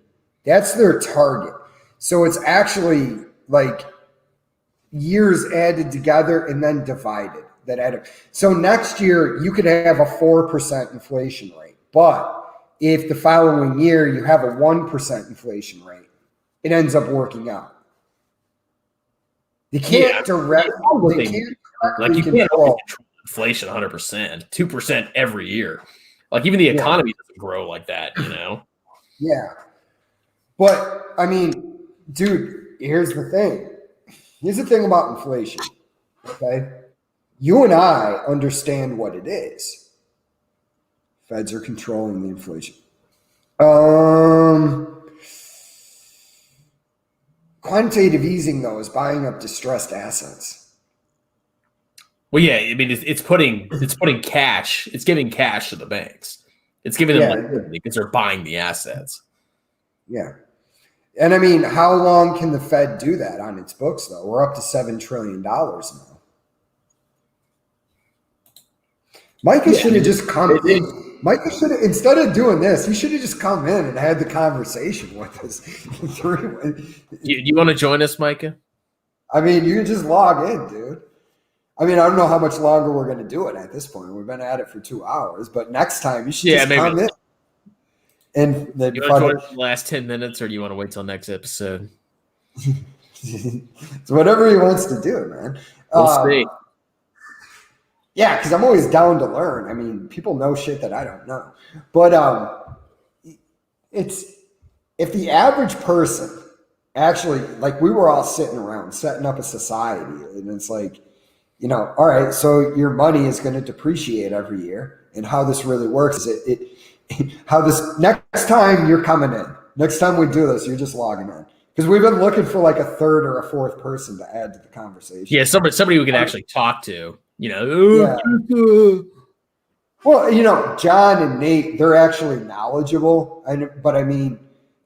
Speaker 2: That's their target. So it's actually like years added together and then divided. that add up. So next year you could have a 4% inflation rate, but if the following year you have a 1% inflation rate, it ends up working out. You can't directly
Speaker 1: you can't control inflation 100%, 2% every year. Like even the economy doesn't grow like that, you know?
Speaker 2: Yeah. But I mean, dude, here's the thing. Here's the thing about inflation. Okay. You and I understand what it is. Feds are controlling the inflation. Quantitative easing, though, is buying up distressed assets.
Speaker 1: Well, yeah, I mean, it's putting cash. It's giving cash to the banks. It's giving them liquidity because they're buying the assets.
Speaker 2: Yeah. And I mean, how long can the Fed do that on its books, though? We're up to $7 trillion now. Micah should have just come in. Micah should have, instead of doing this, he should have just come in and had the conversation with us.
Speaker 1: You want to join us, Micah?
Speaker 2: I mean, you can just log in, dude. I mean, I don't know how much longer we're going to do it at this point. We've been at it for 2 hours, but next time you should just come in. And then
Speaker 1: you want to join us the last 10 minutes, or do you want to wait till next episode?
Speaker 2: It's whatever he wants to do, man.
Speaker 1: We'll see.
Speaker 2: Yeah, because I'm always down to learn. I mean, people know shit that I don't know. But it's if the average person actually, like we were all sitting around setting up a society, and it's like, you know, all right, so your money is going to depreciate every year. And how this really works is how this next time you're coming in, next time we do this, you're just logging in. Because we've been looking for like a third or a fourth person to add to the conversation.
Speaker 1: Yeah, somebody we can actually talk to. You know,
Speaker 2: Well, you know, John and Nate, they're actually knowledgeable. But I mean,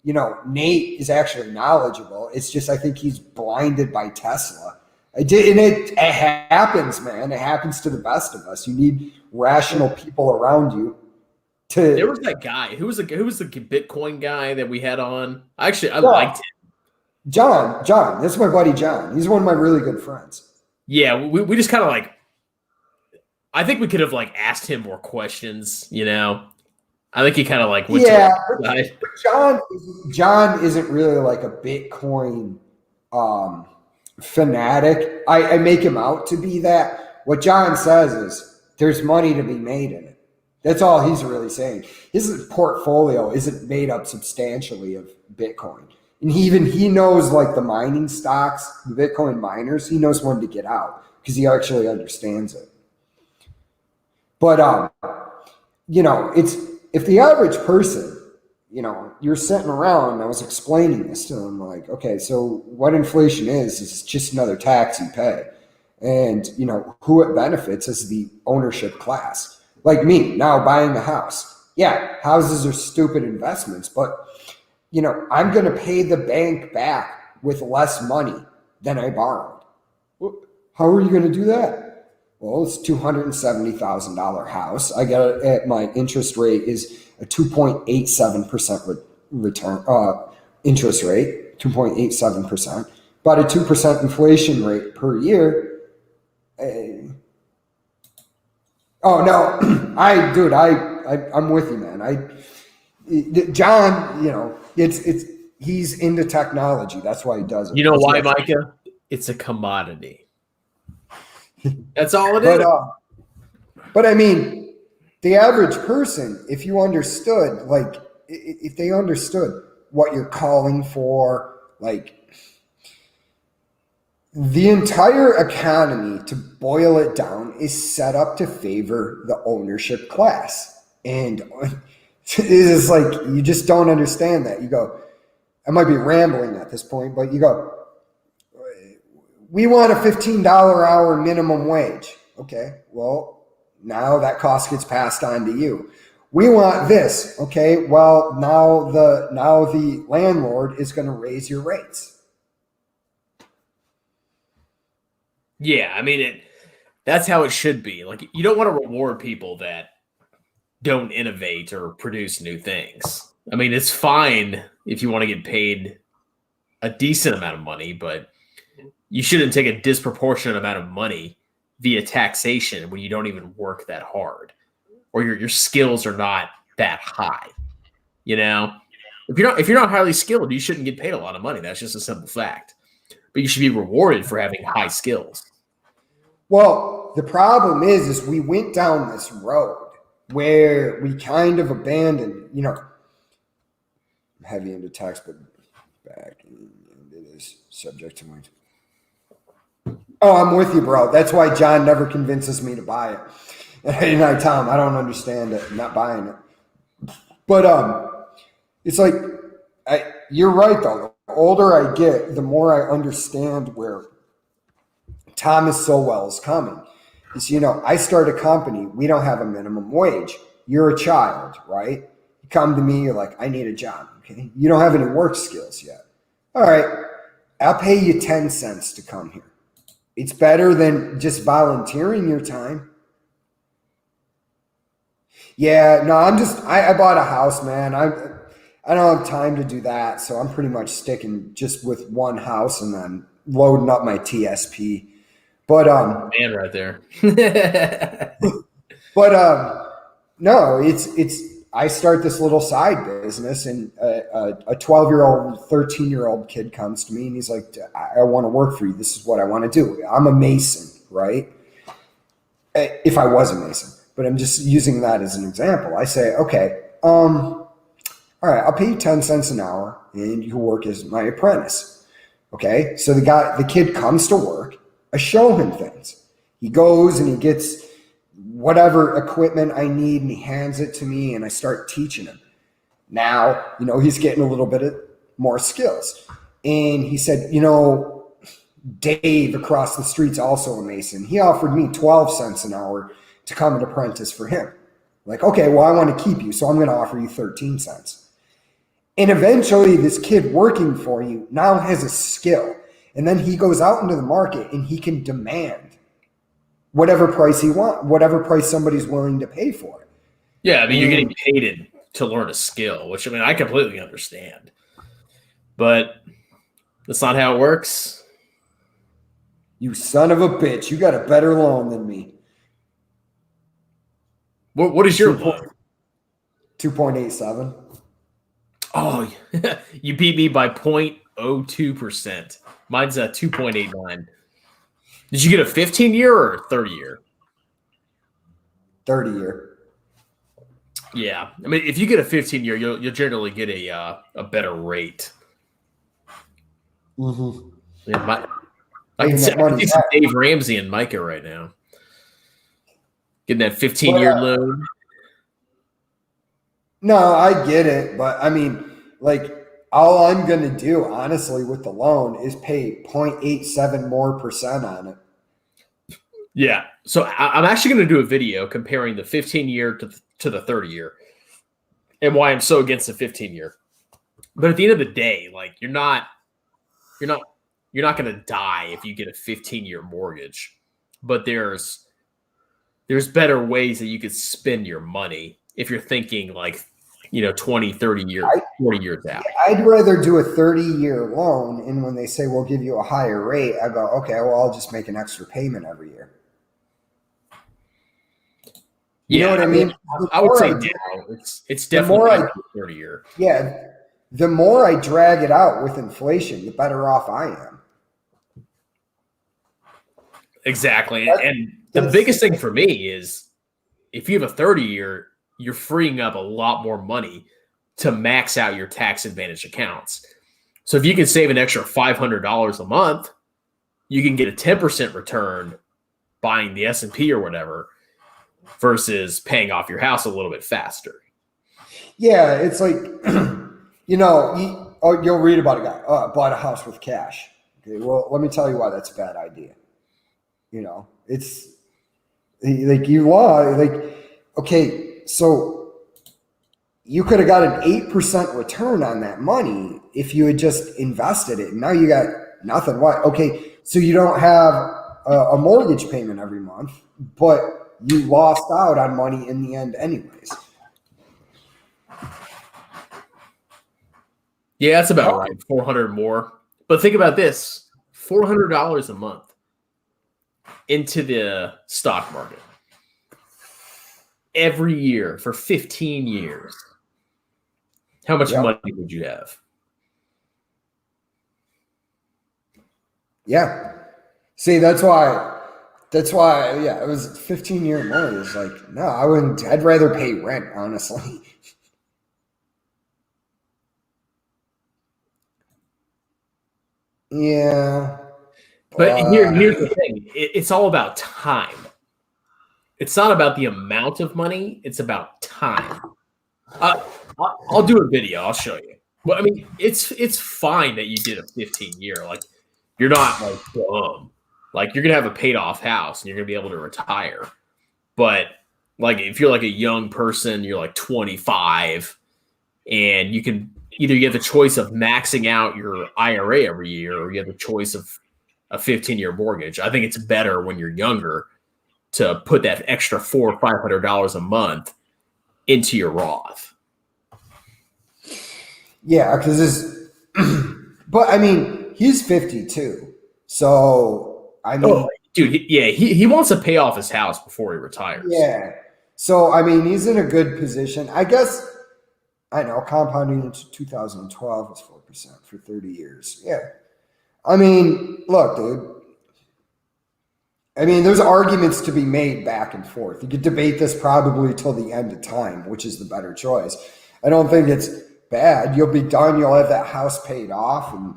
Speaker 2: you know, Nate is actually knowledgeable. It's just I think he's blinded by Tesla. It happens, man. It happens to the best of us. You need rational people around you.
Speaker 1: There was that guy who was the Bitcoin guy that we had on. I liked him. John,
Speaker 2: that's my buddy John. He's one of my really good friends.
Speaker 1: Yeah, we just kind of like. I think we could have like asked him more questions, you know. I think he kind of like went
Speaker 2: to John isn't really like a Bitcoin fanatic. I make him out to be that. What John says is there's money to be made in it. That's all he's really saying. His portfolio isn't made up substantially of Bitcoin. And he knows like the mining stocks, the Bitcoin miners, he knows when to get out because he actually understands it. But, you know, it's if the average person, you know, you're sitting around, and I was explaining this to them, like, okay, so what inflation is just another tax you pay. And, you know, who it benefits is the ownership class. Like me, now buying a house. Yeah, houses are stupid investments, but, you know, I'm going to pay the bank back with less money than I borrowed. How are you going to do that? Well, it's $270,000 house. I got it at my interest rate is a 2.87% return interest rate, 2.87%. About a 2% inflation rate per year. Oh no, I'm with you, man. John, you know, he's into technology. That's why he does it.
Speaker 1: You know why, Micah? It's a commodity. That's all it is.
Speaker 2: But I mean, the average person, if you understood, like, if they understood what you're calling for, like, the entire economy, to boil it down, is set up to favor the ownership class. And it is like, you just don't understand that. You go, I might be rambling at this point, but you go, we want a $15 hour minimum wage. Okay, well, now that cost gets passed on to you. We want this. Okay, well, now the landlord is going to raise your rates.
Speaker 1: Yeah, I mean, that's how it should be. Like, you don't want to reward people that don't innovate or produce new things. I mean, it's fine if you want to get paid a decent amount of money, but you shouldn't take a disproportionate amount of money via taxation when you don't even work that hard, or your skills are not that high. You know, if you're not highly skilled, you shouldn't get paid a lot of money. That's just a simple fact. But you should be rewarded for having high skills.
Speaker 2: Well, the problem is we went down this road where we kind of abandoned, I'm heavy into tax, but back into this subject to my. Oh, I'm with you, bro. That's why John never convinces me to buy it. And I tell him I don't understand it. I'm not buying it. But it's like you're right though. The older I get, the more I understand where Thomas Sowell is coming. Is I start a company. We don't have a minimum wage. You're a child, right? You come to me. You're like, I need a job. Okay, you don't have any work skills yet. All right, I'll pay you 10 cents to come here. It's better than just volunteering your time. Yeah, no, I bought a house, man. I don't have time to do that, so I'm pretty much sticking just with one house and then loading up my TSP. But
Speaker 1: man, right there.
Speaker 2: But no, it's I start this little side business, and a 12-year-old, 13-year-old kid comes to me and he's like, I want to work for you. This is what I want to do. I'm a mason, right? If I was a mason, but I'm just using that as an example. I say, okay, all right, I'll pay you 10 cents an hour and you work as my apprentice. Okay, so the kid comes to work. I show him things. He goes and he gets whatever equipment I need and he hands it to me and I start teaching him. Now, he's getting a little bit more skills. And he said, Dave across the street's also a mason. He offered me 12 cents an hour to come an apprentice for him. Like, okay, well, I want to keep you, so I'm going to offer you 13 cents. And eventually this kid working for you now has a skill. And then he goes out into the market and he can demand whatever price he wants, whatever price somebody's willing to pay for it.
Speaker 1: Yeah, I mean, you're getting paid to learn a skill, which, I completely understand. But that's not how it works.
Speaker 2: You son of a bitch. You got a better loan than me.
Speaker 1: What is your loan?
Speaker 2: 2.87.
Speaker 1: Oh, you beat me by 0.02%. Mine's a 2.89. Did you get a 15-year or a 30-year?
Speaker 2: 30-year.
Speaker 1: Yeah. If you get a 15-year, you'll generally get a better rate.
Speaker 2: Mm-hmm.
Speaker 1: Yeah, I can see Dave Ramsey and Micah right now. Getting that 15-year loan.
Speaker 2: No, I get it. But, all I'm going to do, honestly, with the loan is pay 0.87% more on it.
Speaker 1: Yeah. So I'm actually going to do a video comparing the 15-year to the 30-year and why I'm so against the 15-year. But at the end of the day, you're not going to die if you get a 15-year mortgage. But there's better ways that you could spend your money if you're thinking 20, 30 years, 40 years out.
Speaker 2: I'd rather do a 30-year loan, and when they say we'll give you a higher rate, I go, okay, well, I'll just make an extra payment every year. You know what I mean?
Speaker 1: I would say it's definitely 30-year.
Speaker 2: Yeah, the more I drag it out with inflation, the better off I am.
Speaker 1: Exactly. And the biggest thing for me is if you have a 30-year, you're freeing up a lot more money to max out your tax advantage accounts. So if you can save an extra $500 a month, you can get a 10% return buying the S&P or whatever versus paying off your house a little bit faster.
Speaker 2: Yeah, it's like, you'll read about a guy bought a house with cash. Okay, well, let me tell you why that's a bad idea. It's okay, so you could have got an 8% return on that money if you had just invested it. Now you got nothing. Why? Okay, so you don't have a mortgage payment every month, but you lost out on money in the end anyways.
Speaker 1: Yeah, that's about right. 400 more. But think about this, $400 a month. into the stock market every year for 15 years, how much money would you have?
Speaker 2: Yeah. See, that's why, yeah, it was 15-year mortgage. Like, no, I wouldn't. I'd rather pay rent, honestly. Yeah.
Speaker 1: But here's the thing. It's all about time. It's not about the amount of money. It's about time. I'll do a video. I'll show you. Well, I mean, it's fine that you did a 15-year. Like, you're not like dumb. Like, you're gonna have a paid off house and you're gonna be able to retire. But like, if you're like a young person, you're like 25, and you can either you have the choice of maxing out your IRA every year, or you have the choice of a 15-year mortgage. I think it's better when you're younger to put that extra $400 or $500 a month into your Roth.
Speaker 2: Yeah, because this, but I mean, he's 52, so I mean,
Speaker 1: dude, he wants to pay off his house before he retires.
Speaker 2: Yeah, so I mean, he's in a good position, I guess. I know compounding into 2012 was 4% for 30 years. Yeah, I mean, look, dude. I mean, there's arguments to be made back and forth. You could debate this probably till the end of time, which is the better choice. I don't think it's bad. You'll be done. You'll have that house paid off. And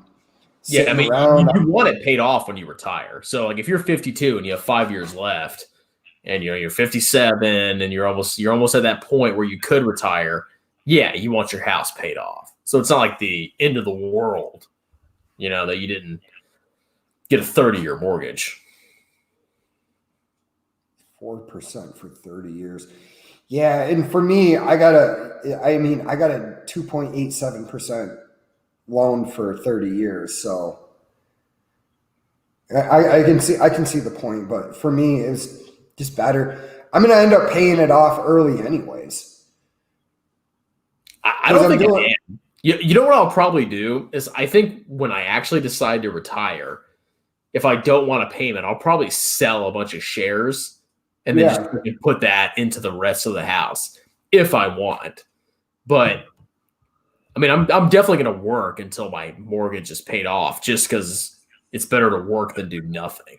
Speaker 1: yeah, I mean, you want it paid off when you retire. So, like, if you're 52 and you have 5 years left, and you're 57 and you're almost at that point where you could retire, yeah, you want your house paid off. So it's not like the end of the world, that you didn't get a 30-year mortgage.
Speaker 2: 4% for 30 years. Yeah, and for me, I got a 2.87% loan for 30 years. So I can see the point, but for me, it's just better. I'm going to end up paying it off early anyways.
Speaker 1: I don't think I can. You know what I'll probably do is, I think when I actually decide to retire, if I don't want a payment, I'll probably sell a bunch of shares and then just put that into the rest of the house if I want. But I mean, I'm definitely going to work until my mortgage is paid off, just because it's better to work than do nothing.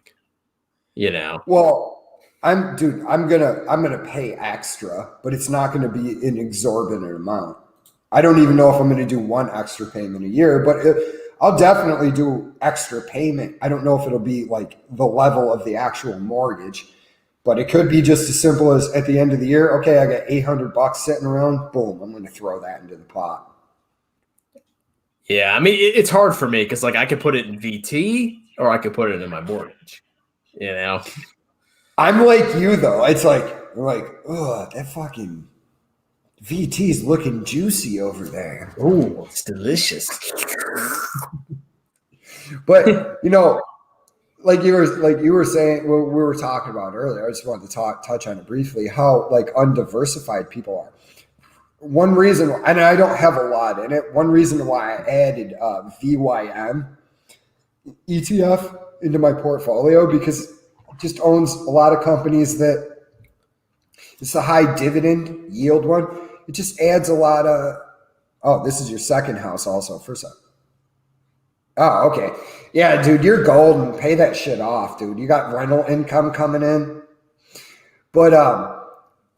Speaker 2: Well, I'm gonna pay extra, but it's not going to be an exorbitant amount. I don't even know if I'm going to do one extra payment a year, but I'll definitely do extra payment. I don't know if it'll be like the level of the actual mortgage. But it could be just as simple as, at the end of the year, okay, I got $800 sitting around. Boom, I'm going to throw that into the pot.
Speaker 1: Yeah, I mean, it's hard for me because, like, I could put it in VT or I could put it in my mortgage.
Speaker 2: I'm like you though. It's like, oh, that fucking VT's looking juicy over there.
Speaker 1: Oh, it's delicious.
Speaker 2: But like you were saying, what we were talking about earlier, I just wanted to touch on it briefly, how like undiversified people are. One reason, and I don't have a lot in it, one reason why I added VYM ETF into my portfolio, because it just owns a lot of companies that it's a high dividend yield one. It just adds a lot of, this is your second house also, first time. Oh, okay. Yeah, dude, you're golden. Pay that shit off, dude. You got rental income coming in. But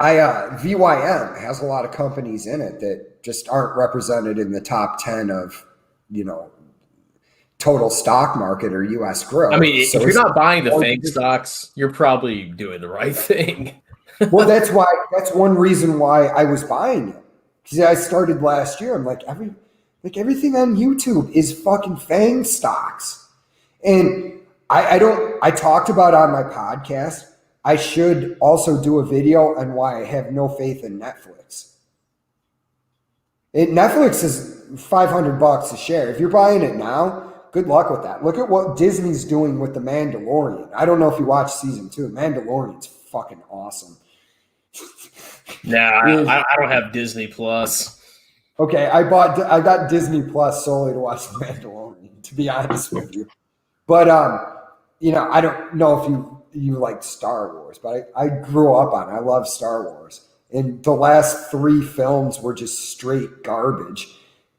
Speaker 2: VYM has a lot of companies in it that just aren't represented in the top 10 of, total stock market or U.S. growth.
Speaker 1: I mean, so if you're not buying the FANG stocks, you're probably doing the right thing.
Speaker 2: Well, that's one reason why I was buying it. Because I started last year. I'm like, everything on YouTube is fucking FANG stocks. And I talked about on my podcast, I should also do a video on why I have no faith in Netflix. Netflix is $500 a share. If you're buying it now, good luck with that. Look at what Disney's doing with The Mandalorian. I don't know if you watched season 2. Mandalorian's fucking awesome.
Speaker 1: Nah, I don't have Disney Plus.
Speaker 2: Okay, I got Disney Plus solely to watch The Mandalorian, to be honest with you. But I don't know if you like Star Wars, but I grew up on it. I love Star Wars. And the last 3 films were just straight garbage.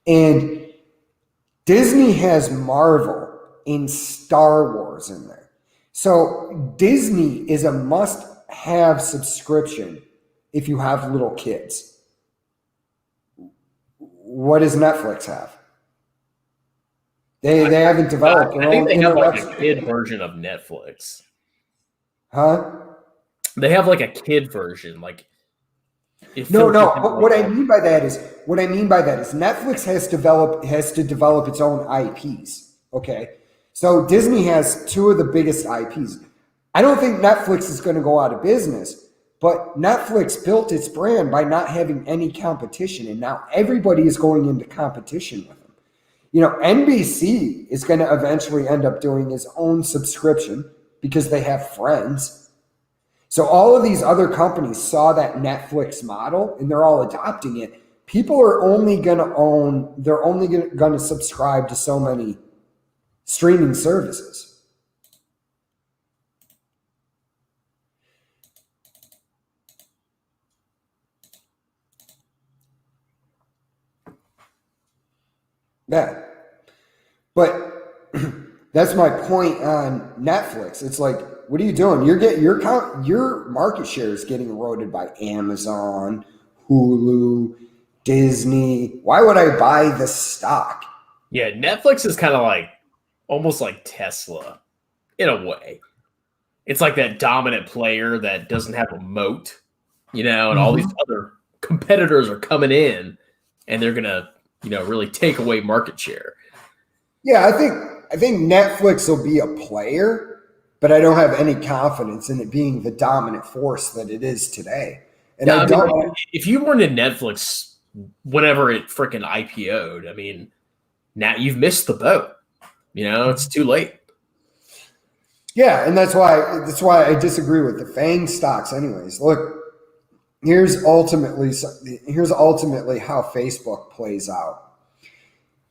Speaker 2: And Disney has Marvel and Star Wars in there. So Disney is a must-have subscription if you have little kids. What does Netflix have? They haven't developed their own.
Speaker 1: I think they have like a kid version of Netflix.
Speaker 2: Huh?
Speaker 1: They have like a kid version, like.
Speaker 2: No. What I mean by that is Netflix has to develop its own IPs. Okay, so Disney has 2 of the biggest IPs. I don't think Netflix is going to go out of business, but Netflix built its brand by not having any competition, and now everybody is going into competition with them. NBC is going to eventually end up doing its own subscription because they have Friends. So all of these other companies saw that Netflix model and they're all adopting it. People are only going to subscribe to so many streaming services. Yeah. But that's my point on Netflix. It's like, what are you doing? Your market share is getting eroded by Amazon, Hulu, Disney. Why would I buy the stock?
Speaker 1: Yeah, Netflix is kind of like almost like Tesla in a way. It's like that dominant player that doesn't have a moat, and all these other competitors are coming in and they're gonna, really take away market share.
Speaker 2: Yeah, I think Netflix will be a player, but I don't have any confidence in it being the dominant force that it is today. And
Speaker 1: if you weren't in Netflix whenever it freaking IPO'd, now you've missed the boat. It's too late.
Speaker 2: Yeah, and that's why I disagree with the FANG stocks anyways. Look, here's ultimately how Facebook plays out.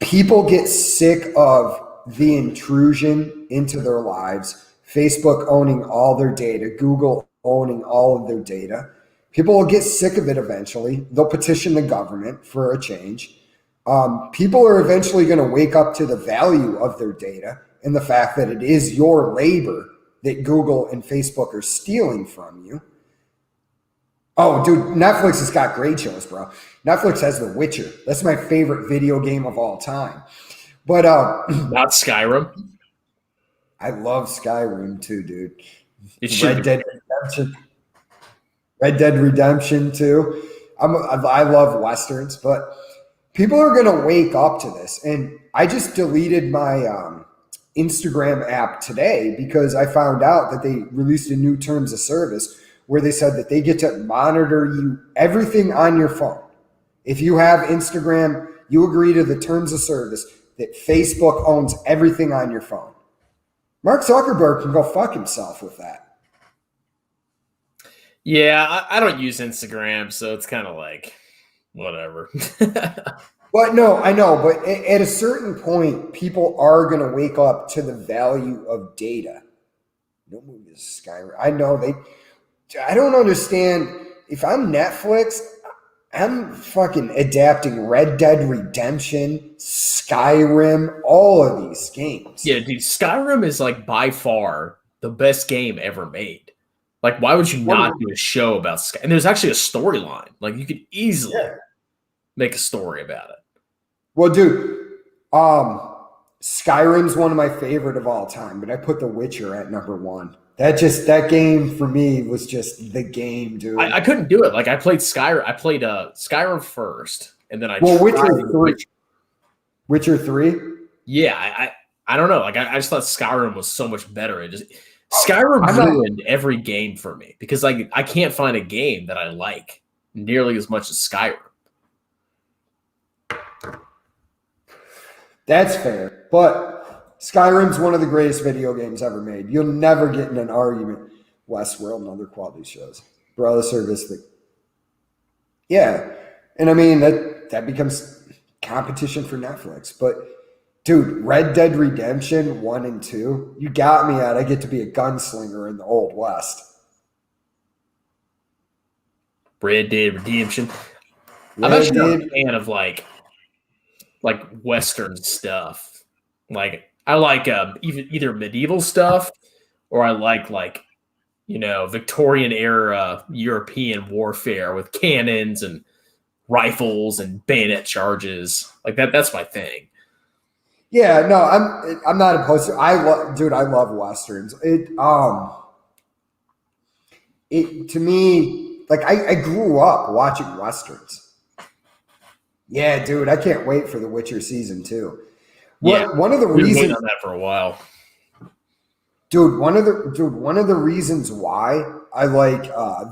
Speaker 2: People get sick of the intrusion into their lives, Facebook owning all their data, Google owning all of their data. People will get sick of it eventually. They'll petition the government for a change. People are eventually going to wake up to the value of their data and the fact that it is your labor that Google and Facebook are stealing from you. Oh, dude, Netflix has got great shows, bro. Netflix has The Witcher. That's my favorite video game of all time. But
Speaker 1: not Skyrim.
Speaker 2: I love Skyrim too, dude.
Speaker 1: It's
Speaker 2: Red Dead Redemption too. I love Westerns, but people are going to wake up to this. And I just deleted my Instagram app today because I found out that they released a new terms of service where they said that they get to monitor you, everything on your phone. If you have Instagram, you agree to the terms of service that Facebook owns everything on your phone. Mark Zuckerberg can go fuck himself with that.
Speaker 1: Yeah, I don't use Instagram, so it's kind of like, whatever.
Speaker 2: But no, I know. But at a certain point, people are going to wake up to the value of data. No move is Skyrim. I know I don't understand. If I'm Netflix, I'm fucking adapting Red Dead Redemption, Skyrim, all of these games.
Speaker 1: Yeah, dude, Skyrim is like by far the best game ever made. Like, why would you not do a show about Skyrim? And there's actually a storyline. Like, you could easily make a story about it.
Speaker 2: Well, dude, Skyrim's one of my favorite of all time, but I put The Witcher at number 1. That game for me was just the game, dude.
Speaker 1: I couldn't do it. Like, I played Skyrim. I played Skyrim first, and then
Speaker 2: Witcher 3. Witcher 3?
Speaker 1: Yeah, I don't know. Like, I just thought Skyrim was so much better. Skyrim ruined every game for me because I can't find a game that I like nearly as much as Skyrim.
Speaker 2: That's fair, but Skyrim's one of the greatest video games ever made. You'll never get in an argument. Westworld and other quality shows. Brother Service. Yeah. And I mean, that becomes competition for Netflix. But Dude, Red Dead Redemption 1 and 2. You got me at I get to be a gunslinger in the Old West.
Speaker 1: Red Dead Redemption. I'm
Speaker 2: Red
Speaker 1: actually not
Speaker 2: Dead.
Speaker 1: a fan of like Western stuff. Like I like either medieval stuff or I like Victorian era European warfare with cannons and rifles and bayonet charges. Like that's my thing.
Speaker 2: Yeah, no, I'm not opposed to. I love westerns. It to me, like I grew up watching westerns. Yeah, dude, I can't wait for The Witcher season 2.
Speaker 1: Yeah,
Speaker 2: One of the
Speaker 1: we've been waiting
Speaker 2: reasons,
Speaker 1: on that for a while.
Speaker 2: one of the reasons why I like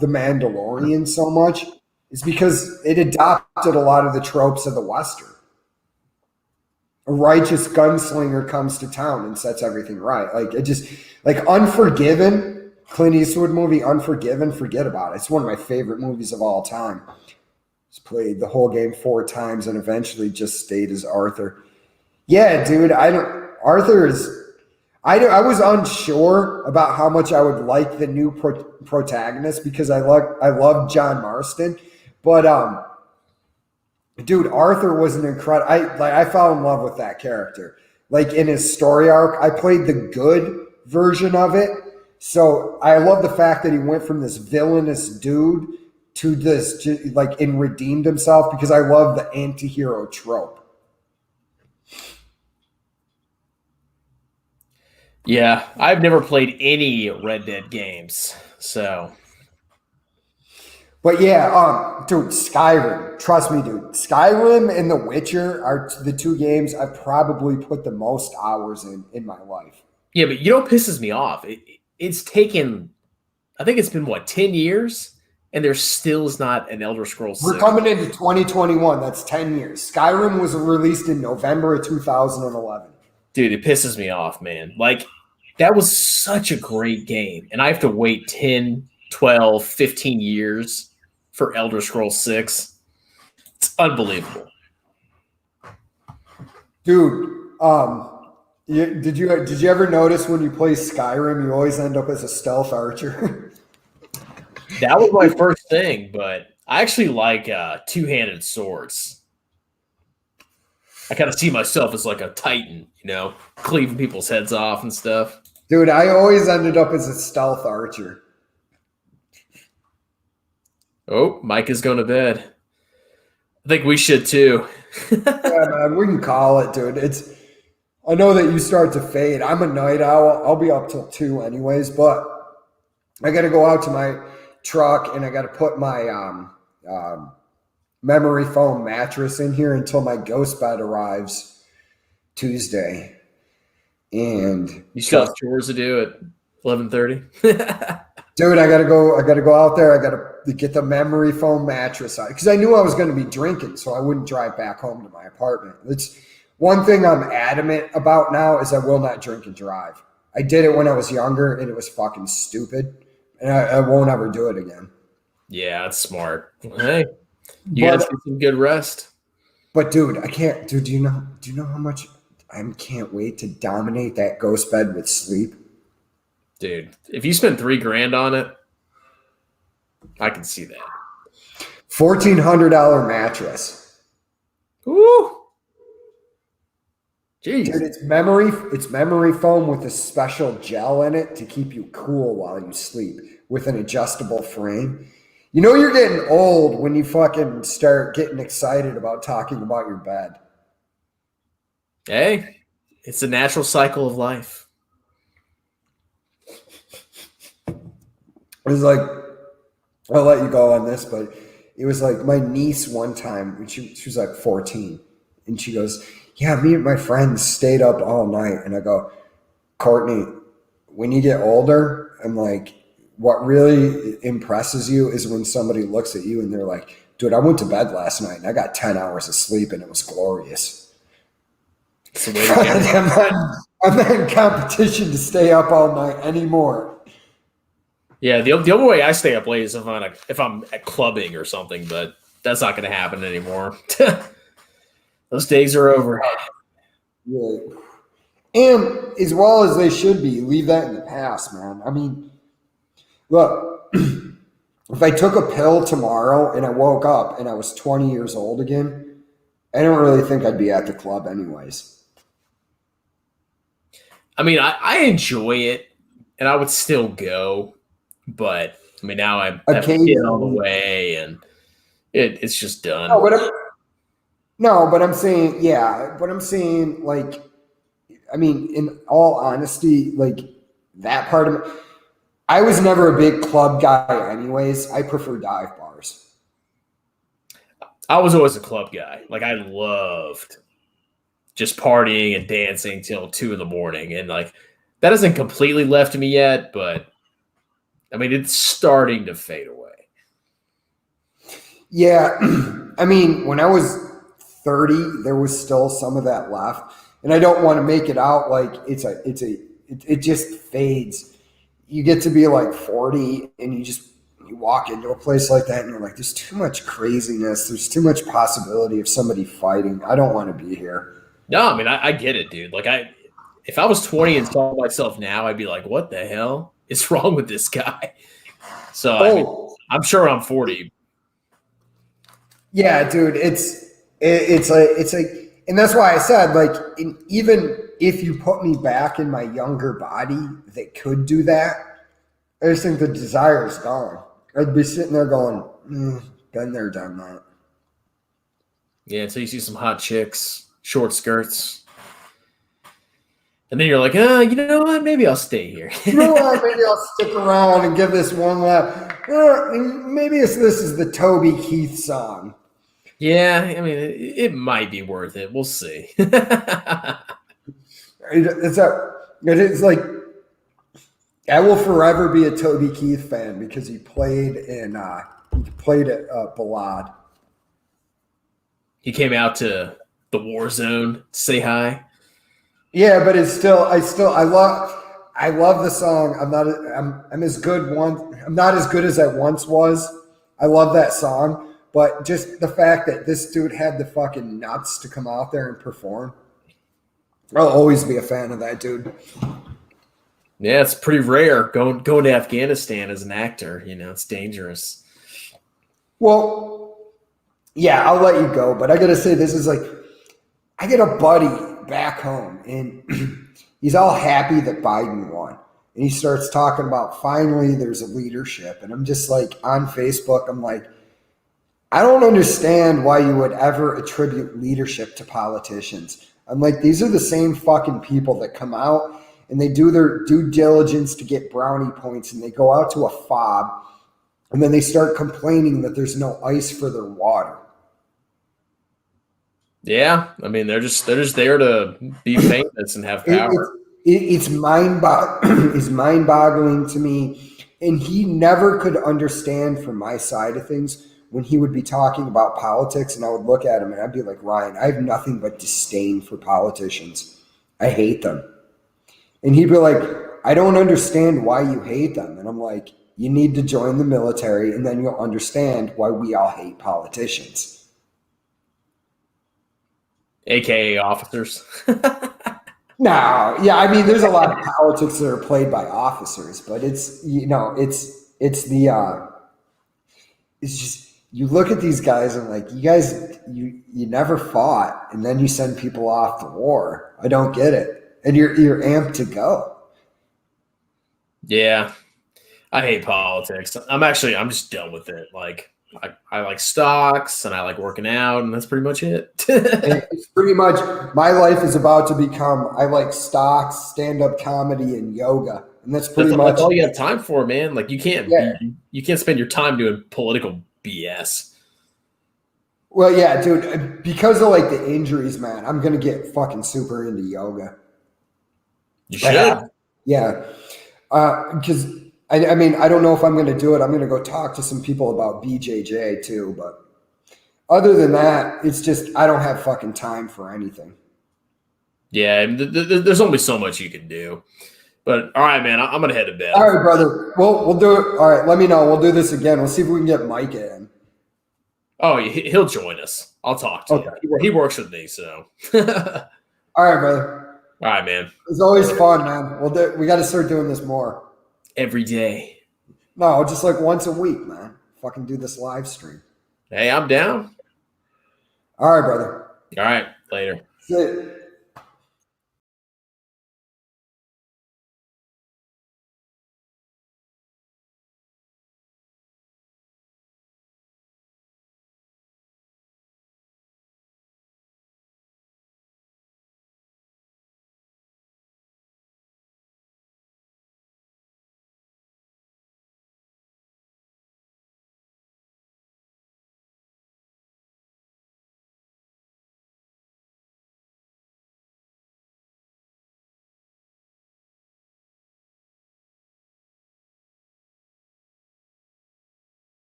Speaker 2: The Mandalorian so much is because it adopted a lot of the tropes of the western. A righteous gunslinger comes to town and sets everything right. Like it just like Unforgiven, Clint Eastwood movie, Unforgiven. Forget about it. It's one of my favorite movies of all time. He's played the whole game 4 times and eventually just stayed as Arthur. Yeah, dude. Arthur is. I was unsure about how much I would like the new protagonist because I love John Marston, but dude, Arthur was an incredible. I fell in love with that character. Like in his story arc, I played the good version of it, so I love the fact that he went from this villainous dude to this and redeemed himself because I love the anti-hero trope.
Speaker 1: Yeah, I've never played any Red Dead games, so.
Speaker 2: But yeah, dude, Skyrim. Trust me, dude. Skyrim and The Witcher are the 2 games I've probably put the most hours in my life.
Speaker 1: Yeah, but you know what pisses me off? It's taken, I think it's been, 10 years? And there still is not an Elder Scrolls 6.
Speaker 2: We're coming into 2021. That's 10 years. Skyrim was released in November of 2011.
Speaker 1: Dude, it pisses me off, man. Like, that was such a great game. And I have to wait 10, 12, 15 years for Elder Scrolls 6. It's unbelievable.
Speaker 2: Dude, did you ever notice when you play Skyrim, you always end up as a stealth archer?
Speaker 1: That was my first thing, but I actually like two-handed swords. I kind of see myself as like a titan, cleaving people's heads off and stuff.
Speaker 2: Dude, I always ended up as a stealth archer.
Speaker 1: Oh, Micah's going to bed. I think we should too.
Speaker 2: Yeah, man, we can call it, dude. I know that you start to fade. I'm a night owl. I'll be up till 2 anyways, but I got to go out to my truck and I got to put my memory foam mattress in here until my ghost bed arrives Tuesday. And
Speaker 1: you still have chores to do at 11:30?
Speaker 2: Dude, I gotta go out there. I gotta get the memory foam mattress out because I knew I was going to be drinking, so I wouldn't drive back home to my apartment. It's one thing I'm adamant about now is I will not drink and drive. I did it when I was younger, and it was fucking stupid, and I won't ever do it again.
Speaker 1: Yeah, that's smart. Hey, you guys get some good rest.
Speaker 2: But dude, I can't. Dude, do you know how much I can't wait to dominate that ghost bed with sleep?
Speaker 1: Dude, if you spend $3,000 on it, I can see that.
Speaker 2: $1,400 mattress.
Speaker 1: Ooh. Jeez.
Speaker 2: Dude, it's memory foam with a special gel in it to keep you cool while you sleep with an adjustable frame. You know you're getting old when you fucking start getting excited about talking about your bed.
Speaker 1: Hey, it's a natural cycle of life.
Speaker 2: It was like, I'll let you go on this, but it was like my niece one time, when she was like 14, and she goes, yeah, me and my friends stayed up all night. And I go, Courtney, when you get older, I'm like, what really impresses you is when somebody looks at you and they're like, dude, I went to bed last night and I got 10 hours of sleep and it was glorious. I'm not in competition to stay up all night anymore.
Speaker 1: Yeah, the only way I stay up late is if I'm at clubbing or something, but that's not going to happen anymore. Those days are over.
Speaker 2: Yeah. And as well as they should be, leave that in the past, man. I mean, look, if I took a pill tomorrow and I woke up and I was 20 years old again, I don't really think I'd be at the club anyways.
Speaker 1: I mean, I enjoy it, and I would still go, but I mean, now I have a kid on the way, and it's just done.
Speaker 2: But I'm saying, yeah, but I'm saying, like, I mean, in all honesty, like that part of it, I was never a big club guy anyways. I prefer dive bars.
Speaker 1: I was always a club guy. Like, I loved just partying and dancing till 2 a.m. And like, that hasn't completely left me yet, but I mean, it's starting to fade away.
Speaker 2: Yeah. I mean, when I was 30, there was still some of that left. And I don't want to make it out like it just fades. You get to be like 40 and you walk into a place like that and you're like, there's too much craziness. There's too much possibility of somebody fighting. I don't want to be here.
Speaker 1: No, I mean, I get it, dude. Like, if I was 20 and saw myself now, I'd be like, what the hell is wrong with this guy? So I mean, I'm sure I'm 40.
Speaker 2: Yeah, dude, it's like, and that's why I said, like, even if you put me back in my younger body that could do that, I just think the desire is gone. I'd be sitting there going, been there, done that.
Speaker 1: Yeah, until you see some hot chicks, short skirts. And then you're like, you know what? Maybe I'll stay here.
Speaker 2: You know what? Maybe I'll stick around and give this one lap. Maybe this is the Toby Keith song.
Speaker 1: Yeah, I mean, it might be worth it. We'll see.
Speaker 2: It's like, I will forever be a Toby Keith fan because he played at Ballad.
Speaker 1: He came out to the war zone to say hi.
Speaker 2: Yeah, but I love the song. I'm not as good as I once was. I love that song, but just the fact that this dude had the fucking nuts to come out there and perform. I'll always be a fan of that dude.
Speaker 1: Yeah, it's pretty rare going to Afghanistan as an actor. You know, it's dangerous.
Speaker 2: Well, yeah, I'll let you go, but I gotta say, this is like, I get a buddy back home, and he's all happy that Biden won, and he starts talking about finally there's a leadership, and I'm just like, on Facebook, I'm like, I don't understand why you would ever attribute leadership to politicians. I'm like, these are the same fucking people that come out and they do their due diligence to get brownie points, and they go out to a fob, and then they start complaining that there's no ice for their water.
Speaker 1: Yeah, I mean, they're just there to be famous and have power.
Speaker 2: It's mind-boggling to me, and he never could understand from my side of things when he would be talking about politics, and I would look at him and I'd be like, Ryan, I have nothing but disdain for politicians. I hate them. And he'd be like, I don't understand why you hate them. And I'm like, you need to join the military, and then you'll understand why we all hate politicians.
Speaker 1: AKA officers.
Speaker 2: No, yeah, I mean, there's a lot of politics that are played by officers, but it's just, you look at these guys and like, you guys, you never fought, and then you send people off to war. I don't get it. And you're amped to go.
Speaker 1: Yeah. I hate politics. I'm just done with it. Like, I like stocks and I like working out, and that's pretty much it.
Speaker 2: It's pretty much, my life is about to become, I like stocks, stand-up comedy, and yoga. And that's pretty much
Speaker 1: all you have time for, man. Like, you can't spend your time doing political BS.
Speaker 2: Well, yeah, dude, because of like the injuries, man, I'm going to get fucking super into yoga.
Speaker 1: You should.
Speaker 2: Yeah. Because I mean, I don't know if I'm going to do it. I'm going to go talk to some people about BJJ too. But other than that, it's just, I don't have fucking time for anything.
Speaker 1: Yeah, there's only so much you can do. But all right, man, I'm going to head to bed.
Speaker 2: All right, brother. We'll do it. All right, let me know. We'll do this again. We'll see if we can get Micah in.
Speaker 1: Oh, he'll join us. I'll talk to him. He works with me, so.
Speaker 2: All right, brother.
Speaker 1: All right, man.
Speaker 2: It's always fun, man. We got to start doing this more.
Speaker 1: Every day.
Speaker 2: No, just like once a week, man. Fucking do this live stream.
Speaker 1: Hey, I'm down.
Speaker 2: All right, brother.
Speaker 1: All right, later.
Speaker 2: Sit.